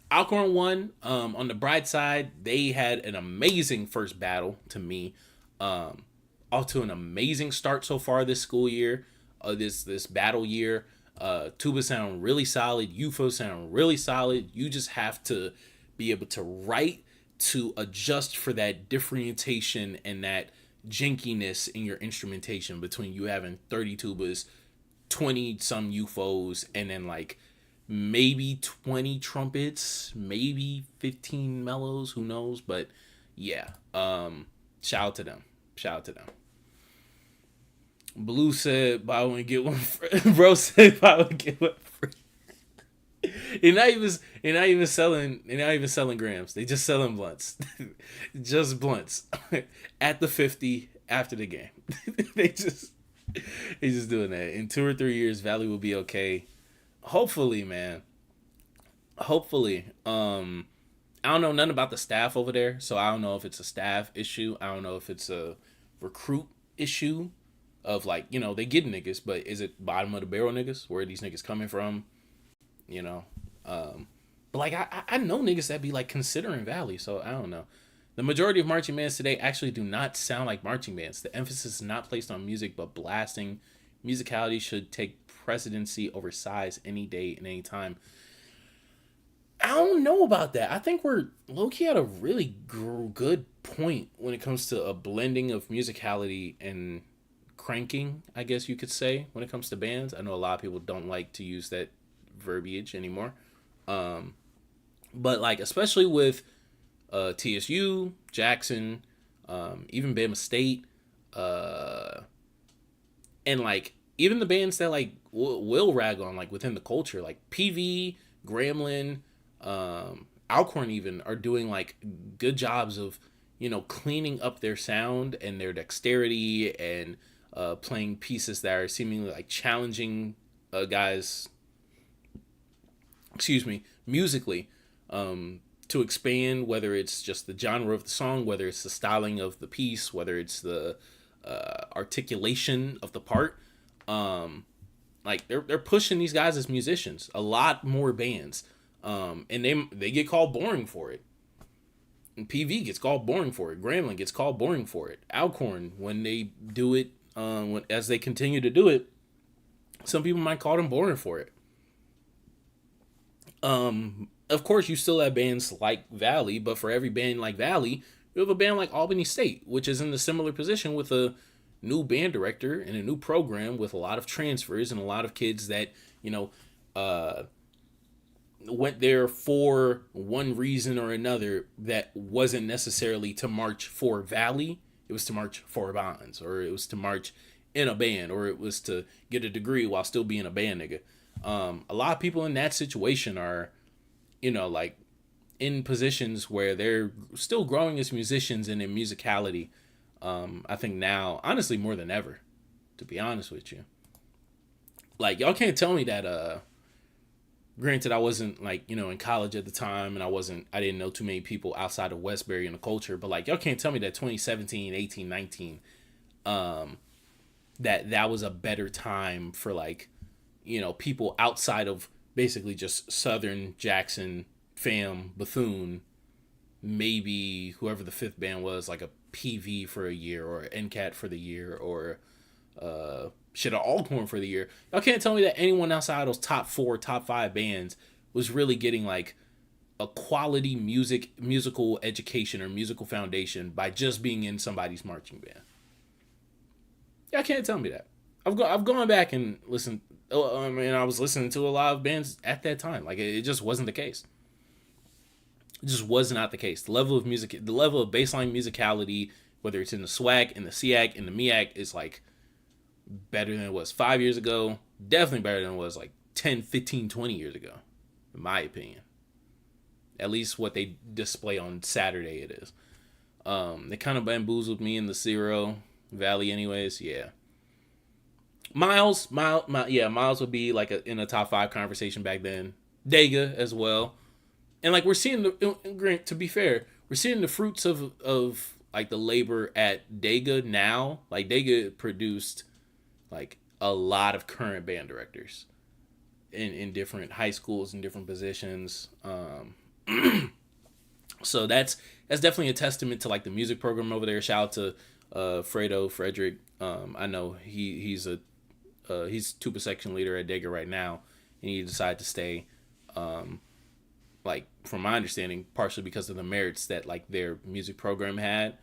Alcorn won. On the bright side, they had an amazing first battle to me. Off to an amazing start so far this school year. This battle year. Tuba sound really solid. UFO sound really solid. You just have to be able to write to adjust for that differentiation and that jankiness in your instrumentation between you having 30 tubas, 20 some UFOs, and then like maybe 20 trumpets, maybe 15 mellows, who knows? But yeah, shout out to them. Blue said, buy one, get one free. Bro said, buy one, get one free. They're not even selling grams. They just selling blunts. Just blunts. At the 50 after the game. they just doing that. In 2 or 3 years, Valley will be okay. Hopefully, man. Hopefully. I don't know nothing about the staff over there, so I don't know if it's a staff issue. I don't know if it's a recruit issue of like, you know, they get niggas, but is it bottom of the barrel niggas? Where are these niggas coming from? You know, but like I know niggas that be like considering Valley, so I don't know. The majority of marching bands today actually do not sound like marching bands. The emphasis is not placed on music, but blasting. Musicality should take precedency over size any day and any time. I don't know about that. I think we're low-key at a really good point when it comes to a blending of musicality and cranking, I guess you could say, when it comes to bands. I know a lot of people don't like to use that verbiage anymore, but like especially with TSU, Jackson, even Bama State, and like even the bands that like will rag on like within the culture, like PV, Gremlin, Alcorn even are doing like good jobs of, you know, cleaning up their sound and their dexterity and playing pieces that are seemingly like challenging guys, musically, to expand, whether it's just the genre of the song, whether it's the styling of the piece, whether it's the articulation of the part. Like they're pushing these guys as musicians. A lot more bands, and they get called boring for it. And PV gets called boring for it. Gremlin gets called boring for it. Alcorn, when they do it, as they continue to do it, some people might call them boring for it. Of course, you still have bands like Valley, but for every band like Valley, you have a band like Albany State, which is in a similar position with a new band director and a new program with a lot of transfers and a lot of kids that, you know, went there for one reason or another that wasn't necessarily to march for Valley. It was to march for Bonds, or it was to march in a band, or it was to get a degree while still being a band nigga. A lot of people in that situation are, you know, like in positions where they're still growing as musicians and in musicality. I think now, honestly, more than ever, to be honest with you. Like, y'all can't tell me that, granted, I wasn't, like, in college at the time, and I didn't know too many people outside of Westbury in the culture, but, like, y'all can't tell me that 2017, 18, 19, that was a better time for, like, people outside of basically just Southern, Jackson, Fam, Bethune, maybe whoever the fifth band was, like a PV for a year, or NCAT for the year, or Alcorn for the year. Y'all can't tell me that anyone outside of those top 4, top 5 bands was really getting like a quality musical education or musical foundation by just being in somebody's marching band. Y'all can't tell me that. I've gone back and listened. I mean, I was listening to a lot of bands at that time. Like, it just wasn't the case. It just was not the case. The level of music, the level of baseline musicality, whether it's in the SWAC, in the SIAC, in the MEAC, is like better than it was 5 years ago. Definitely better than it was like 10, 15, 20 years ago, in my opinion. At least what they display on Saturday it is. They kind of bamboozled me in the Zero Valley anyways. Yeah. Miles would be like in a top 5 conversation back then. Dega as well. And like, we're seeing to be fair, we're seeing the fruits of like the labor at Dega now. Like, Dega produced like a lot of current band directors in different high schools and different positions. So that's definitely a testament to like the music program over there. Shout out to Frederick. I know he's Tuba section leader at Dega right now, and he decided to stay. Like, from my understanding, partially because of the merits that like their music program had,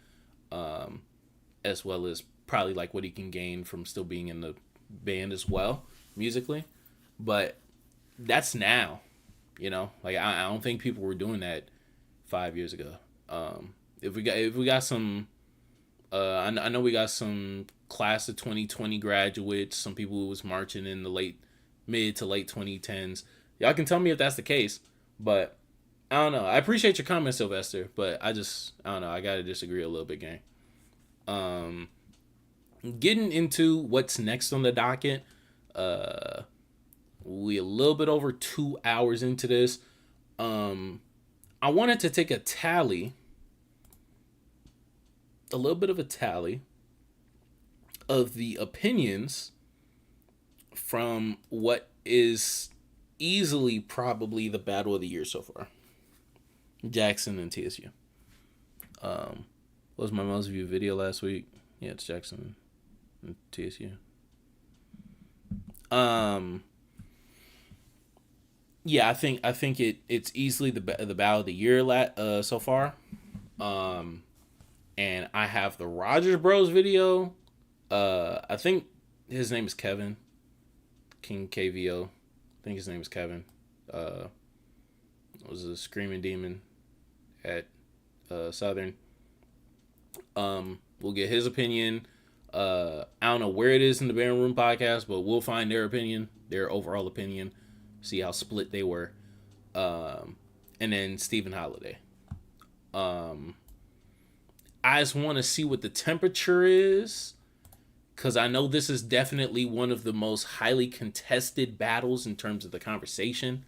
as well as probably like what he can gain from still being in the band as well musically. But that's now, like I don't think people were doing that 5 years ago. If we got some, I know we got some class of 2020 graduates, some people who was marching in the mid to late 2010s. Y'all can tell me if that's the case. But I don't know. I appreciate your comment, Sylvester, but I don't know. I gotta disagree a little bit, gang. Getting into what's next on the docket. We a little bit over 2 hours into this. I wanted to take a little bit of a tally of the opinions from what is easily probably the battle of the year so far. Jackson and TSU. What was my most viewed video last week? Yeah, it's Jackson and TSU. Yeah, I think it's easily the battle of the year so far. And I have the Rogers Bros video. I think his name is Kevin. King KVO. I think his name is Kevin. Was a Screaming Demon at Southern. We'll get his opinion. I don't know where it is in the Barren Room podcast, but we'll find their opinion, their overall opinion, see how split they were. And then Stephen Holiday. I just want to see what the temperature is, because I know this is definitely one of the most highly contested battles in terms of the conversation.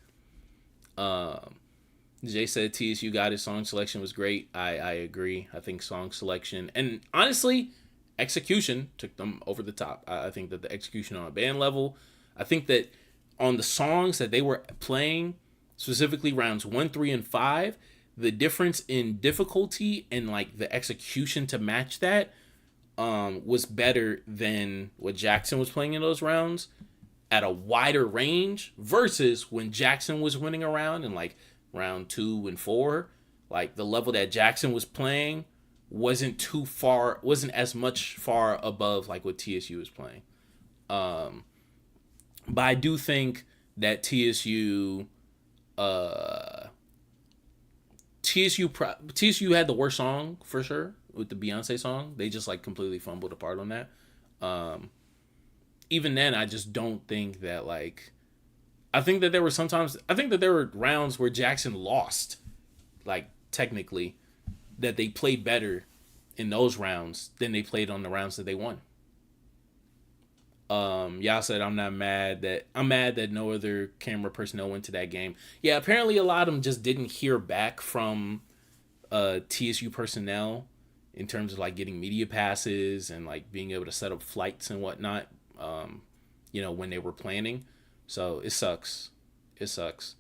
Jay said TSU got his song selection was great. I agree. I think song selection and honestly execution took them over the top. I think that the execution on a band level, I think that on the songs that they were playing, specifically rounds 1, 3, and 5, the difference in difficulty and like the execution to match that was better than what Jackson was playing in those rounds at a wider range versus when Jackson was winning around in like round 2 and 4. Like, the level that Jackson was playing wasn't as much far above like what TSU was playing. But I do think that TSU had the worst song for sure with the Beyonce song. They just like completely fumbled apart on that. Even then, I just don't think that like, I think that there were rounds where Jackson lost like technically, that they played better in those rounds than they played on the rounds that they won. Y'all said I'm mad that no other camera personnel went to that game. Yeah, apparently a lot of them just didn't hear back from TSU personnel in terms of like getting media passes and like being able to set up flights and whatnot. When they were planning. So it sucks. It sucks.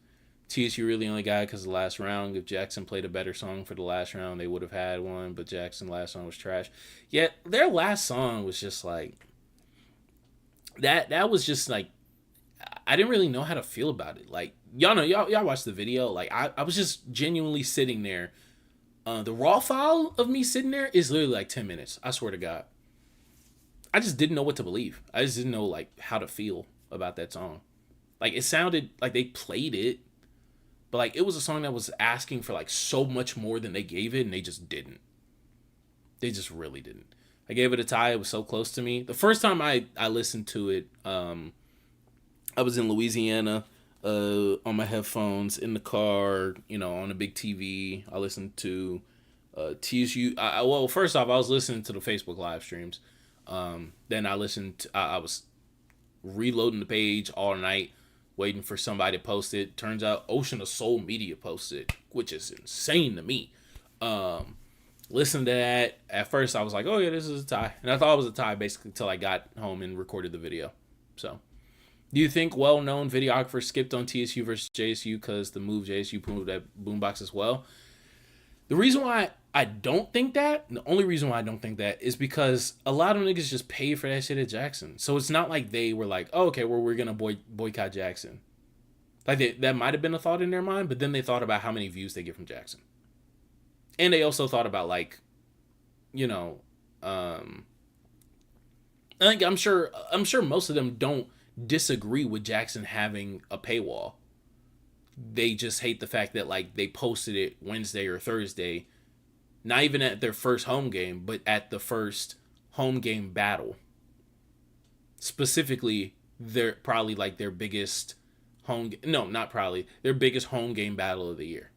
TSU really only got it because of the last round. If Jackson played a better song for the last round, they would have had one. But Jackson's last song was trash. Yet their last song was just like that was just like I didn't really know how to feel about it. Like y'all watched the video. Like I was just genuinely sitting there. The raw file of me sitting there is literally like 10 minutes. I swear to God. I just didn't know what to believe. I just didn't know like how to feel about that song. Like it sounded like they played it, but like it was a song that was asking for like so much more than they gave it, and they just didn't. They just really didn't. I gave it a tie. It was so close to me. The first time I listened to it, I was in Louisiana, on my headphones in the car, on a big TV. I listened to TSU. Well, first off, I was listening to the Facebook live streams. Then I listened. I was reloading the page all night, waiting for somebody to post it. Turns out Ocean of Soul Media posted it, which is insane to me. Listened to that. At first, I was like, "Oh yeah, this is a tie," and I thought it was a tie basically until I got home and recorded the video. So, do you think well-known videographers skipped on TSU versus JSU because the move JSU moved that boombox as well? The reason why I don't think that, the only reason why I don't think that is because a lot of niggas just paid for that shit at Jackson. So it's not like they were like, oh, okay, well, we're going to boycott Jackson. Like that might have been a thought in their mind, but then they thought about how many views they get from Jackson. And they also thought about like, I think I'm sure most of them don't disagree with Jackson having a paywall. They just hate the fact that like they posted it Wednesday or Thursday, not even at their first home game, but at the first home game battle. Specifically, they're probably like their biggest their biggest home game battle of the year.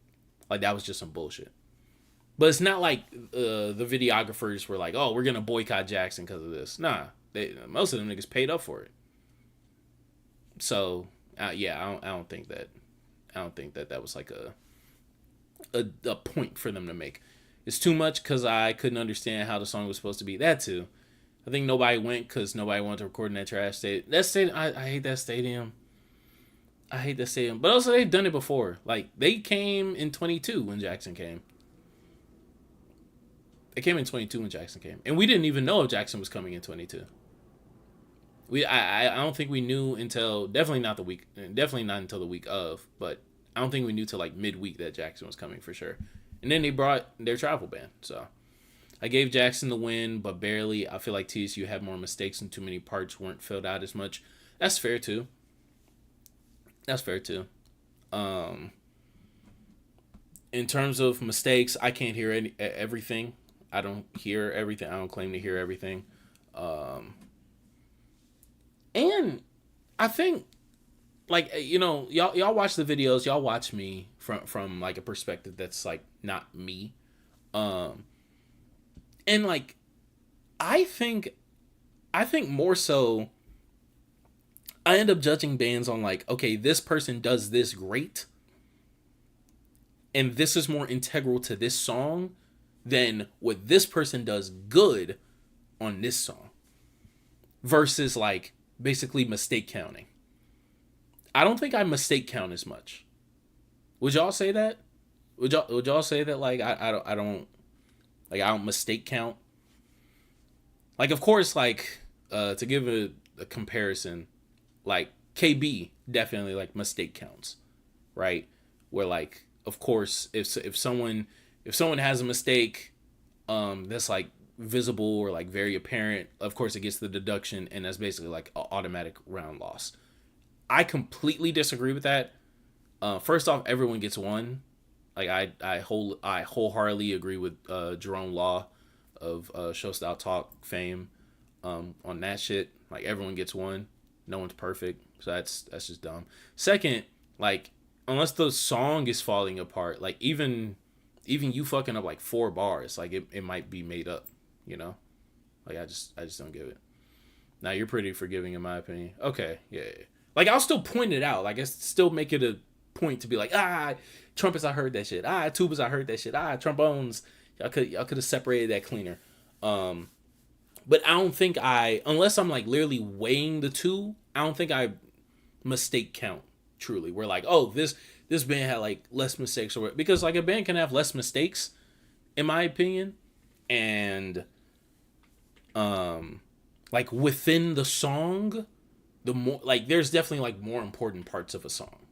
Like that was just some bullshit. But it's not like the videographers were like, oh, we're gonna boycott Jackson because of this. Nah, most of them niggas paid up for it. So I don't think that. I don't think that was like a point for them to make. It's too much because I couldn't understand how the song was supposed to be. That too. I think nobody went because nobody wanted to record in that trash stadium. That stadium, I hate that stadium. I hate that stadium. But also they've done it before. Like they came in 22 when Jackson came. They came in 22 when Jackson came. And we didn't even know if Jackson was coming in 22. I don't think we knew until definitely not until the week of, but I don't think we knew till like midweek that Jackson was coming for sure. And then they brought their travel ban. So I gave Jackson the win, but barely. I feel like TSU had more mistakes and too many parts weren't filled out as much. That's fair too. In terms of mistakes, I can't hear everything. I don't hear everything. I don't claim to hear everything. And I think, like, y'all watch the videos. Y'all watch me from like a perspective that's like not me. And like, I think more so, I end up judging bands on like, okay, this person does this great, and this is more integral to this song than what this person does good on this song. Versus like basically mistake counting. I don't think I mistake count as much. Would y'all say that? Would y'all say that like I don't mistake count? Like of course like to give a comparison, like KB definitely like mistake counts, right? Where like of course if someone has a mistake that's like visible or like very apparent, of course it gets the deduction, and that's basically like an automatic round loss. I completely disagree with that. First off, everyone gets one. Like I wholeheartedly agree with Jerome Law of Show Style Talk fame on that shit. Like everyone gets one. No one's perfect, so that's just dumb. Second, like unless the song is falling apart, like even even you fucking up like 4 bars, like it might be made up, you know? Like I just don't get it. Now you're pretty forgiving in my opinion. Okay, yeah. Like I'll still point it out. Like I still make it a point to be like, trumpets, I heard that shit. Tubas, I heard that shit. Trombones, y'all could have separated that cleaner. But I don't think unless I'm like literally weighing the two, I don't think I mistake count truly. We're like, oh, this band had like less mistakes, or because like a band can have less mistakes, in my opinion, and like within the song, the more like there's definitely like more important parts of a song,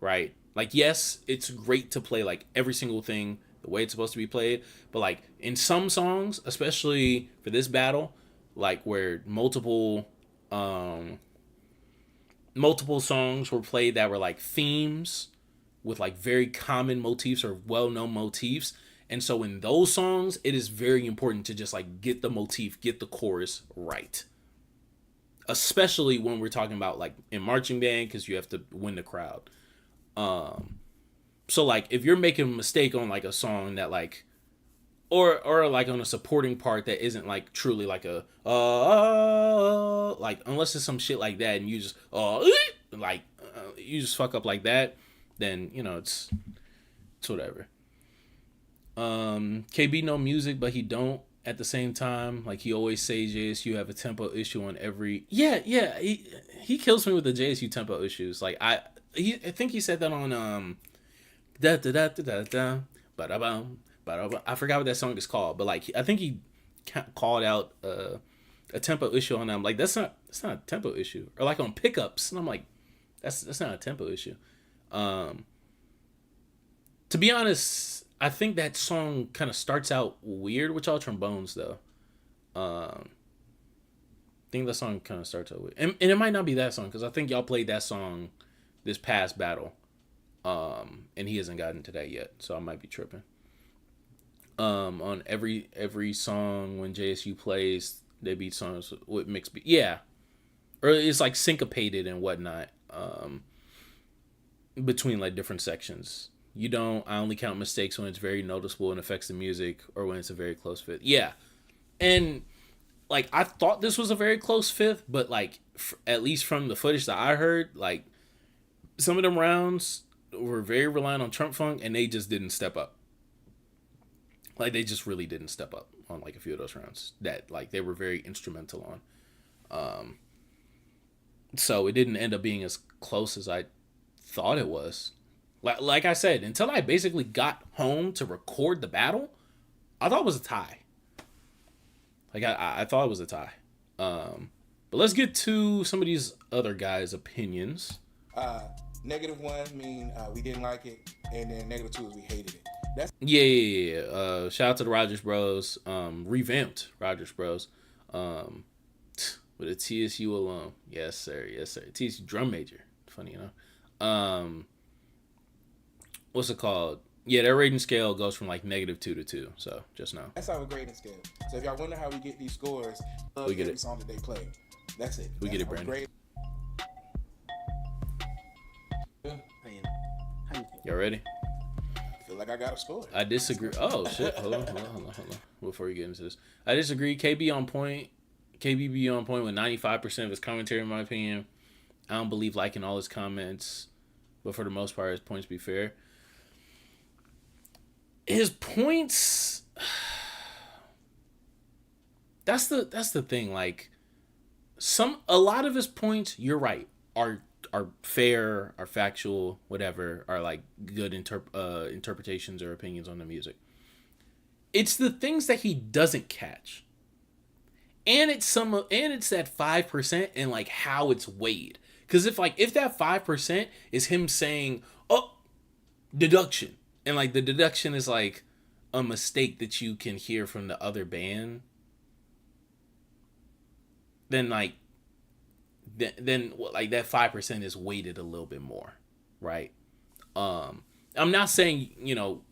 right? Like yes, it's great to play like every single thing the way it's supposed to be played, but like in some songs, especially for this battle, like where multiple songs were played that were like themes with like very common motifs or well-known motifs, and so in those songs it is very important to just like get the motif, get the chorus right, especially when we're talking about like in marching band, because you have to win the crowd. So like if you're making a mistake on like a song that like or like on a supporting part that isn't like truly like a like unless it's some shit like that and you just you just fuck up like that, then you know it's whatever. KB know music but he don't at the same time. Like he always say JSU have a tempo issue on every he kills me with the JSU tempo issues. Like I think he said that on da da da da da da ba da bum. But I forgot what that song is called. But like, I think he called out a tempo issue on them. Like that's not a tempo issue. Or like on pickups, and I'm like, that's not a tempo issue. To be honest, I think that song kind of starts out weird with y'all trombones though. I think that song kind of starts out weird, and it might not be that song because I think y'all played that song this past battle, and he hasn't gotten to that yet, so I might be tripping. On every song when JSU plays, they beat songs with mixed beat. Yeah. Or it's like syncopated and whatnot. Between like different sections. I only count mistakes when it's very noticeable and affects the music or when it's a very close fit. Yeah. And like I thought this was a very close fifth, but like at least from the footage that I heard, like some of them rounds were very reliant on Trump Funk and they just didn't step up. Like they just really didn't step up on like a few of those rounds that like they were very instrumental on. So it didn't end up being as close as I thought it was. Like I said, until I basically got home to record the battle, I thought it was a tie. Like I thought it was a tie. But let's get to some of these other guys' opinions. -1 mean we didn't like it, and then -2 is we hated it. Yeah. Shout out to the Rogers Bros. Revamped Rogers Bros. With a TSU alum. Yes, sir. TSU drum major. Funny enough. What's it called? Yeah, their rating scale goes from like -2 to 2. So just know. That's our grading scale. So if y'all wonder how we get these scores, we get every it. song that they play. That's it. We get it, Brandon. Y'all ready? Feel like I got a score. I disagree. Oh shit! Hold on. Before we get into this, I disagree. KB on point. KBB on point with 95% of his commentary, in my opinion. I don't believe liking all his comments, but for the most part, his points be fair. His points. That's the thing. Like a lot of his points, you're right, are fair, are factual, whatever, are like good interpretations or opinions on the music. It's the things that he doesn't catch. And it's that 5% and like how it's weighed. Because if that 5% is him saying, oh, deduction, and like the deduction is like a mistake that you can hear from the other band, then like that 5% is weighted a little bit more, right? I'm not saying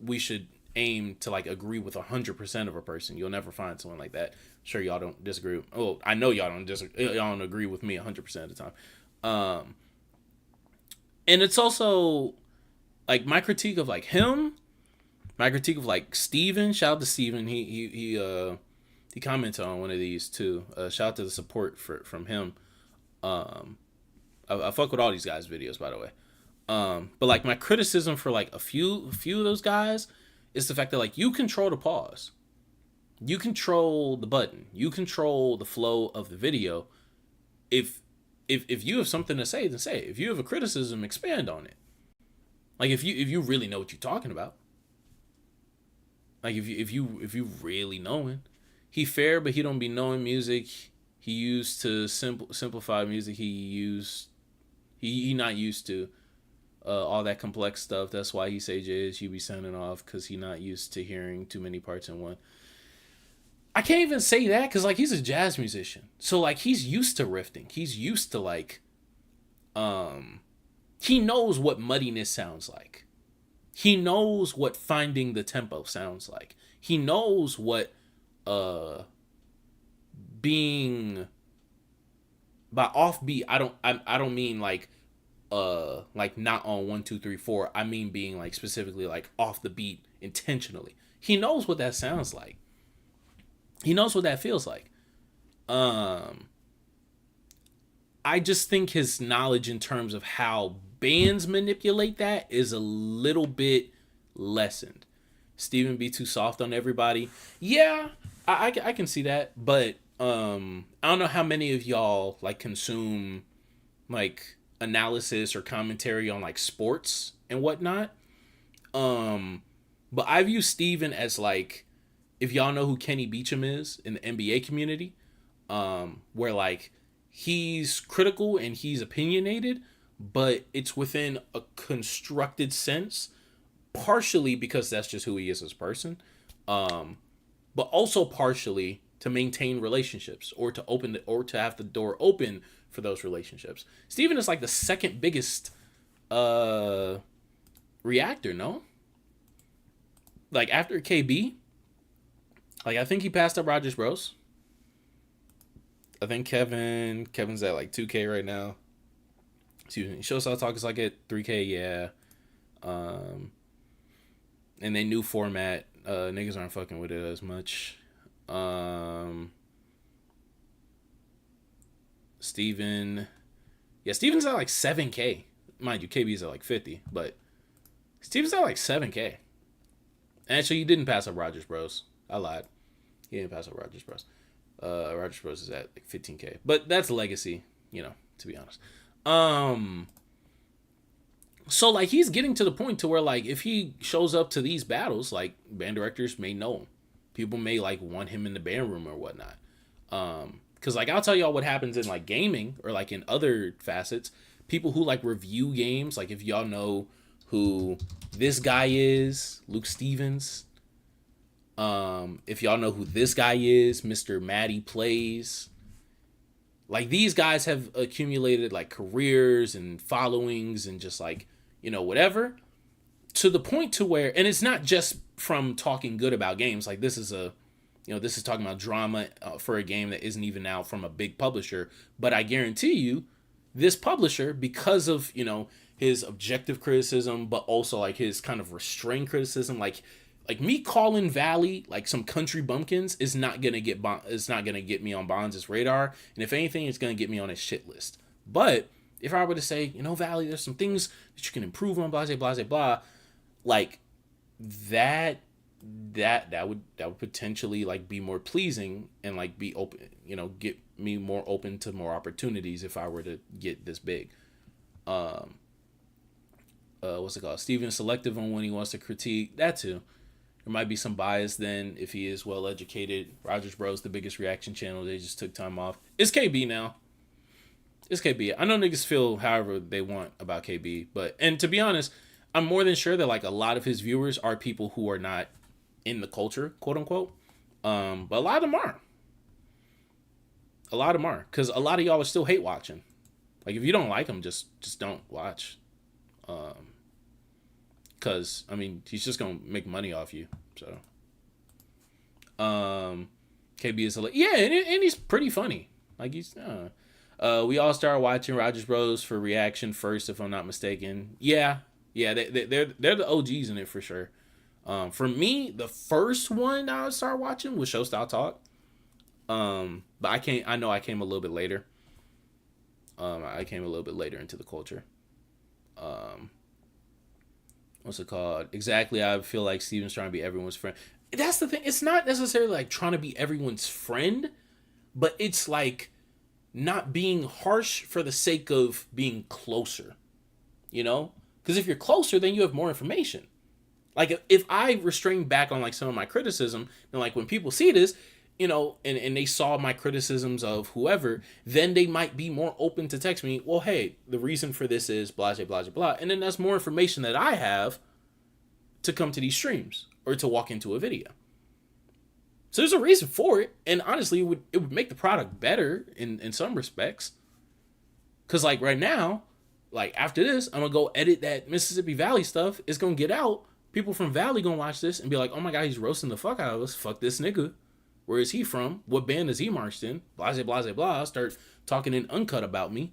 we should aim to like agree with 100% of a person. You'll never find someone like that. Sure, y'all don't disagree. Oh, I know y'all don't disagree. Y'all don't agree with me 100% of the time. And it's also like my critique of like him. my critique of like Steven, shout out to Steven. He commented on one of these too. Shout out to the support from him. I fuck with all these guys' videos, by the way. But like my criticism for like a few of those guys is the fact that like you control the pause, you control the button, you control the flow of the video. If you have something to say, then say it. If you have a criticism, expand on it. Like if you really know what you're talking about. Like if you really knowing, he fair, but he don't be knowing music. He used to simplify music. He not used to all that complex stuff. That's why he say JSU be sounding off, because he not used to hearing too many parts in one. I can't even say that because like he's a jazz musician, so like he's used to riffing. He's used to like, he knows what muddiness sounds like. He knows what finding the tempo sounds like. He knows what being by offbeat. I don't mean like not on 1 2 3 4. I mean being like specifically like off the beat intentionally. He knows what that sounds like. He knows what that feels like. I just think his knowledge in terms of how bands manipulate that is a little bit lessened. Steven be too soft on everybody. Yeah, I can see that, but I don't know how many of y'all like consume like analysis or commentary on like sports and whatnot. But I view Steven as like, if y'all know who Kenny Beecham is in the NBA community, where like he's critical and he's opinionated, but it's within a constructed sense, partially because that's just who he is as a person, but also partially to maintain relationships or to to have the door open for those relationships. Steven is like the second biggest reactor, no? Like after KB, like I think he passed up Rogers Bros. I think Kevin's at like 2K right now. Excuse me. Show Style Talk is like at 3K, yeah. And they new format. Niggas aren't fucking with it as much. Steven. Yeah, Steven's at like 7K. Mind you, KB's at like 50, but Steven's at like 7K. Actually, he didn't pass up Rogers Bros. I lied. He didn't pass up Rogers Bros. Rogers Bros is at like 15K. But that's legacy, you know, to be honest. So like he's getting to the point to where like if he shows up to these battles, like band directors may know him. People may like want him in the band room or whatnot. Cause like I'll tell y'all what happens in like gaming or like in other facets. People who like review games, like if y'all know who this guy is, Luke Stevens. If y'all know who this guy is, Mr. Matty Plays. Like these guys have accumulated like careers and followings and just like, you know, whatever, to the point to where, and it's not just from talking good about games. Like this is this is talking about drama for a game that isn't even out from a big publisher. But I guarantee you this publisher, because of, you know, his objective criticism, but also like his kind of restrained criticism, like me calling Valley like some country bumpkins is not gonna get me on Bonds' radar, and if anything, it's gonna get me on his shit list. But if I were to say, you know, Valley, there's some things that you can improve on, blah blah blah blah, like that would potentially like be more pleasing and like be open, you know, get me more open to more opportunities if I were to get this big. What's it called? Steven's selective on when he wants to critique. That too. There might be some bias then if he is well educated. Rogers Bros, the biggest reaction channel. They just took time off. It's KB now. It's KB. I know niggas feel however they want about KB, and to be honest, I'm more than sure that like a lot of his viewers are people who are not in the culture, quote unquote. But a lot of them are. Because a lot of y'all are still hate watching. Like if you don't like him, just don't watch. Because I mean he's just gonna make money off you. So KB is and he's pretty funny. Like he's we all started watching Rogers Bros for reaction first, if I'm not mistaken. Yeah, they're the OGs in it for sure. For me, the first one I started watching was Show Style Talk. But I know I came a little bit later. I came a little bit later into the culture. What's it called? Exactly. I feel like Steven's trying to be everyone's friend. That's the thing. It's not necessarily like trying to be everyone's friend, but it's like not being harsh for the sake of being closer, you know? Because if you're closer, then you have more information. Like if I restrain back on like some of my criticism, and like when people see this, you know, and they saw my criticisms of whoever, then they might be more open to text me, well, hey, the reason for this is blah, blah, blah, blah. And then that's more information that I have to come to these streams or to walk into a video. So there's a reason for it. And honestly, it would make the product better in some respects. Because like right now, like after this, I'm going to go edit that Mississippi Valley stuff. It's going to get out. People from Valley going to watch this and be like, oh my God, he's roasting the fuck out of us. Fuck this nigga. Where is he from? What band has he marched in? Blase, blase, blah. Start talking in uncut about me.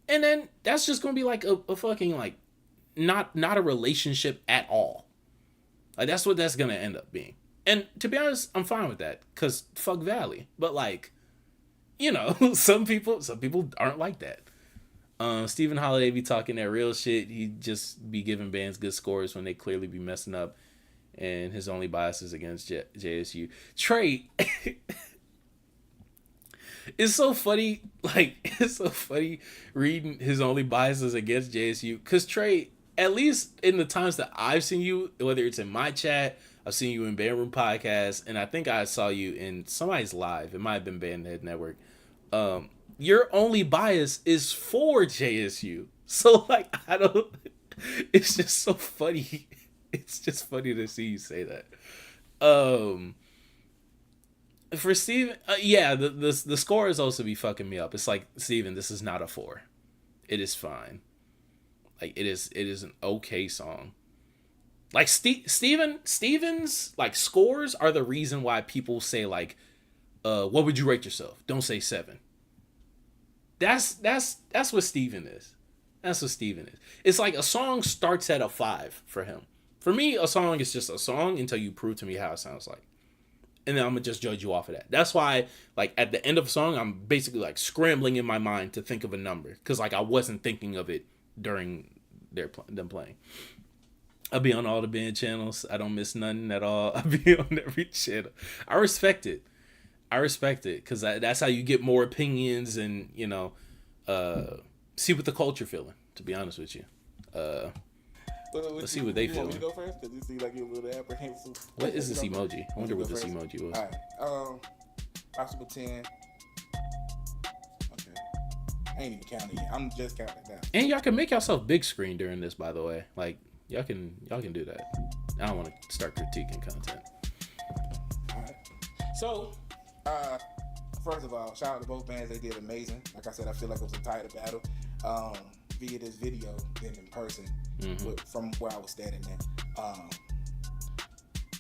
And then that's just going to be like a fucking like not a relationship at all. Like that's what that's going to end up being. And to be honest, I'm fine with that because fuck Valley. But like, you know, some people aren't like that. Stephen Holiday be talking that real shit. He just be giving bands good scores when they clearly be messing up. And his only bias is against JSU. Trey, it's so funny. Like, it's so funny reading his only biases against JSU. Because, Trey, at least in the times that I've seen you, whether it's in my chat, I've seen you in Band Room Podcast, and I think I saw you in somebody's live. It might have been Bandhead Network. Your only bias is for JSU. So, like, it's just so funny. It's just funny to see you say that. For Steven, yeah, the scores also be fucking me up. It's like, Steven, this is not a 4. It is fine. Like it is an okay song. Like Steven's like scores are the reason why people say like, what would you rate yourself? Don't say 7. That's what Steven is. That's what Steven is. It's like a song starts at a 5 for him. For me, a song is just a song until you prove to me how it sounds like. And then I'm going to just judge you off of that. That's why, like, at the end of a song, I'm basically, like, scrambling in my mind to think of a number. Because, like, I wasn't thinking of it during them playing. I'll be on all the band channels. I don't miss nothing at all. I'll be on every channel. I respect it. Because that's how you get more opinions and, you know, see what the culture feeling, to be honest with you. Let's see what they feel. You go first because you see like you're a little apprehensive. What is this emoji? I wonder what this emoji was. All right. Possible 10. Okay. I ain't even counting yet. I'm just counting it down. And y'all can make yourself big screen during this, by the way. Like y'all can do that. I don't want to start critiquing content. All right. So, first of all, shout out to both bands. They did amazing. Like I said, I feel like it was a tighter battle. Via this video than in person from where I was standing at.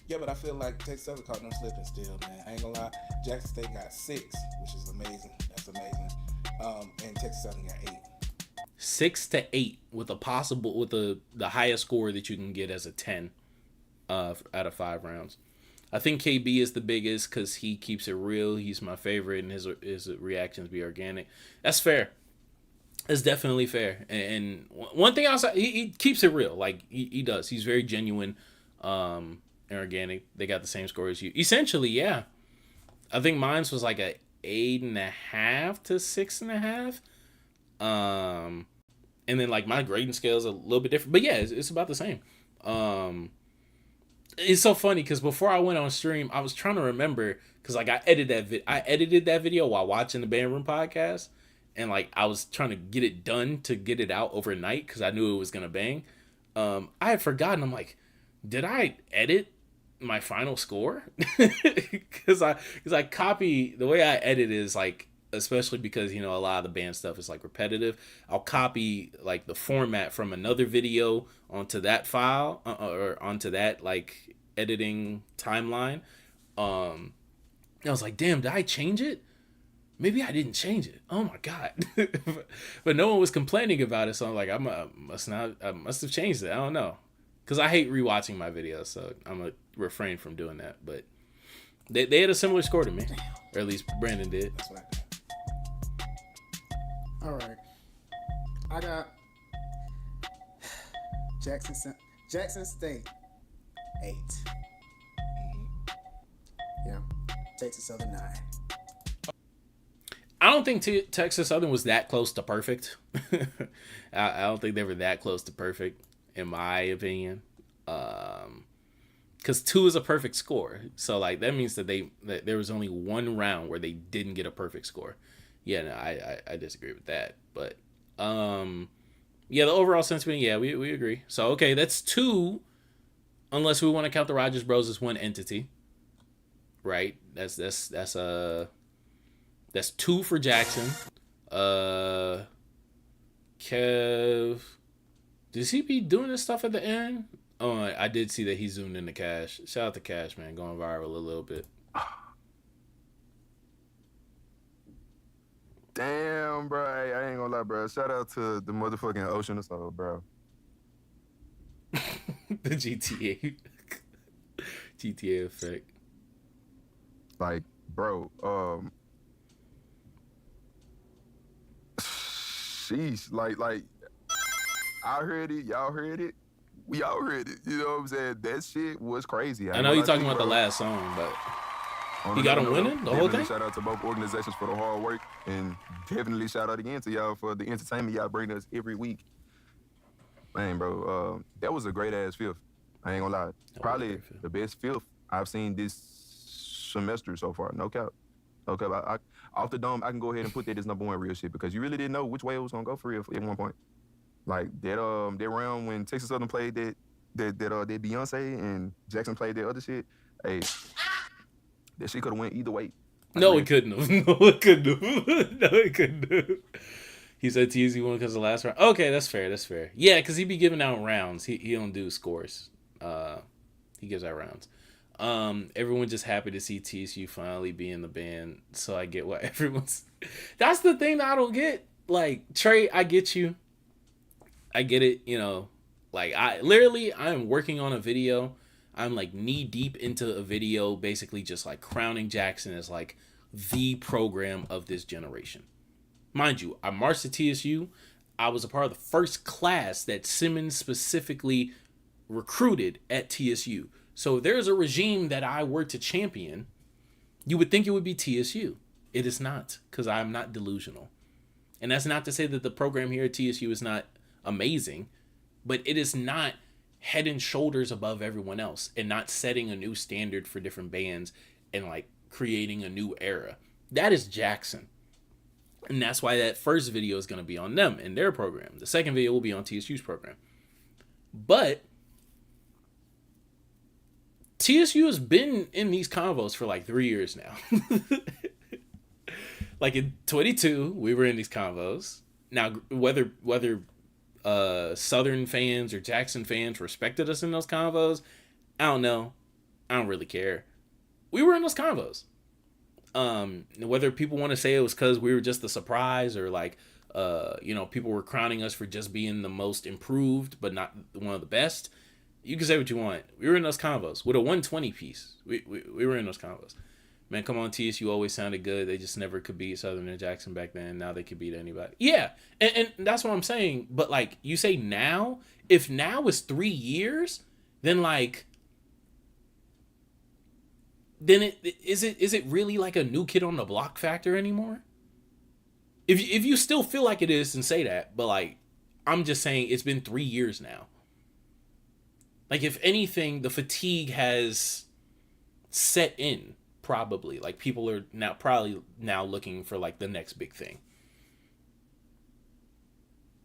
Yeah, but I feel like Texas Southern caught no slipping still, man. I ain't gonna lie. Jackson State got 6, which is amazing. That's amazing. And Texas Southern got 8. 6 to 8 with the highest score that you can get as a 10 out of 5 rounds. I think KB is the biggest because he keeps it real. He's my favorite, and his reactions be organic. That's fair. It's definitely fair. And one thing else, he keeps it real. Like, he does. He's very genuine and organic. They got the same score as you. Essentially, yeah. I think mine was like a 8.5 to 6.5. And then, like, my grading scale is a little bit different. But, yeah, it's about the same. It's so funny because before I went on stream, I was trying to remember because, like, I edited that video while watching the Band Room Podcast. And, like, I was trying to get it done to get it out overnight because I knew it was going to bang. I had forgotten. I'm like, did I edit my final score? Because I copy, the way I edit is, like, especially because, you know, a lot of the band stuff is, like, repetitive. I'll copy, like, the format from another video onto that file or onto that, like, editing timeline. And I was like, damn, did I change it? Maybe I didn't change it. Oh my God. But no one was complaining about it. So I'm like, I must have changed it. I don't know. because I hate rewatching my videos, so I'm gonna refrain from doing that. But they had a similar score to me, or at least Brandon did. That's what I got. All right. I got Jackson State 8. Yeah. Texas Southern 9. I don't think Texas Southern was that close to perfect. I don't think they were that close to perfect, in my opinion. Because 2 is a perfect score, so like that means that there was only one round where they didn't get a perfect score. Yeah, no, I disagree with that, but yeah, the overall sentiment, yeah, we agree. So okay, that's 2, unless we want to count the Rogers Bros as one entity, right? That's 2 for Jackson. Kev, does he be doing this stuff at the end? Oh, I did see that he zoomed into Cash. Shout out to Cash, man, going viral a little bit. Damn, bro. I ain't gonna lie, bro. Shout out to the motherfucking Ocean of Soul, bro. The GTA effect. Like, bro, sheesh, like, I heard it, y'all heard it, we all heard it. You know what I'm saying? That shit was crazy. I know you're talking about the last song, but he got him winning the whole thing. Shout out to both organizations for the hard work, and definitely shout out again to y'all for the entertainment y'all bring us every week. Man, bro, that was a great ass fifth. I ain't gonna lie. Probably the best fifth I've seen this semester so far. No cap. No cap. I off the dome, I can go ahead and put that as number 1 real shit, because you really didn't know which way it was gonna go for real at one point. Like that round when Texas Southern played that Beyonce and Jackson played that other shit. Hey, that shit could have went either way. No, it couldn't have. No, it couldn't have. No, it couldn't have. He said TSU won because the last round. Okay, that's fair. That's fair. Yeah, because he be giving out rounds. He don't do scores. He gives out rounds. Everyone just happy to see TSU finally be in the band. So I get why everyone's. That's the thing that I don't get. Like, Trey, I get you. I get it. You know, like I am working on a video. I'm like knee deep into a video, basically just like crowning Jackson as like the program of this generation. Mind you, I marched at TSU. I was a part of the first class that Simmons specifically recruited at TSU. So if there's a regime that I were to champion, you would think it would be TSU. It is not, because I'm not delusional. And that's not to say that the program here at TSU is not amazing, but it is not head and shoulders above everyone else and not setting a new standard for different bands and like creating a new era. That is Jackson. And that's why that first video is going to be on them and their program. The second video will be on TSU's program. But TSU has been in these convos for like 3 years now. Like in 22, we were in these convos. Now, whether Southern fans or Jackson fans respected us in those convos, I don't know. I don't really care. We were in those convos. Whether people want to say it was because we were just a surprise or like, people were crowning us for just being the most improved, but not one of the best. You can say what you want. We were in those convos with a 120 piece. We were in those convos. Man, come on, TSU always sounded good. They just never could beat Southern and Jackson back then. Now they could beat anybody. Yeah, and that's what I'm saying. But like you say now, if now is 3 years, then like, then is it really like a new kid on the block factor anymore? If you still feel like it is, then say that. But like, I'm just saying it's been 3 years now. Like if anything, the fatigue has set in. Probably like people are now looking for like the next big thing.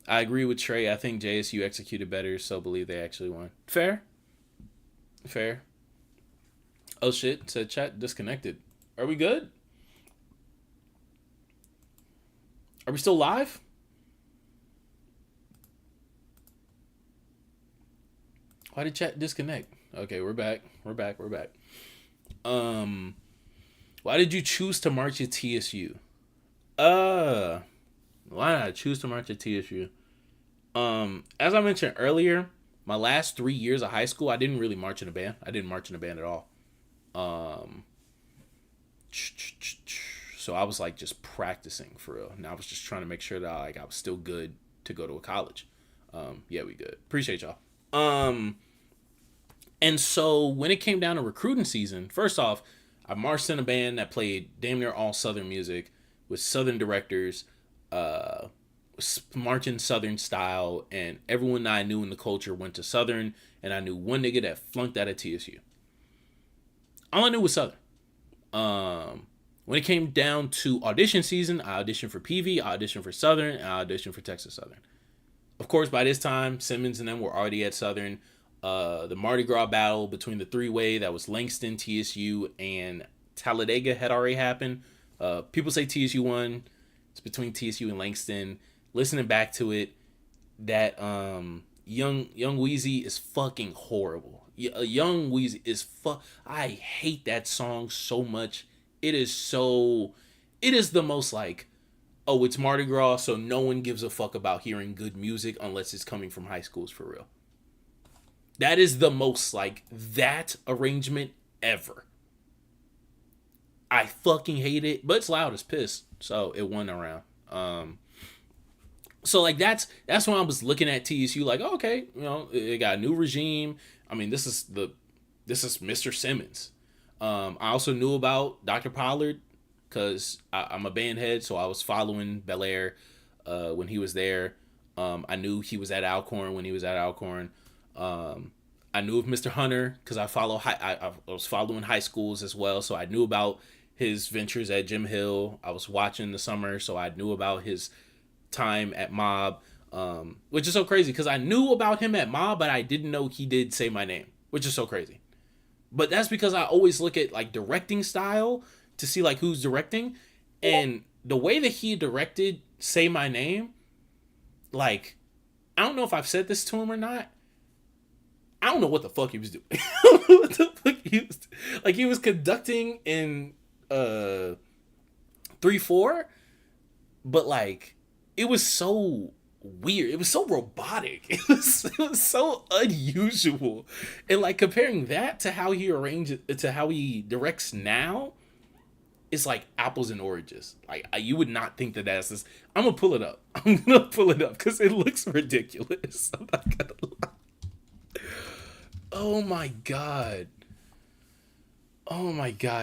I agree with Trey. I think JSU executed better, so believe they actually won. Fair. Oh shit, said chat disconnected. Are we good? Are we still live? Why did chat disconnect? Okay, we're back. Why did you choose to march at TSU? Why did I choose to march at TSU? As I mentioned earlier, my last 3 years of high school, I didn't really march in a band. I didn't march in a band at all. So I was like just practicing for real. And I was just trying to make sure that I was still good to go to a college. Yeah, we good. Appreciate y'all. And so when it came down to recruiting season, first off, I marched in a band that played damn near all Southern music with Southern directors, marching Southern style, and everyone that I knew in the culture went to Southern, and I knew one nigga that flunked out of TSU. All I knew was Southern. When it came down to audition season, I auditioned for PV, I auditioned for Southern, and I auditioned for Texas Southern. Of course, by this time, Simmons and them were already at Southern. The Mardi Gras battle between the three-way that was Langston, TSU, and Talladega had already happened. People say TSU won. It's between TSU and Langston. Listening back to it, that Young Weezy is fucking horrible. Young Weezy is I hate that song so much. It is the most like, oh, it's Mardi Gras, so no one gives a fuck about hearing good music unless it's coming from high schools for real. That is the most like that arrangement ever. I fucking hate it, but it's loud as piss, so it won around. So like that's when I was looking at TSU like, oh, okay, you know, it got a new regime. I mean, this is Mr. Simmons. I also knew about Dr. Pollard because I'm a band head, so I was following Bel Air when he was there. I knew he was at Alcorn when he was at Alcorn. I knew of Mr. Hunter because I was following high schools as well, so I knew about his ventures at Jim Hill. I was watching the summer, so I knew about his time at Mob, which is so crazy because I knew about him at Mob, but I didn't know he did Say My Name, which is so crazy. But that's because I always look at like directing style to see like who's directing, and the way that he directed Say My Name, like, I don't know if I've said this to him or not. I don't know what the fuck he was doing. What the fuck he was doing. Like, he was conducting in 3/4, but like it was so weird. It was so robotic. It was so unusual. And like comparing that to how he to how he directs now, it's like apples and oranges. Like you would not think that that's this. I'm gonna pull it up. Because it looks ridiculous. I'm not gonna lie. Oh my god,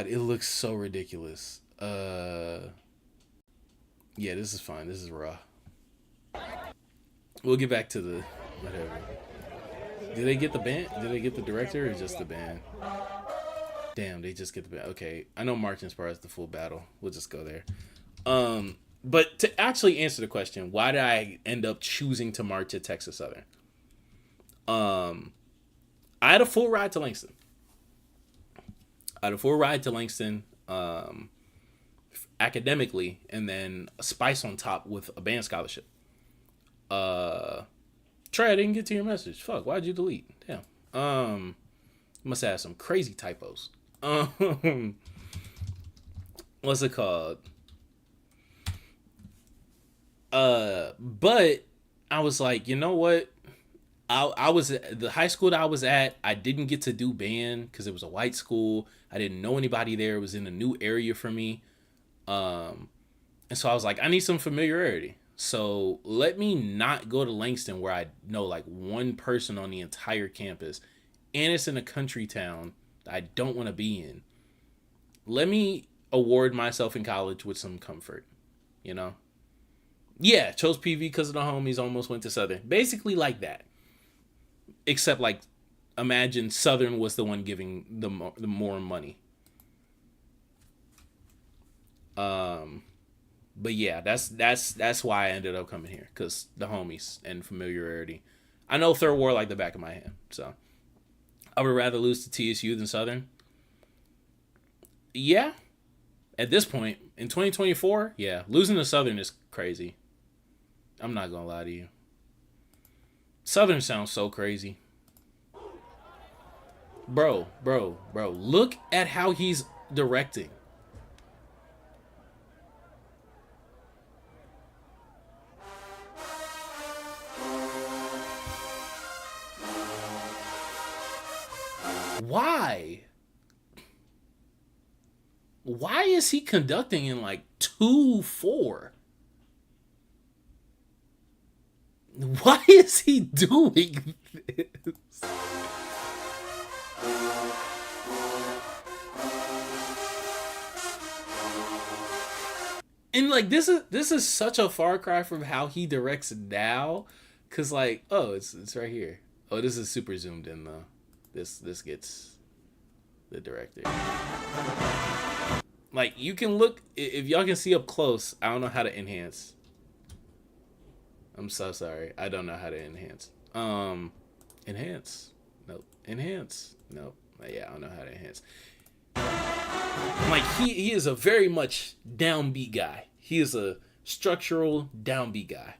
it looks so ridiculous. Yeah, this is fine. This is raw. We'll get back to the whatever. Did they get the band? Did they get the director or just the band? Damn, they just get the band. Okay, I know March inspires the full battle. We'll just go there. But to actually answer the question, why did I end up choosing to march at Texas Southern? I had a full ride to Langston. Academically, and then a spice on top with a band scholarship. Trey, I didn't get to your message. Fuck, why'd you delete? Damn. Must have some crazy typos. What's it called? But I was like, you know what? I was at the high school that I was at. I didn't get to do band because it was a white school. I didn't know anybody there. It was in a new area for me. And so I was like, I need some familiarity. So let me not go to Langston where I know like one person on the entire campus, and it's in a country town that I don't want to be in. Let me award myself in college with some comfort, you know? Yeah, chose PV because of the homies, almost went to Southern. Basically like that. Except like, imagine Southern was the one giving the more money. But yeah, that's why I ended up coming here, because the homies and familiarity. I know Third War like the back of my hand, so I would rather lose to TSU than Southern. Yeah, at this point in 2024, yeah, losing to Southern is crazy. I'm not gonna lie to you. Southern sounds so crazy. Bro, look at how he's directing. Why? Why is he conducting in like 2/4? Why is he doing this? And like this is such a far cry from how he directs now, cause like, oh, it's right here. Oh, this is super zoomed in though. This gets the director. Like you can look, if y'all can see up close. I don't know how to enhance. I'm so sorry. I don't know how to enhance. Enhance. Nope. Enhance. Nope. Yeah, I don't know how to enhance. Like he is a very much downbeat guy. He is a structural downbeat guy.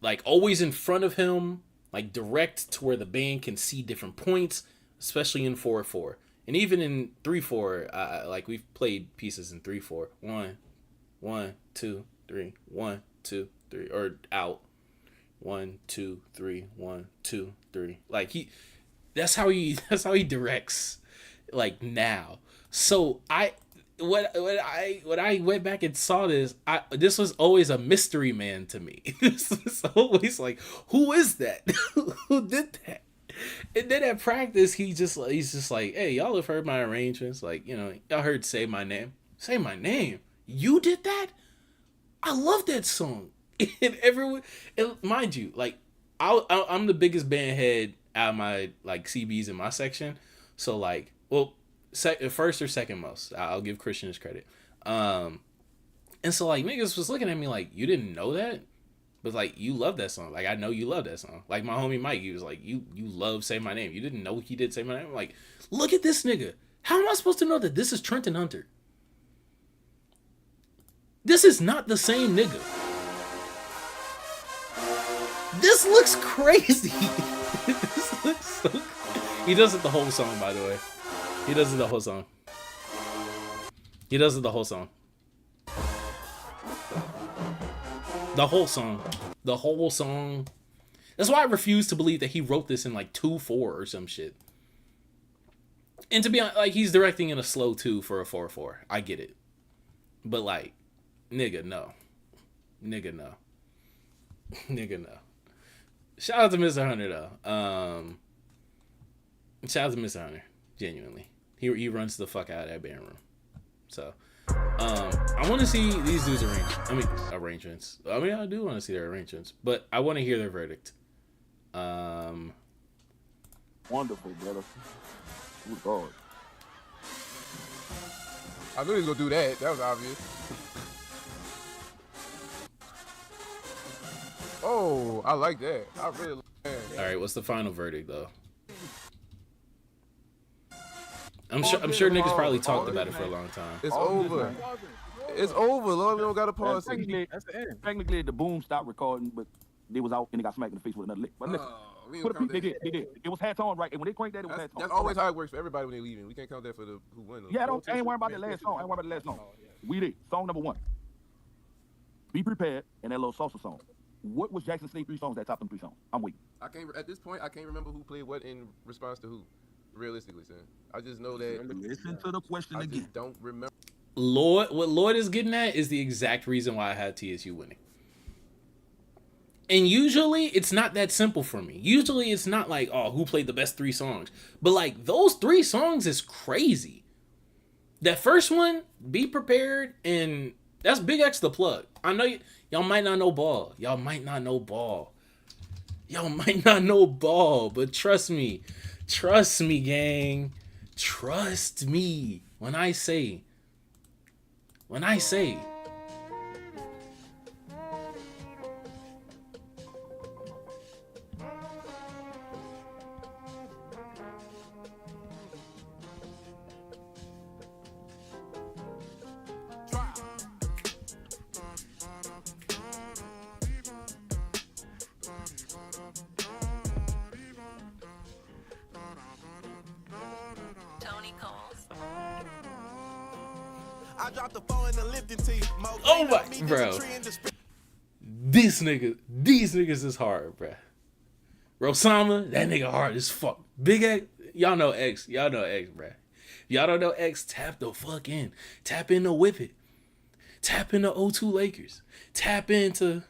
Like always in front of him, like direct to where the band can see different points, especially in 4/4. And even in 3/4, like we've played pieces in 3/4. 1, 1, 2, 3, 1, 2, 3, or out. 1, 2, 3, 1, 2, 3. Like that's how he directs like now. So when I went back and saw this, this was always a mystery man to me. This was always like, who is that? Who did that? And then at practice, he's just like, hey, y'all have heard my arrangements. Like, you know, y'all heard Say My Name. Say My Name. You did that? I love that song. And everyone, and mind you, like, I'm the biggest band head out of my, like, CBs in my section. So, like, well, first or second most. I'll give Christian his credit. And so, like, niggas was looking at me like, you didn't know that? But, like, you love that song. Like, I know you love that song. Like, my homie Mike, he was like, you love Say My Name. You didn't know he did Say My Name? I'm like, look at this nigga. How am I supposed to know that this is Trenton Hunter? This is not the same nigga. This looks crazy. This looks so crazy. He does it the whole song, by the way. He does it the whole song. He does it the whole song. The whole song. The whole song. That's why I refuse to believe that he wrote this in like 2/4 or some shit. And to be honest, like, he's directing in a slow 2 for a 4/4. I get it. But like, nigga, no. Nigga, no. Nigga, no. Shout out to Mr. Hunter though. Shout out to Mr. Hunter. Genuinely. He runs the fuck out of that band room. So I want to see these dudes arrangements. I mean, I do want to see their arrangements, but I want to hear their verdict. Wonderful, brother. Good God. I knew he was gonna do that. That was obvious. Oh, I like that. I really like that. All right, what's the final verdict though? I'm sure niggas probably talked about it for a long time. It's over. It's over. Lord, we don't gotta pause. Technically, the boom stopped recording, but they was out and they got smacked in the face with another lick. But listen, they did. It was hats on, right? And when they cranked that, it was hats on. That's always how it works for everybody when they leaving. We can't count that for the who won. Yeah, I ain't worrying about the last song. We did. Song number 1. Be Prepared and that little salsa song. What was Jackson's 3 songs that topped them 3 songs? I'm waiting. At this point, I can't remember who played what in response to who. Realistically, son. I just know that. Listen to the question again. I just don't remember. What Lloyd is getting at is the exact reason why I had TSU winning. And usually it's not that simple for me. Usually it's not like, oh, who played the best 3 songs? But like those 3 songs is crazy. That first one, Be Prepared, and that's Big X the plug. I know y'all might not know ball. Y'all might not know ball, but trust me, gang. Trust me when I say. Oh my, bro. these niggas is hard, bruh. Rosama, that nigga hard as fuck. Big X, y'all know X, bruh. Y'all don't know X, tap the fuck in. Tap into Whip It. Tap into O2 Lakers. Tap into...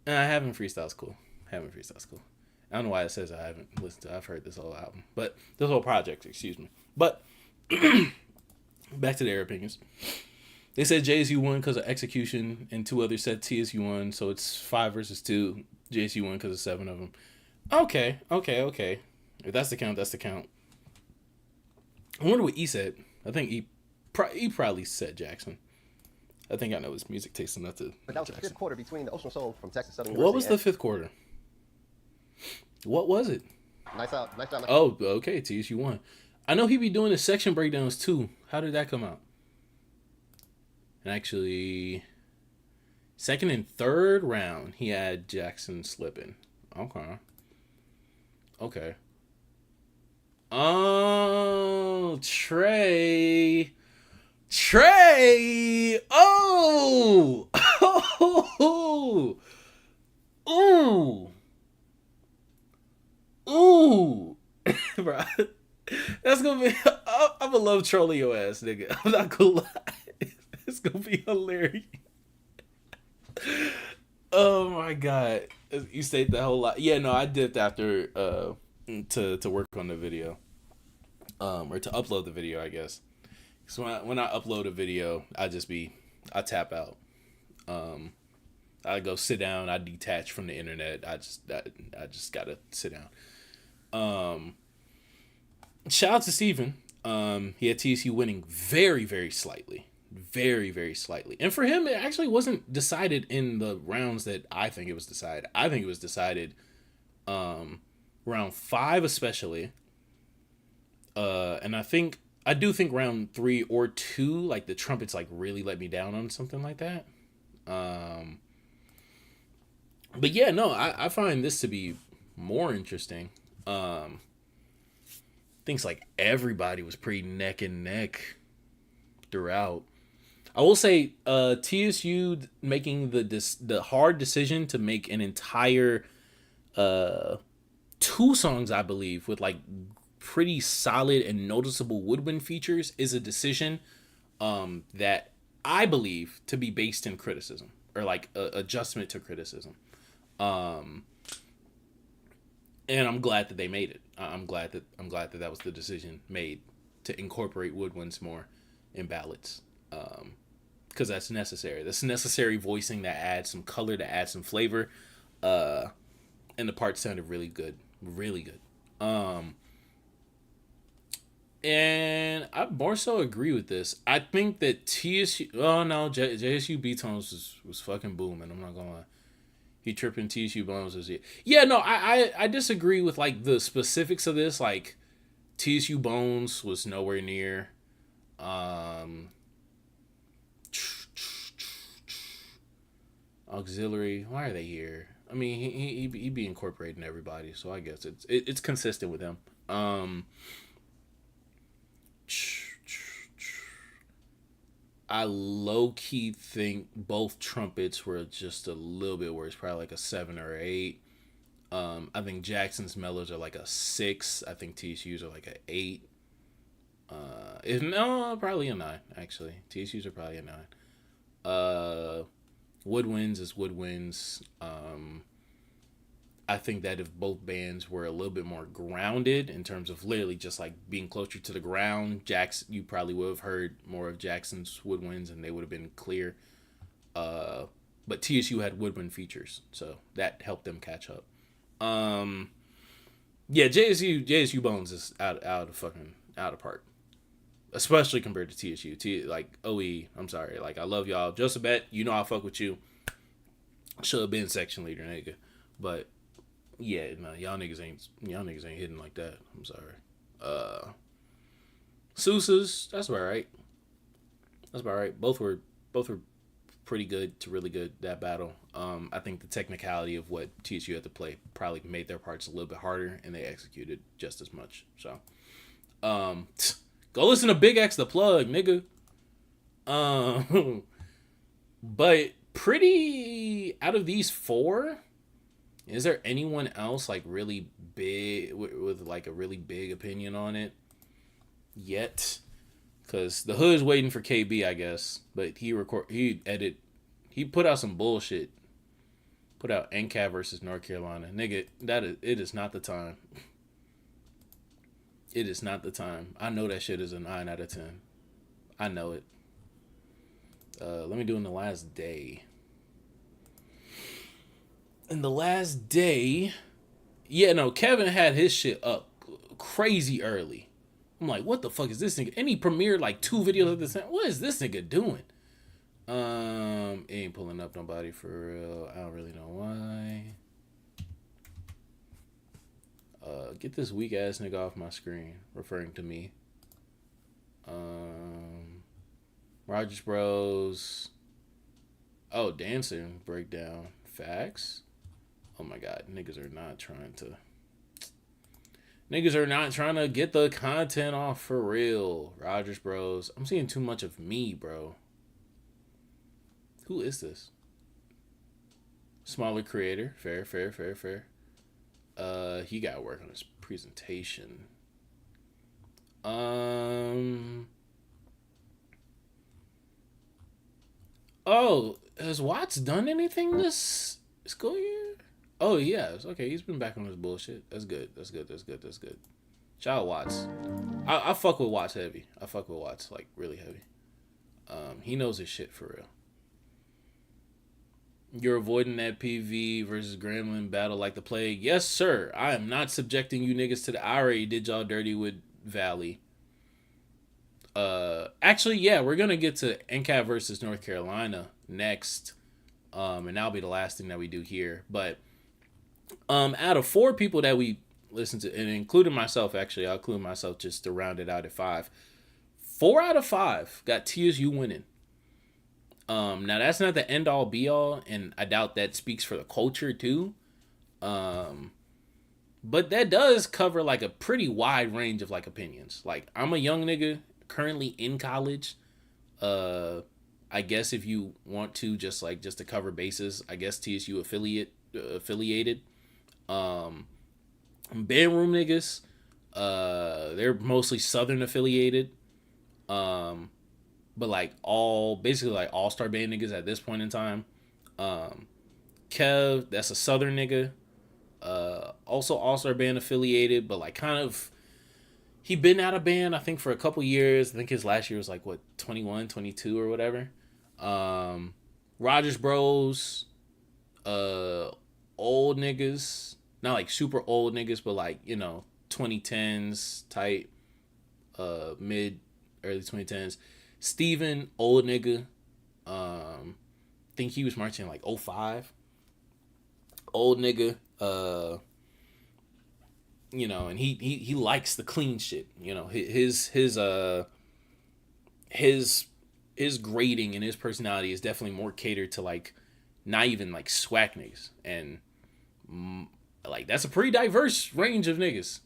Having Freestyle's cool. I don't know why it says I haven't listened to it. I've heard this whole album. But this whole project, excuse me. But back to their opinions. They said JSU won because of execution, and 2 others said TSU won, so it's 5 versus 2. JSU won because of 7 of them. Okay. If that's the count, that's the count. I wonder what E said. I think E probably said Jackson. I think I know his music taste enough to. But that was the fifth quarter between the Ocean Soul from Texas Southern What was University the fifth quarter? What was it? Nice out. Oh, okay. TSU won. I know he be doing his section breakdowns too. How did that come out? And actually, second and third round, he had Jackson slipping. Okay. Oh, Trey. Oh. Ooh. Bro. That's gonna be. I'm gonna love trolling your ass, nigga. I'm not gonna lie. It's gonna be hilarious. Oh my god. You stayed the whole lot. Yeah, no, I dipped after to work on the video. Or to upload the video, I guess. So when I upload a video, I tap out. I go sit down, I detach from the internet. I just gotta sit down. Shout out to Steven. He had TSU winning very, very slightly. Very, very slightly. And for him, it actually wasn't decided in the rounds that I think it was decided. I think it was decided round 5 especially. And I do think round 3 or 2, like the trumpets like really let me down on something like that. But yeah, no, I find this to be more interesting. Things like everybody was pretty neck and neck throughout. I will say TSU making the hard decision to make an entire 2 songs, I believe, with like pretty solid and noticeable woodwind features is a decision that I believe to be based in criticism or like adjustment to criticism. And I'm glad that they made it. I'm glad that was the decision made to incorporate woodwinds more in ballads. Because that's necessary. That's necessary voicing that adds some color, that adds some flavor. And the parts sounded really good. Really good. And I more so agree with this. I think that TSU... Oh, no. JSU B-Tones was fucking booming. I'm not gonna lie. He tripping TSU Bones was it. Yeah, no, I disagree with, like, the specifics of this. Like, TSU Bones was nowhere near... Auxiliary, why are they here? I mean, he be incorporating everybody, so I guess it's consistent with him. I low-key think both trumpets were just a little bit worse, probably like a 7 or 8. I think Jackson's mellows are like a 6. I think TSU's are like a 8. Probably a 9, actually. TSU's are probably a 9. Woodwinds is woodwinds. I think that if both bands were a little bit more grounded in terms of literally just like being closer to the ground, you probably would have heard more of Jackson's woodwinds and they would have been clear. But TSU had woodwind features, so that helped them catch up. Yeah, JSU Bones is out of park. Especially compared to TSU. Like, OE, I'm sorry. Like, I love y'all. Joseph Bet, you know I fuck with you. Should have been section leader, nigga. But, yeah, no, y'all niggas ain't hitting like that. I'm sorry. Sousa's, that's about right. Both were pretty good to really good, that battle. I think the technicality of what TSU had to play probably made their parts a little bit harder, and they executed just as much. So, go listen to Big X the Plug, nigga. But pretty out of these four. Is there anyone else like really big with like a really big opinion on it yet? Because the hood's waiting for KB, I guess, but he put out some bullshit. Put out NCAT versus North Carolina, nigga. It is not the time. It is not the time. I know that shit is a 9 out of 10. I know it. Let me do in the last day. In the last day, yeah, no, Kevin had his shit up crazy early. I'm like, what the fuck is this nigga? And he premiered like 2 videos at the same. What is this nigga doing? It ain't pulling up nobody for real. I don't really know why. Get this weak ass nigga off my screen. Referring to me. Rogers Bros. Oh, dancing breakdown. Facts. Oh my god, niggas are not trying to get the content off for real. Rogers Bros. I'm seeing too much of me, bro. Who is this? Smaller creator. Fair. He got to work on his presentation. Oh, has Watts done anything this school year? Oh, he has. Okay, he's been back on his bullshit. That's good. Shout out Watts. I fuck with Watts heavy. I fuck with Watts, like, really heavy. He knows his shit for real. You're avoiding that PV versus Gremlin battle like the plague. Yes, sir. I am not subjecting you niggas to the... I already did y'all dirty with Valley. Actually, yeah, we're gonna get to NCAT versus North Carolina next. And that'll be the last thing that we do here. But out of 4 people that we listened to, and including myself, actually, I'll include myself just to round it out at 5. 4 out of 5 got TSU winning. Now that's not the end all be all, and I doubt that speaks for the culture too. But that does cover like a pretty wide range of like opinions. Like, I'm a young nigga currently in college. I guess if you want to just to cover bases, I guess TSU affiliated. Bandroom niggas, they're mostly Southern affiliated. But like basically like all-star band niggas at this point in time. Kev, that's a Southern nigga. Also all-star band affiliated, but like kind of, he been out of band, I think, for a couple years. I think his last year was like, 21, 22 or whatever. Rogers Bros, old niggas. Not like super old niggas, but like, 2010s type, early 2010s. Steven, old nigga. Think he was marching like 05. Old nigga. And he likes the clean shit. His grading and his personality is definitely more catered to like not even like SWAC niggas. And like that's a pretty diverse range of niggas.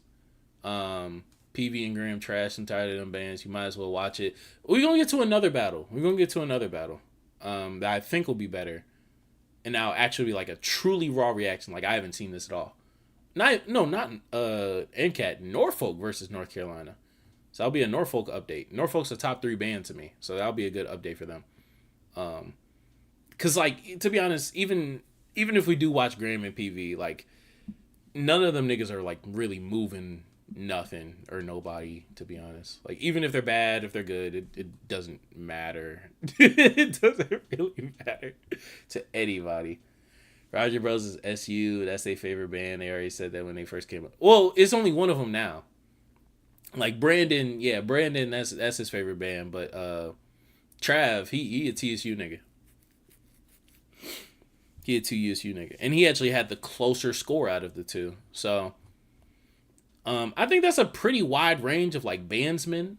PV and Graham trash and tired of them bands. You might as well watch it. We're gonna get to another battle. That I think will be better, and now actually be like a truly raw reaction. Like, I haven't seen this at all. Not NCAT. Norfolk versus North Carolina. So that'll be a Norfolk update. Norfolk's a top 3 band to me, so that'll be a good update for them. Cause like, to be honest, even if we do watch Graham and PV, like none of them niggas are like really moving nothing or nobody, to be honest. Like, even if they're bad, if they're good, it doesn't matter. It doesn't really matter to anybody. Roger Bros is SU. That's their favorite band. They already said that when they first came up. Well, it's only one of them now. Like Brandon, that's his favorite band. But Trav, he a TSU nigga. He a TSU nigga, and he actually had the closer score out of the two. So I think that's a pretty wide range of like bandsmen,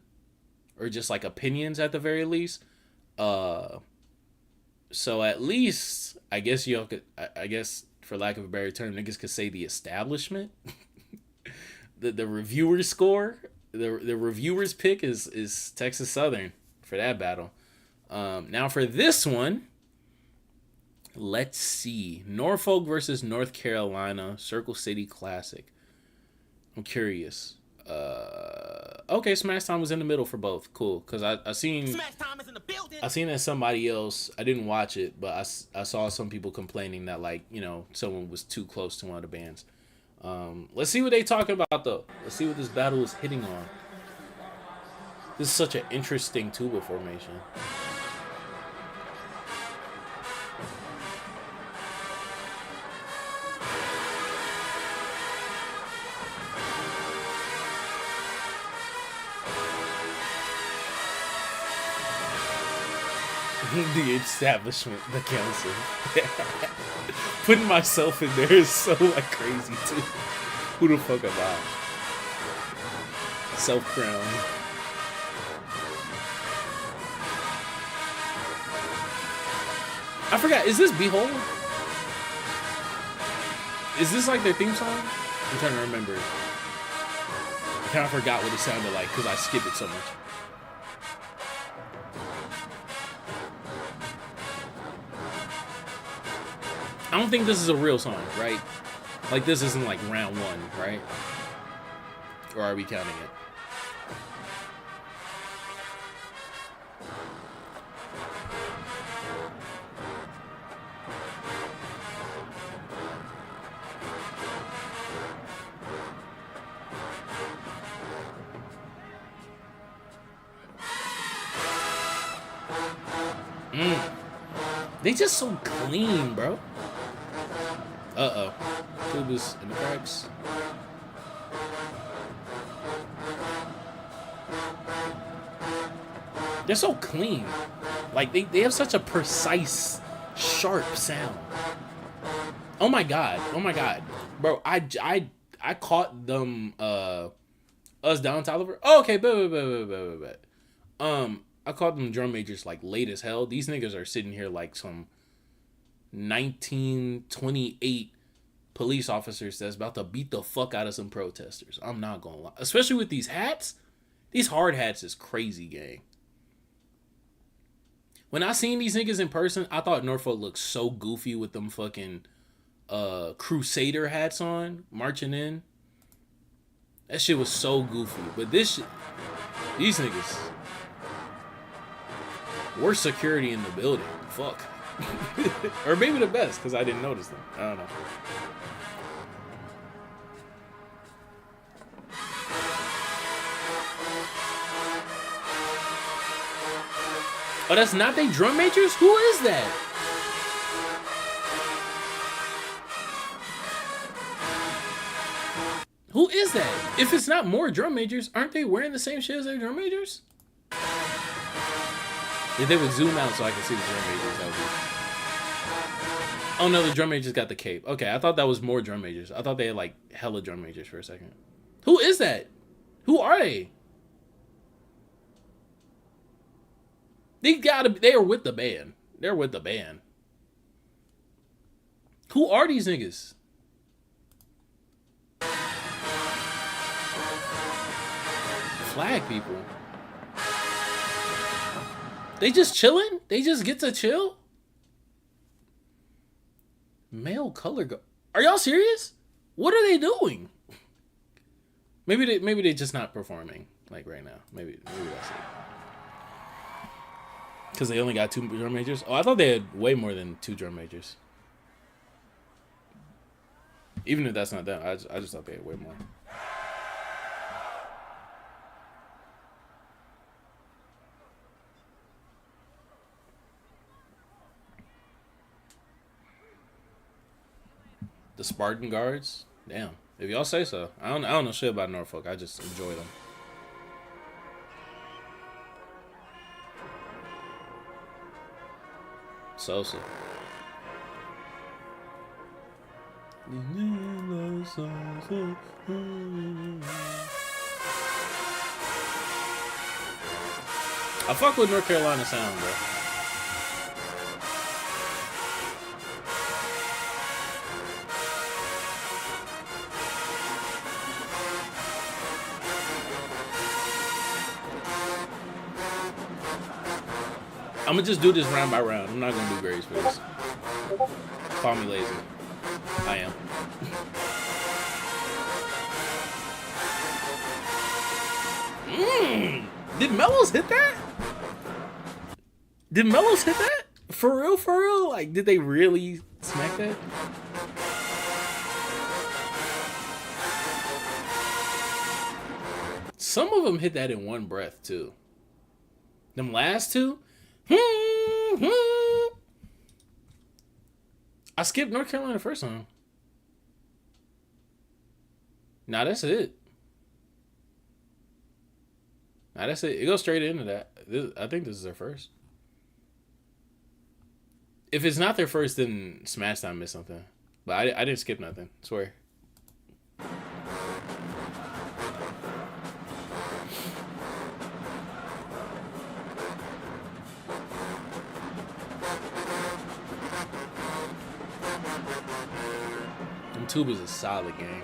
or just like opinions at the very least. So at least I guess y'all could, I guess for lack of a better term, niggas could say the establishment. the reviewer's score, the reviewer's pick is Texas Southern for that battle. Now for this one, Let's see. Norfolk versus North Carolina, Circle City Classic. I'm curious. Okay, Smash Time was in the middle for both. Cool, because I seen Smash Time is in the building. I seen that somebody else. I didn't watch it, but I saw some people complaining that, like, you know, someone was too close to one of the bands. Let's see what they talking about though. Let's see what this battle is hitting on. This is such an interesting tuba formation. The establishment, the council. Putting myself in there is so like crazy too. Who the fuck am I? Self-crown. I forgot, is this Behold? Is this like their theme song? I'm trying to remember. I kind of forgot what it sounded like because I skip it so much. I don't think this is a real song, right? Like, this isn't like round one, right? Or are we counting it? They just so clean, bro. Uh-oh. Tuba's in the cracks. They're so clean. Like, they have such a precise, sharp sound. Oh my god. Oh my god. Bro, I caught them, us down Tolliver. Oh, okay, but. I caught them drum majors, like, late as hell. These niggas are sitting here like some 1928 police officers that's about to beat the fuck out of some protesters. I'm not gonna lie. Especially with these hats. These hard hats is crazy, gang. When I seen these niggas in person, I thought Norfolk looked so goofy with them fucking Crusader hats on, marching in. That shit was so goofy. But this shit, these niggas, worst security in the building. Fuck. Or maybe the best, because I didn't notice them. I don't know. Oh, that's not they drum majors? Who is that? Who is that? If it's not more drum majors, aren't they wearing the same shit as their drum majors? If they would zoom out so I can see the drum majors, that would be... Oh no, the drum majors got the cape. Okay, I thought that was more drum majors. I thought they had like hella drum majors for a second. Who is that? Who are they? They are with the band. They're with the band. Who are these niggas? Flag people. They just chilling? They just get to chill? Male color guard. Are y'all serious? What are they doing? Maybe they just not performing like right now. Maybe that's it. Because they only got 2 drum majors? Oh, I thought they had way more than 2 drum majors. Even if that's not them, I just thought they had way more. The Spartan guards? Damn. If y'all say so. I don't know shit about Norfolk. I just enjoy them. Sosa. I fuck with North Carolina sound, bro. I'm gonna just do this round by round. I'm not gonna do grades for this. Call me lazy. I am. Did Mellows hit that? Did Mellows hit that? For real, for real? Like, did they really smack that? Some of them hit that in one breath, too. Them last two? I skipped North Carolina first time. Nah, that's it. Nah, that's it. It goes straight into that. I think this is their first. If it's not their first, then Smash Time missed something. But I didn't skip nothing. Swear. And Tuba's a solid game.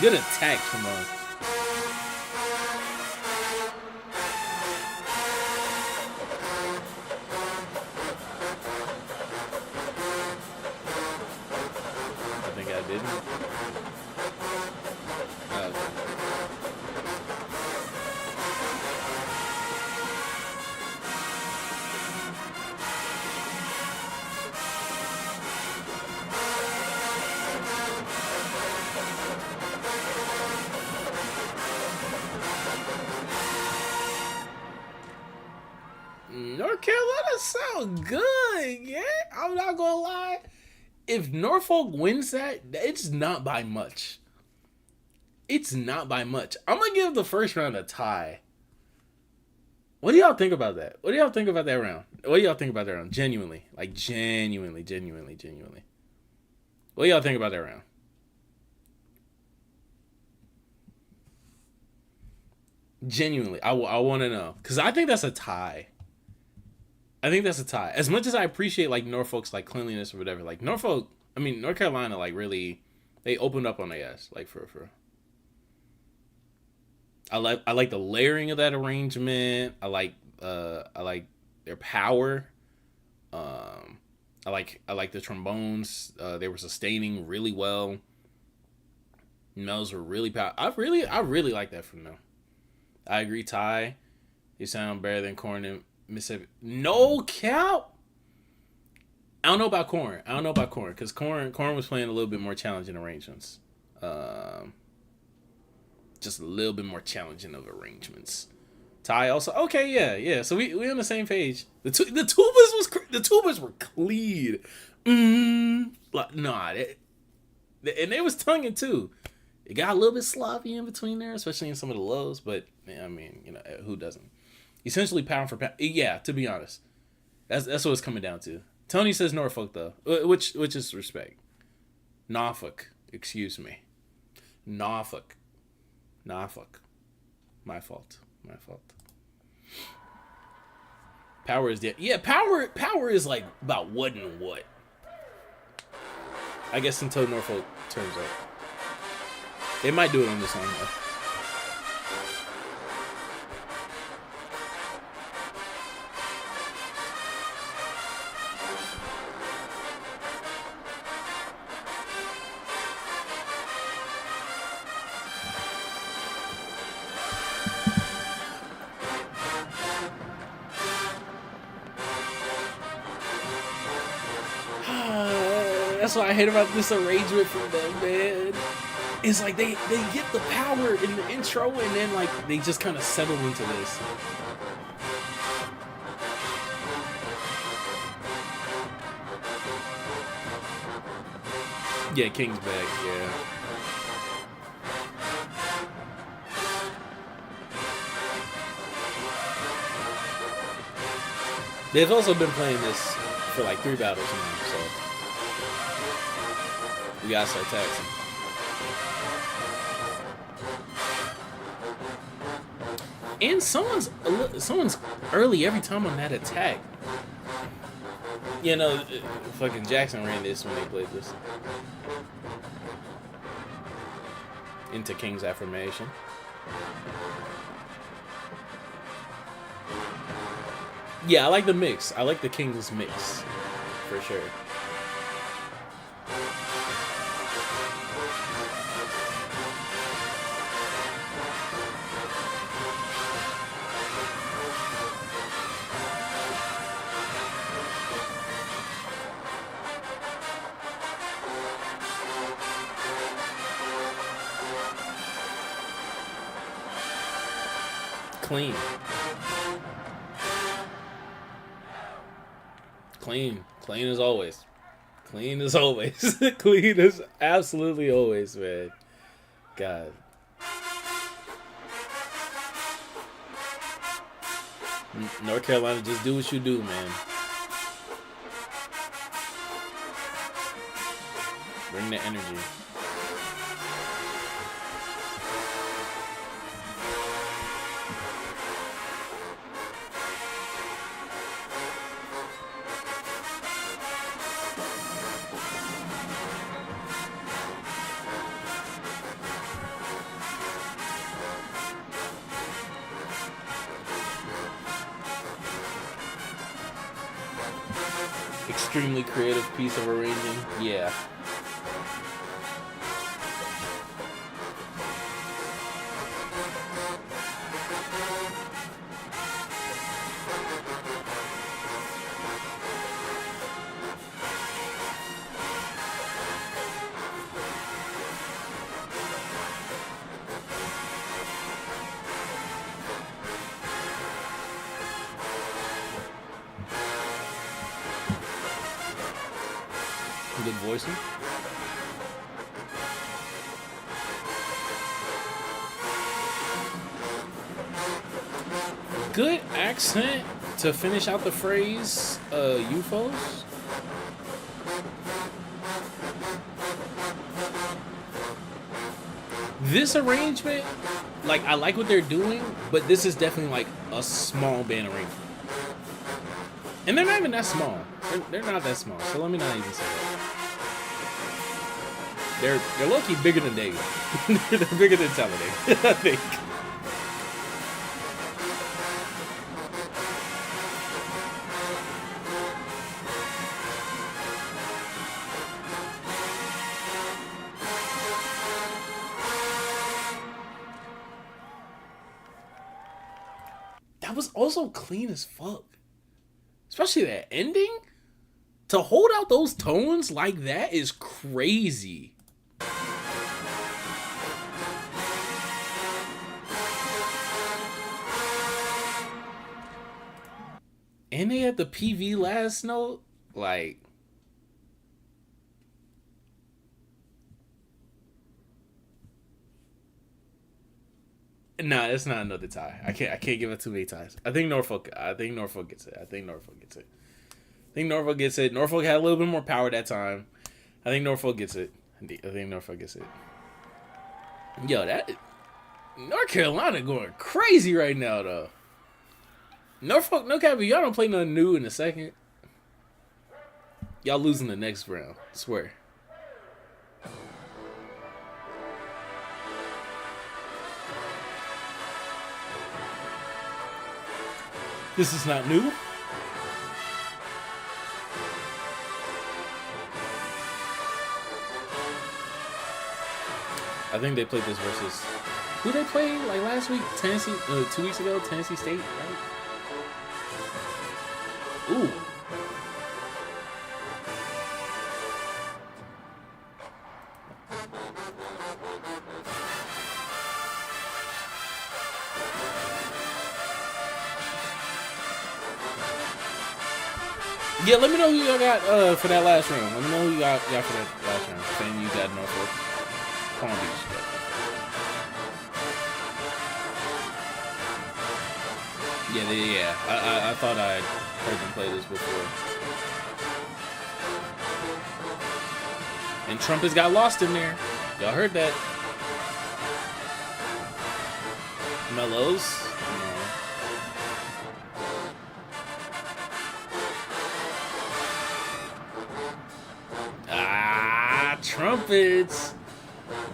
Good attack from us. I think I didn't. Okay. North Carolina sound good, yeah. I'm not gonna lie. If Norfolk wins that, it's not by much. It's not by much. I'm gonna give the first round a tie. What do y'all think about that? What do y'all think about that round? What do y'all think about that round? Genuinely. Like, genuinely. What do y'all think about that round? Genuinely. I want to know. Because I think that's a tie. As much as I appreciate, like, Norfolk's, like, cleanliness or whatever, like, North Carolina, like, really, they opened up on their ass, like, for. I like the layering of that arrangement. I like their power. I like the trombones. They were sustaining really well. Mells were really powerful. I really like that from them. I agree, Ty. You sound better than Corn and Mississippi. No cap. I don't know about Corn because Corn was playing a little bit more challenging arrangements. Just a little bit more challenging of arrangements. Ty also yeah. So we on the same page. The tubas were clean. Like, nah, and they was tonguing too. It got a little bit sloppy in between there, especially in some of the lows. But I mean, you know, who doesn't? Essentially pound for pound. Yeah, to be honest, that's what it's coming down to. Tony says Norfolk though, which is respect. Norfolk, excuse me. Norfolk. My fault. Power is power is like about what and what. I guess until Norfolk turns up. They might do it on this song though. That's what I hate about this arrangement from them, man. It's like they get the power in the intro and then like they just kind of settle into this. Yeah, King's back, yeah. They've also been playing this for like 3 battles now, so we gotta start taxing. And someone's early every time on that attack. You know, fucking Jackson ran this when they played this. Into King's Affirmation. Yeah, I like the mix. I like the Kings mix for sure. Clean. Clean as always. Clean as always. Clean as absolutely always, man. God. North Carolina, just do what you do, man. Bring the energy. Extremely creative piece of arranging. Yeah. Good voicing. Good accent to finish out the phrase, UFOs. This arrangement, like, I like what they're doing, but this is definitely like a small band arrangement. And they're not even that small. They're not that small, so let me not even say that. They're low-key bigger than Dago. They're bigger than Teleday, I think. That was also clean as fuck. Especially that ending. To hold out those tones like that is crazy. And they had the PV last note. Like, nah, it's not another tie. I can't give it too many ties. I think Norfolk gets it. I think Norfolk gets it. Norfolk had a little bit more power that time. I think Norfolk gets it. Yo, that North Carolina going crazy right now though. Norfolk, no cap, y'all don't play nothing new in a second. Y'all losing the next round. I swear. This is not new. I think they played this versus who they played like last week? Tennessee, 2 weeks ago, Tennessee State, right? Ooh. Yeah, let me know who y'all got for that last round. Let me know who you got for that last round. Saying you got Norfolk. Palm Beach. Yeah. I thought I'd heard them play this before. And Trumpets got lost in there. Y'all heard that. Mellows. Trumpets.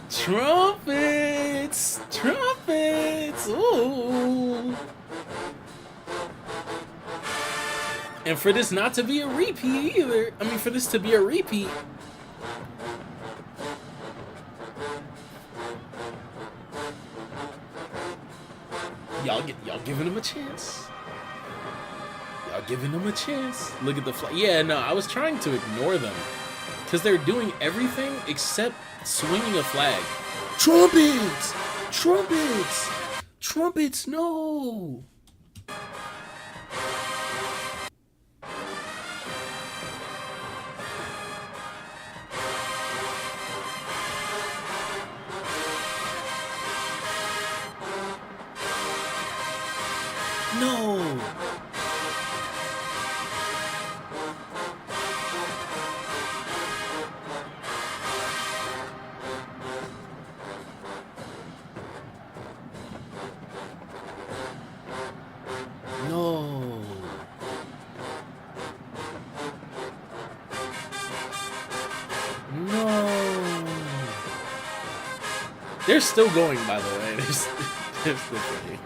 Trumpets. Ooh. And for this not to be a repeat either, I mean, for this to be a repeat, y'all giving him a chance. Y'all giving him a chance. Look at the flag. Yeah, no, I was trying to ignore them because they're doing everything except swinging a flag. Trumpets! Trumpets! Trumpets, no! No! No! No! They're still going, by the way. They're still going.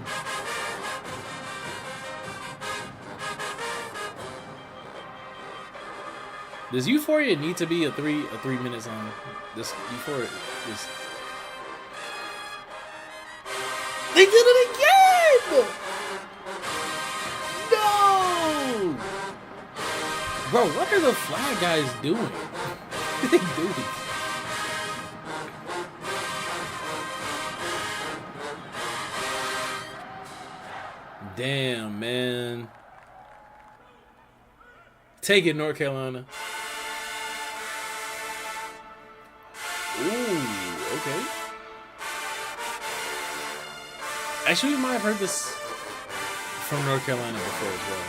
Does Euphoria need to be a three minutes on? This Euphoria is. They did it again! No! Bro, what are the flag guys doing? What are they doing? Damn, man. Take it, North Carolina. Ooh, okay. Actually, we might have heard this from North Carolina before as well.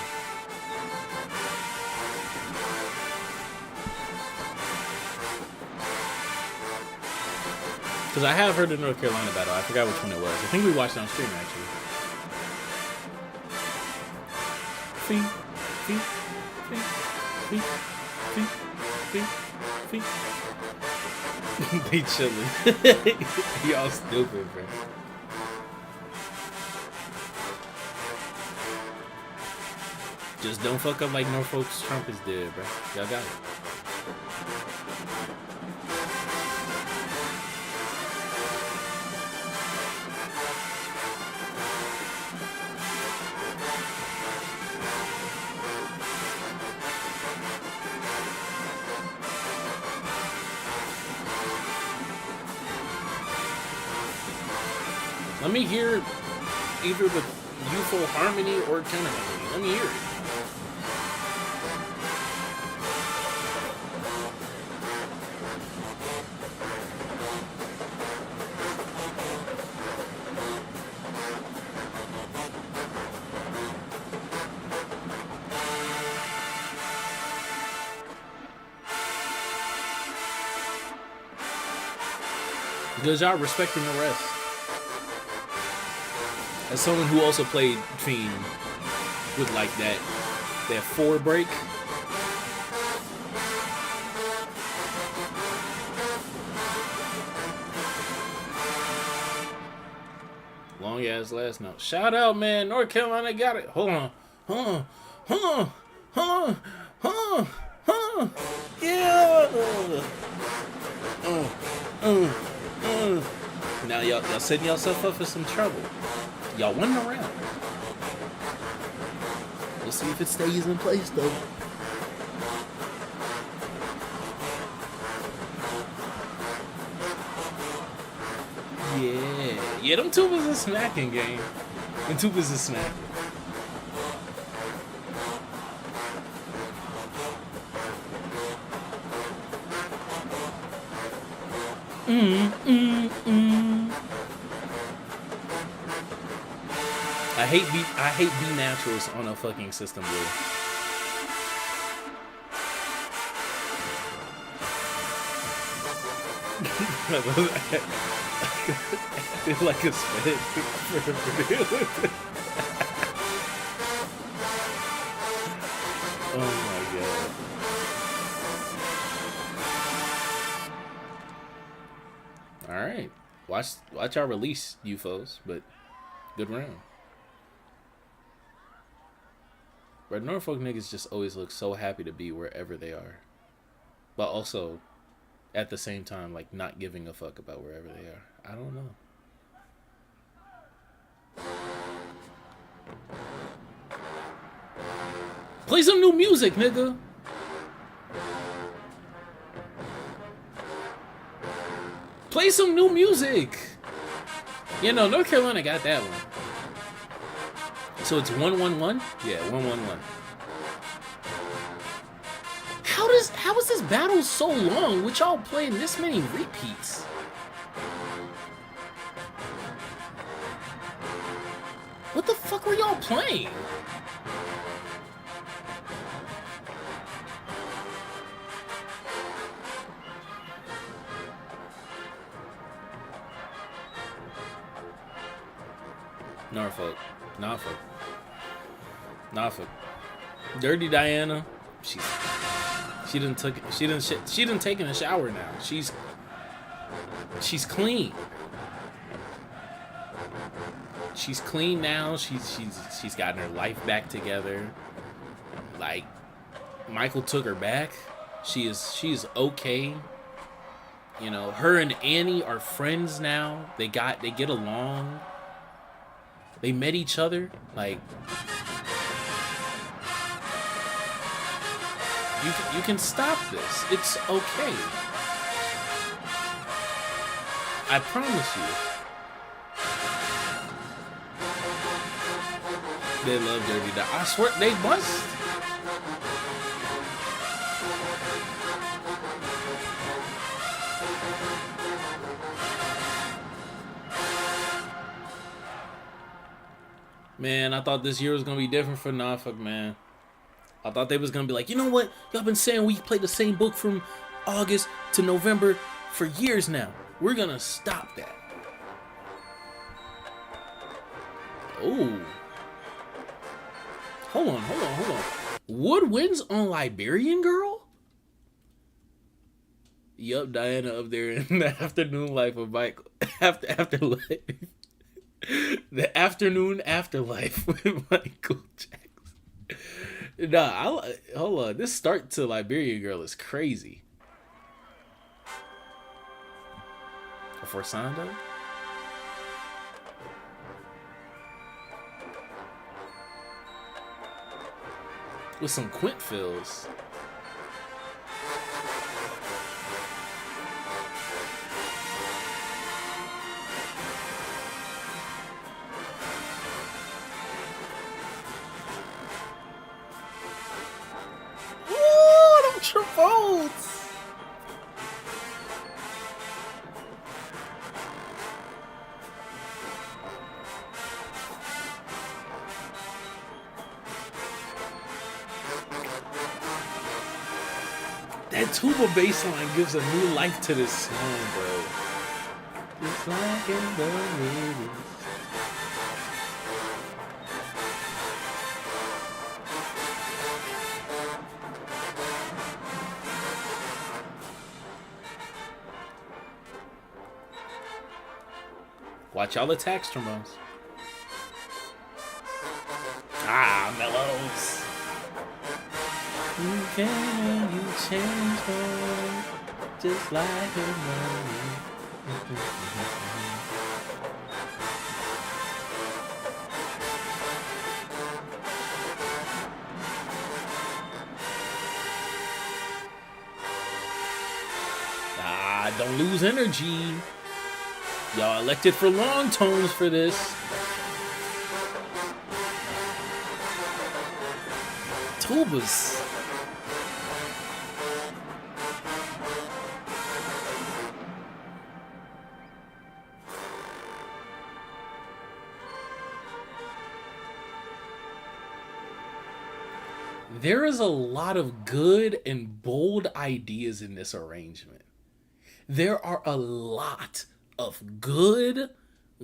Because I have heard the North Carolina battle. I forgot which one it was. I think we watched it on stream, actually. Fee, fee, fee, fee, fee, fee, fee. They chillin'. Y'all stupid, bro. Just don't fuck up like Norfolk's trumpets did, bro. Y'all got it. Let me hear either the youthful harmony or counter harmony. Let me hear it. Because y'all respecting the rest. As someone who also played Fiend with like that 4 break. Long ass last note. Shout out, man. North Carolina got it. Hold on. Yeah. Now y'all setting yourself up for some trouble. Y'all won the round. We'll see if it stays in place though. Yeah, them tubas are smacking, game. Them tubas are smacking. I hate B naturals on a fucking system, bro. I feel like a spit. Oh my god. Alright. Watch our release, UFOs, but good round. But Norfolk niggas just always look so happy to be wherever they are. But also, at the same time, like, not giving a fuck about wherever they are. I don't know. Play some new music, nigga. Play some new music. You know, North Carolina got that one. So it's 1-1-1? Yeah, 1-1-1. How is this battle so long with y'all playing this many repeats? What the fuck were y'all playing? Norfolk. Dirty Diana. She done taken a shower now. She's clean. She's clean now. She's gotten her life back together. Like, Michael took her back. She's okay. You know, her and Annie are friends now. They get along. They met each other. Like, you can stop this. It's okay. I promise you. They love Dirty Diana. I swear they must. Man, I thought this year was gonna be different for Norfolk, man. I thought they was gonna be like, you know what? Y'all been saying we play the same book from August to November for years now. We're gonna stop that. Oh. Hold on. Wood wins on Liberian Girl? Yup, Diana up there in the afternoon life of Michael. Afterlife. The afternoon afterlife with Michael Jackson. Nah, hold on. This start to Liberian Girl is crazy. For Sando? With some Quint fills. Travolts. That tuba bass line gives a new life to this song, bro. It's like in the movies. Watch all the tax trombones. Ah, mellows. You came and you changed me, just like a money. Ah, don't lose energy. Y'all elected for long tones for this. Tubas. There is a lot of good and bold ideas in this arrangement. There are a lot of good,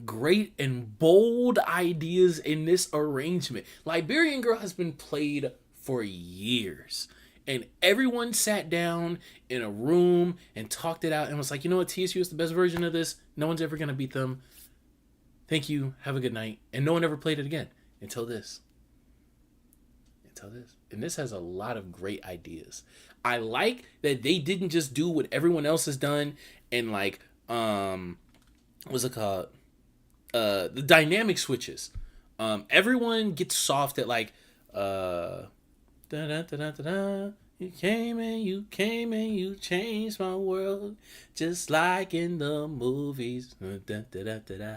great, and bold ideas in this arrangement. Liberian Girl has been played for years. And everyone sat down in a room and talked it out and was like, you know what, TSU is the best version of this. No one's ever going to beat them. Thank you. Have a good night. And no one ever played it again until this. tell this. And this has a lot of great ideas. I like that they didn't just do what everyone else has done and like what's it called? The dynamic switches. Everyone gets soft at like da da da da da. You came and you changed my world just like in the movies. Da da da da da.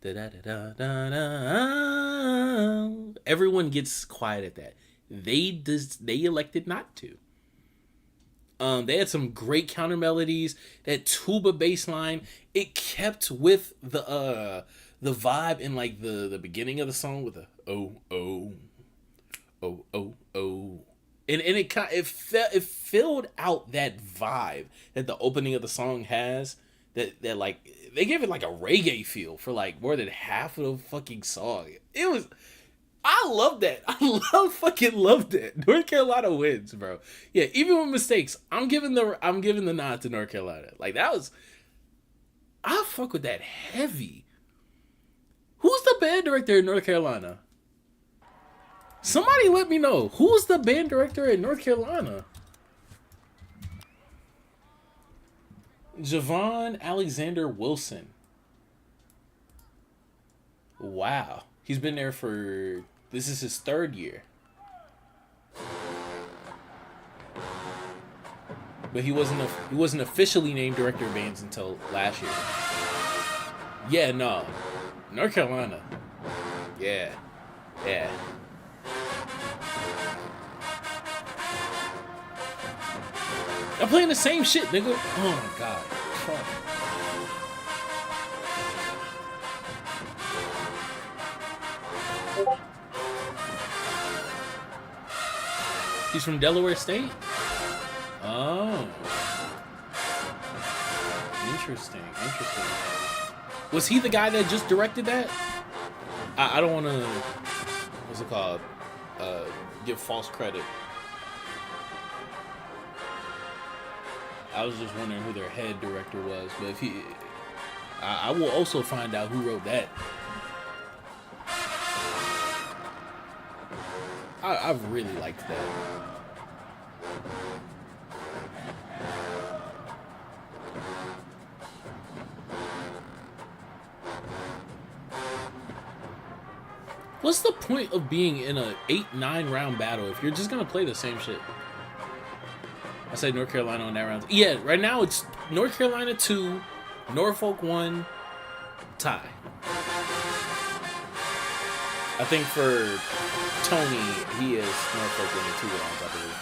Da, da, da, da, da. Everyone gets quiet at that. They elected not to. They had some great counter melodies. That tuba bass line, it kept with the vibe in like the beginning of the song with the oh oh oh oh oh, and it filled out that vibe that the opening of the song has. That like they gave it like a reggae feel for like more than half of the fucking song. I love that. I fucking love that. North Carolina wins, bro. Yeah, even with mistakes, I'm giving the nod to North Carolina. Like that was, I fuck with that heavy. Who's the band director in North Carolina? Somebody let me know. Who's the band director in North Carolina? Javon Alexander Wilson. Wow. He's been there for, this is his 3rd year. But he wasn't officially named director of bands until last year. Yeah, no. North Carolina. Yeah. Yeah. I'm playing the same shit, nigga. Oh my god. Fuck. He's from Delaware State? Oh. Interesting. Was he the guy that just directed that? I don't want to, what's it called? Give false credit. I was just wondering who their head director was, but if he, I will also find out who wrote that. I really liked that. What's the point of being in a 8-9 round battle if you're just gonna play the same shit? I said North Carolina on that round. Yeah, right now it's North Carolina 2, Norfolk 1, tie. I think for Tony, he is Norfolk winning 2 rounds, I believe.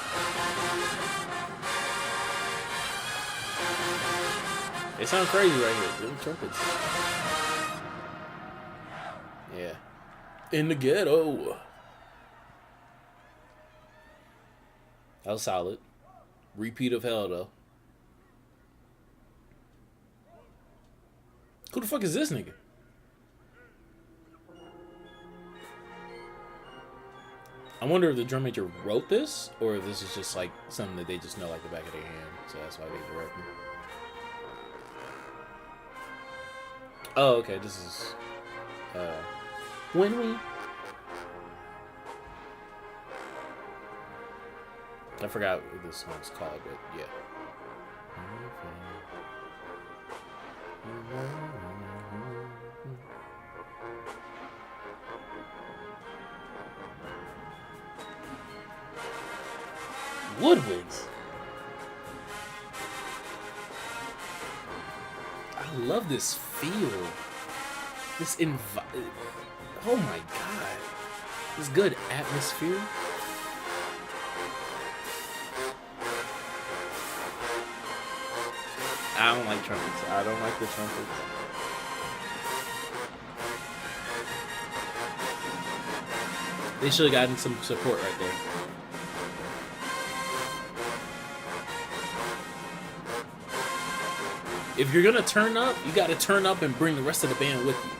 They sound crazy right here. Little trumpets. Yeah. In the ghetto. That was solid. Repeat of hell, though. Who the fuck is this nigga? I wonder if the drum major wrote this, or if this is just like something that they just know like the back of their hand, so that's why they direct me. Oh, okay, this is when we. I forgot what this song's called, but yeah. Woodwinds. I love this feel. This oh my god. This good atmosphere. I don't like trumpets. I don't like the trumpets. They should have gotten some support right there. If you're gonna turn up, you gotta turn up and bring the rest of the band with you.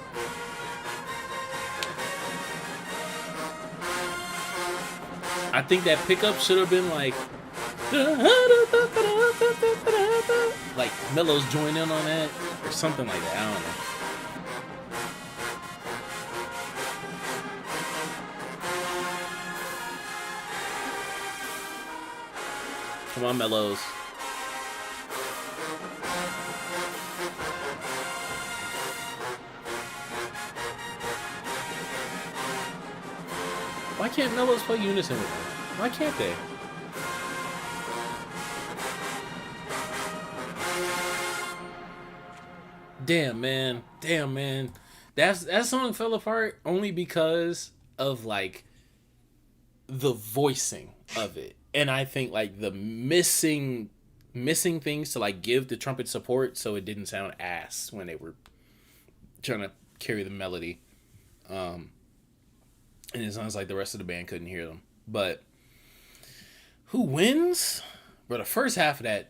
I think that pickup should have been like Mellows join in on that or something like that. I don't know. Come on, Mellows. Why can't Mellows play unison with them? Why can't they? Damn, man. Damn, man. That song fell apart only because of, like, the voicing of it. And I think, like, the missing things to, like, give the trumpet support so it didn't sound ass when they were trying to carry the melody. And it sounds like the rest of the band couldn't hear them. But who wins? Bro, the first half of that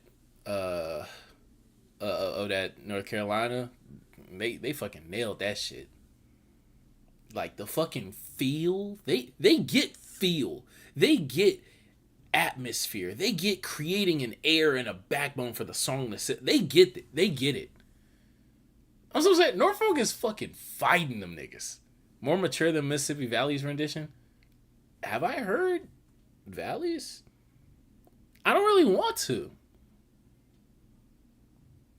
North Carolina, they fucking nailed that shit. Like, the fucking feel, they get feel. They get atmosphere. They get creating an air and a backbone for the song to sit. They get it. They get it. I'm so saying, Norfolk is fucking fighting them niggas. More mature than Mississippi Valley's rendition. Have I heard Valley's? I don't really want to.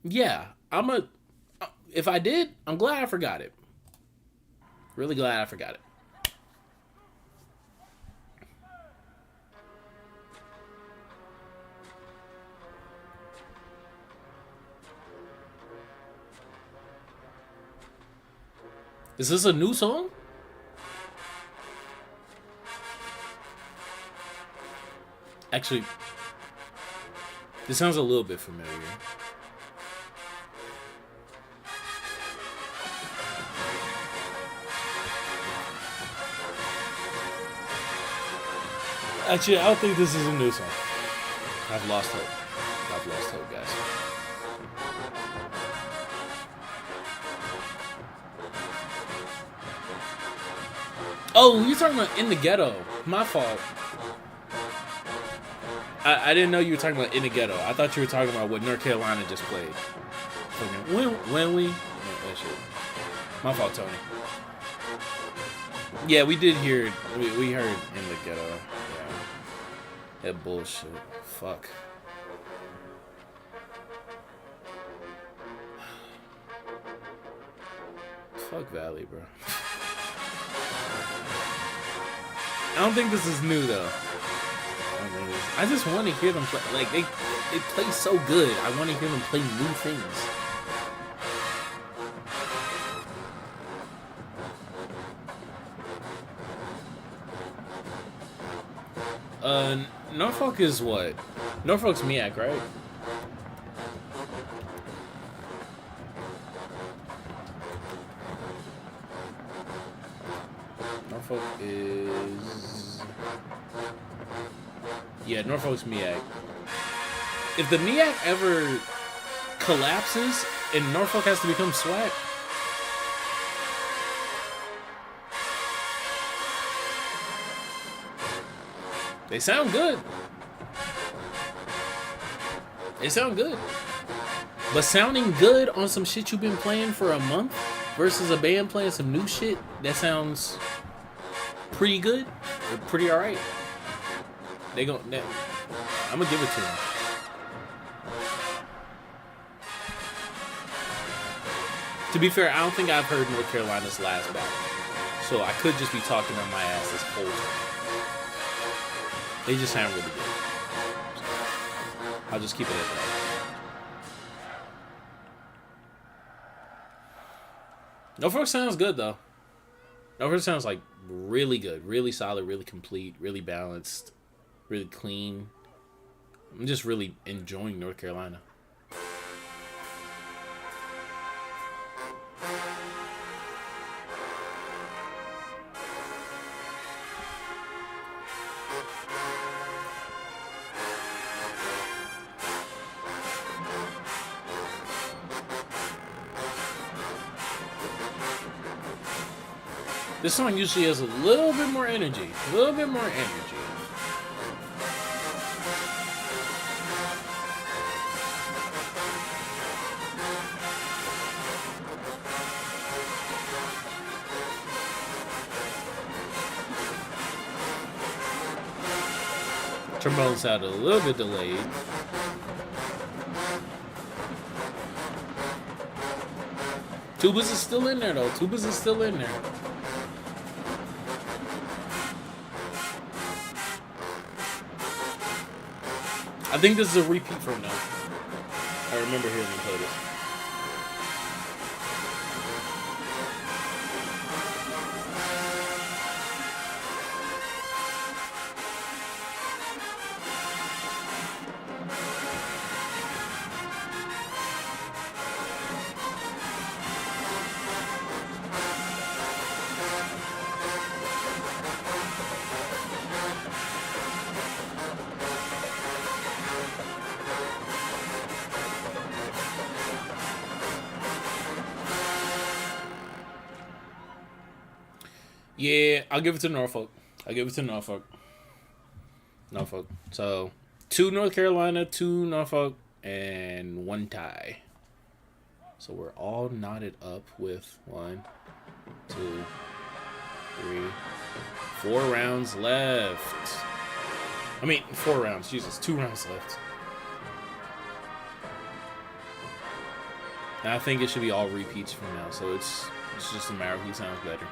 Yeah, if I did, I'm glad I forgot it. Really glad I forgot it. Is this a new song? Actually, this sounds a little bit familiar. Actually, I don't think this is a new song. I've lost hope. I've lost hope, guys. Oh, you're talking about In the Ghetto. My fault. I didn't know you were talking about In the Ghetto. I thought you were talking about what North Carolina just played. When we... Oh, shit. My fault, Tony. Yeah, we did hear... We heard In the Ghetto. Yeah. That bullshit. Fuck. Fuck Valley, bro. I don't think this is new, though. I just want to hear them play. Like, they play so good. I want to hear them play new things. Norfolk is what? Norfolk's MIAC, right? Norfolk is... Yeah, Norfolk's MIAC. If the MIAC ever collapses and Norfolk has to become SWAC, they sound good. They sound good. But sounding good on some shit you've been playing for a month versus a band playing some new shit that sounds pretty good or pretty alright. I'm gonna give it to them. To be fair, I don't think I've heard North Carolina's last battle. So I could just be talking on my ass this whole time. They just sound really good. So I'll just keep it at that. Norfolk sounds good, though. Norfolk sounds like really good, really solid, really complete, really balanced, really clean. I'm just really enjoying North Carolina. This song usually has a little bit more energy. A little bit more energy. Trombone sounded a little bit delayed. Tubas is still in there, though. Tubas is still in there. I think this is a repeat from now. I remember hearing them play this. Yeah, I'll give it to Norfolk. Norfolk. So, 2 North Carolina, 2 Norfolk, and 1 tie. So we're all knotted up with 1, 2, 3, 4 rounds left. I mean, 4 rounds. Jesus, 2 rounds left. And I think it should be all repeats from now. So it's just a matter of who sounds better.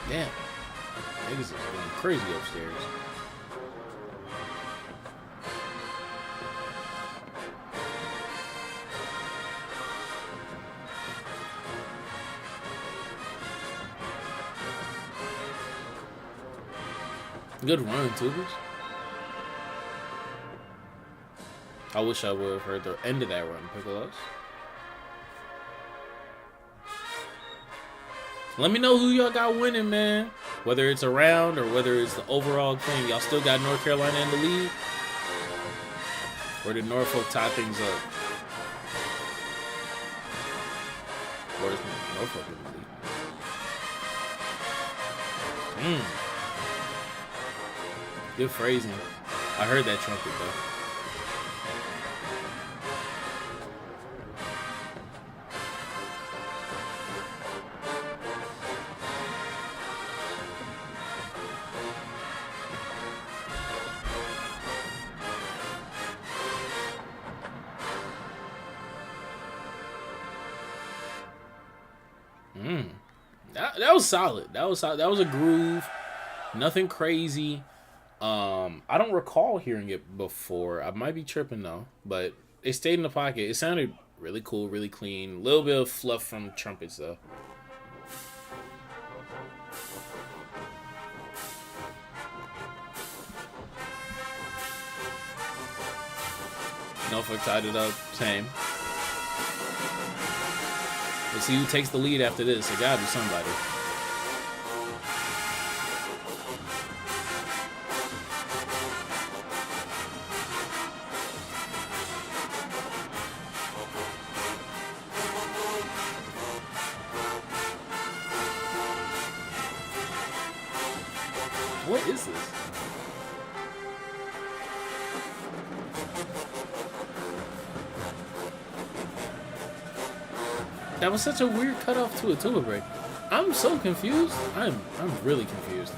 Damn. Niggas is going crazy upstairs. Good run, Tubas. I wish I would have heard the end of that run, Piccolos. Let me know who y'all got winning, man. Whether it's a round or whether it's the overall thing. Y'all still got North Carolina in the lead? Or did Norfolk tie things up? Or is Norfolk in the lead? Good phrasing. I heard that trumpet, though. That was solid. That was solid. That was a groove. Nothing crazy. I don't recall hearing it before. I might be tripping though, but it stayed in the pocket. It sounded really cool, really clean. A little bit of fluff from trumpets though. Norfolk tied it up. Same. Let's see who takes the lead after this. It gotta be somebody. What is this? That was such a weird cutoff to a Tuba break. I'm so confused. I'm really confused.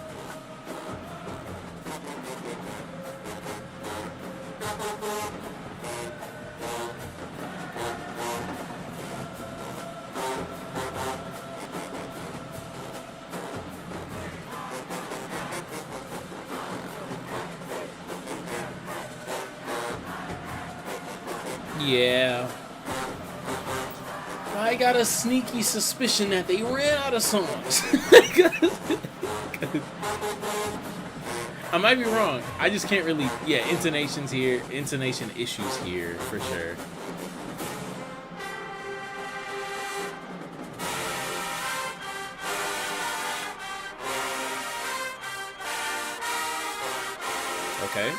Yeah. I got a sneaky suspicion that they ran out of songs. I might be wrong. I just can't really... Yeah, intonation issues here, for sure. Okay.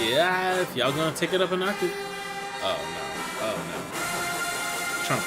Yeah, if y'all gonna take it up an octave. Oh no. Oh no. Trump.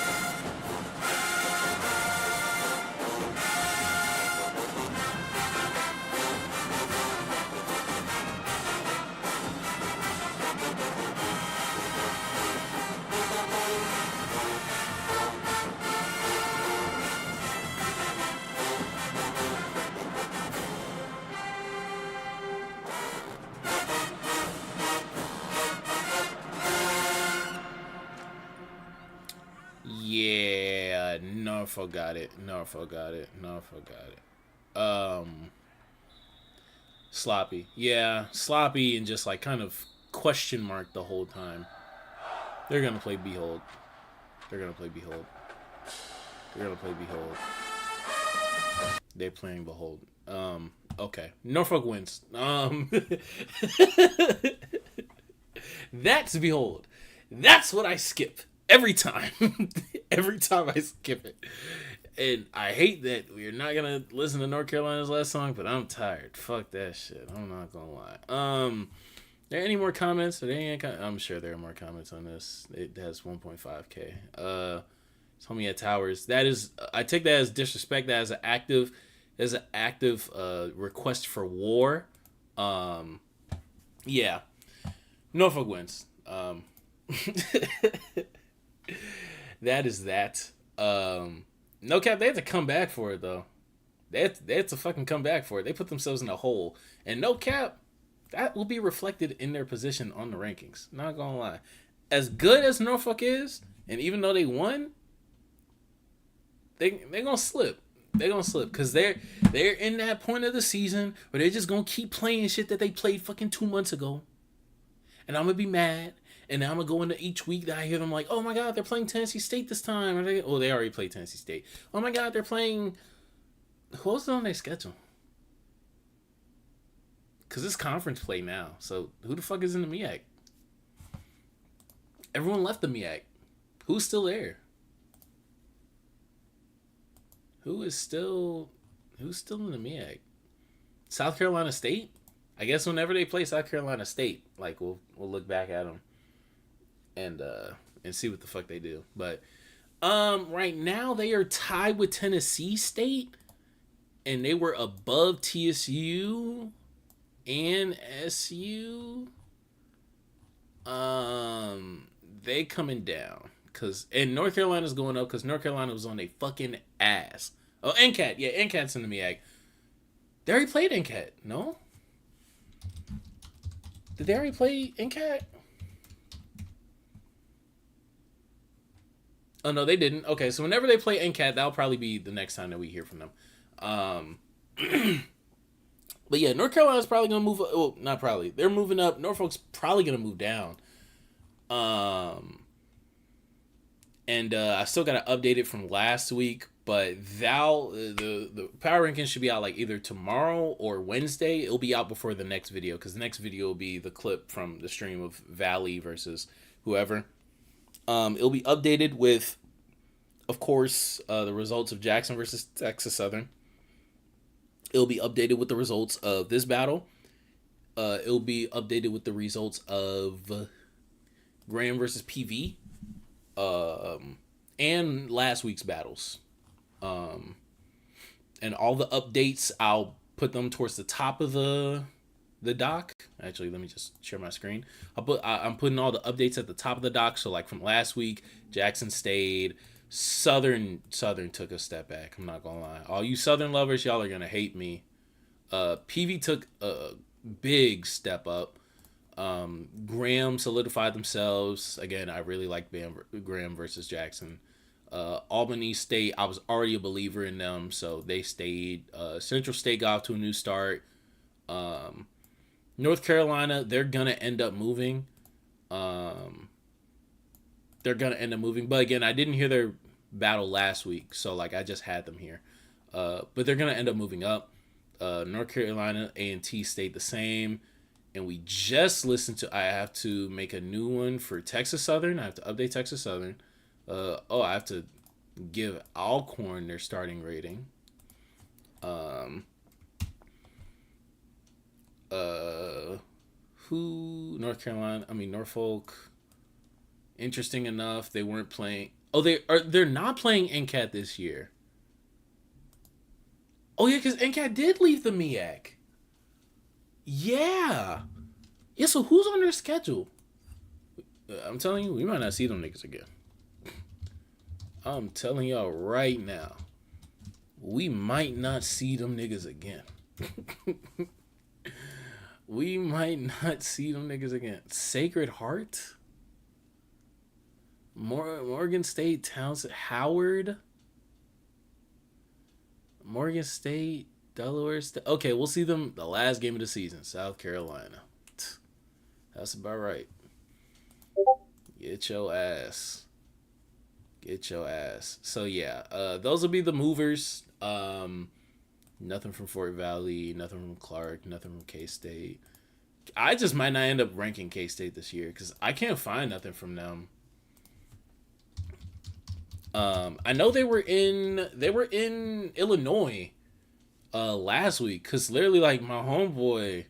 Yeah, Norfolk got it. Norfolk got it. Norfolk got it. Sloppy. Yeah, sloppy and just like kind of question mark the whole time. They're gonna play Behold. They're gonna play Behold. They're gonna play Behold. They're playing Behold. Okay. Norfolk wins. That's Behold. That's what I skip every time. Every time I skip it. And I hate that we're not gonna listen to North Carolina's last song, but I'm tired. Fuck that shit. I'm not gonna lie. There any more comments? I'm sure there are more comments on this. It has 1.5k. Homie at Towers. That is, I take that as disrespect. That is an active request for war. Yeah, Norfolk wins. That is that. No cap, they had to come back for it though. They had to fucking come back for it. They put themselves in a hole, and no cap, that will be reflected in their position on the rankings. Not gonna lie, as good as Norfolk is, and even though they won, they gonna slip. They're gonna slip because they're in that point of the season where they're just gonna keep playing shit that they played fucking 2 months ago, and I'm gonna be mad. And I'm gonna go into each week that I hear them like, oh my god, they're playing Tennessee State this time. They already played Tennessee State. Oh my god, they're playing. Who else is on their schedule? Cause it's conference play now. So who the fuck is in the MEAC? Everyone left the MEAC. Who's still there? Who's still in the MEAC? South Carolina State? I guess whenever they play South Carolina State, like we'll look back at them and see what the fuck they do. But right now they are tied with Tennessee State, and they were above TSU and SU. They coming down and North Carolina's going up because North Carolina was on a fucking ass. Oh, NCAT, yeah, NCAT's in the MEAC. They already played NCAT, no? Did they already play NCAT? Oh, no, they didn't. Okay, so whenever they play NCAT, that'll probably be the next time that we hear from them. But yeah, North Carolina's probably going to move up. Well, not probably. They're moving up. Norfolk's probably going to move down. And I still got to update it from last week. But the power rankings should be out like either tomorrow or Wednesday. It'll be out before the next video because the next video will be the clip from the stream of Valley versus whoever. It'll be updated with, of course, the results of Jackson versus Texas Southern. It'll be updated with the results of this battle. It'll be updated with the results of Graham versus PV. And last week's battles. And all the updates, I'll put them towards the top of the doc. Actually, let me just share my screen. I'm putting all the updates at the top of the doc. So like from last week, Jackson stayed. Southern took a step back. I'm not gonna lie. All you Southern lovers, y'all are gonna hate me. PV took a big step up. Graham solidified themselves. Again, I really like Graham versus Jackson. Albany State, I was already a believer in them, so they stayed. Central State got off to a new start. North Carolina, they're gonna end up moving. But again, I didn't hear their battle last week, so like I just had them here. But they're gonna end up moving up. North Carolina A&T stayed the same, and we just listened to. I have to make a new one for Texas Southern. I have to update Texas Southern. I have to give Alcorn their starting rating. North Carolina. I mean Norfolk. Interesting enough, they weren't playing. Oh, they're not playing NCAT this year. Oh yeah, because NCAT did leave the MEAC. Yeah. Yeah, so who's on their schedule? I'm telling you, we might not see them niggas again. I'm telling y'all right now. We might not see them niggas again. We might not see them niggas again. Sacred Heart? Morgan State, Townsend, Howard? Morgan State, Delaware State. Okay, we'll see them the last game of the season. South Carolina. That's about right. Get your ass. Get your ass. So yeah, those will be the movers. Nothing from Fort Valley, nothing from Clark, nothing from K-State. I just might not end up ranking K-State this year because I can't find nothing from them. I know they were in Illinois last week because literally like my homeboy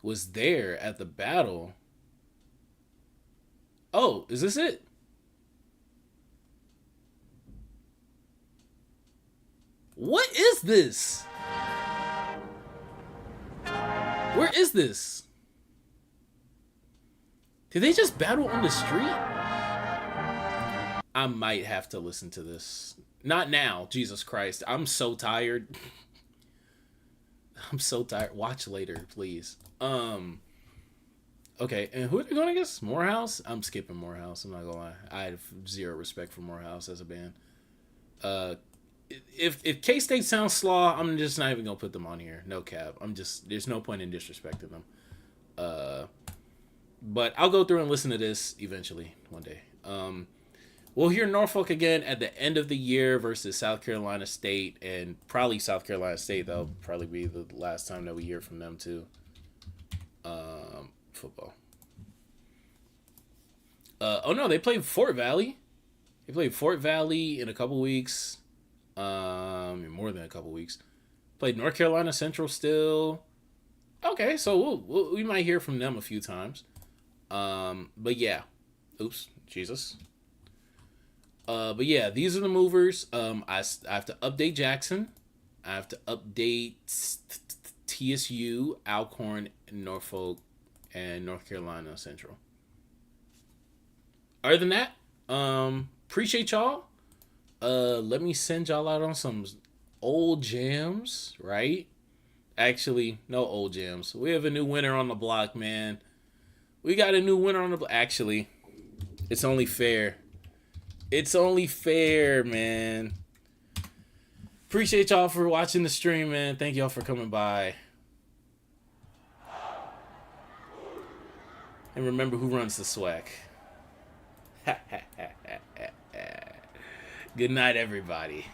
was there at the battle. Oh, is this it? What is this? Where is this? Did they just battle on the street? I might have to listen to this. Not now, Jesus Christ. I'm so tired. I'm so tired. Watch later, please. Okay, and who are they going against? Morehouse? I'm skipping Morehouse. I'm not gonna lie. I have zero respect for Morehouse as a band. If K-State sounds slaw, I'm just not even gonna put them on here. No cap. There's no point in disrespecting them. But I'll go through and listen to this eventually one day. We'll hear Norfolk again at the end of the year versus South Carolina State, and probably South Carolina State. That'll probably be the last time that we hear from them too. Football. Oh no, they played Fort Valley. They played Fort Valley in a couple weeks. More than a couple weeks. Played North Carolina Central still. Okay, so we might hear from them a few times. But yeah. Oops, Jesus. But yeah, these are the movers. I have to update Jackson. I have to update TSU, Alcorn, Norfolk, and North Carolina Central. Other than that, appreciate y'all. Let me send y'all out on some old jams, right? Actually, no old jams. We have a new winner on the block, man. We got a new winner on the block. Actually, it's only fair. It's only fair, man. Appreciate y'all for watching the stream, man. Thank y'all for coming by. And remember who runs the SWAC. Good night, everybody.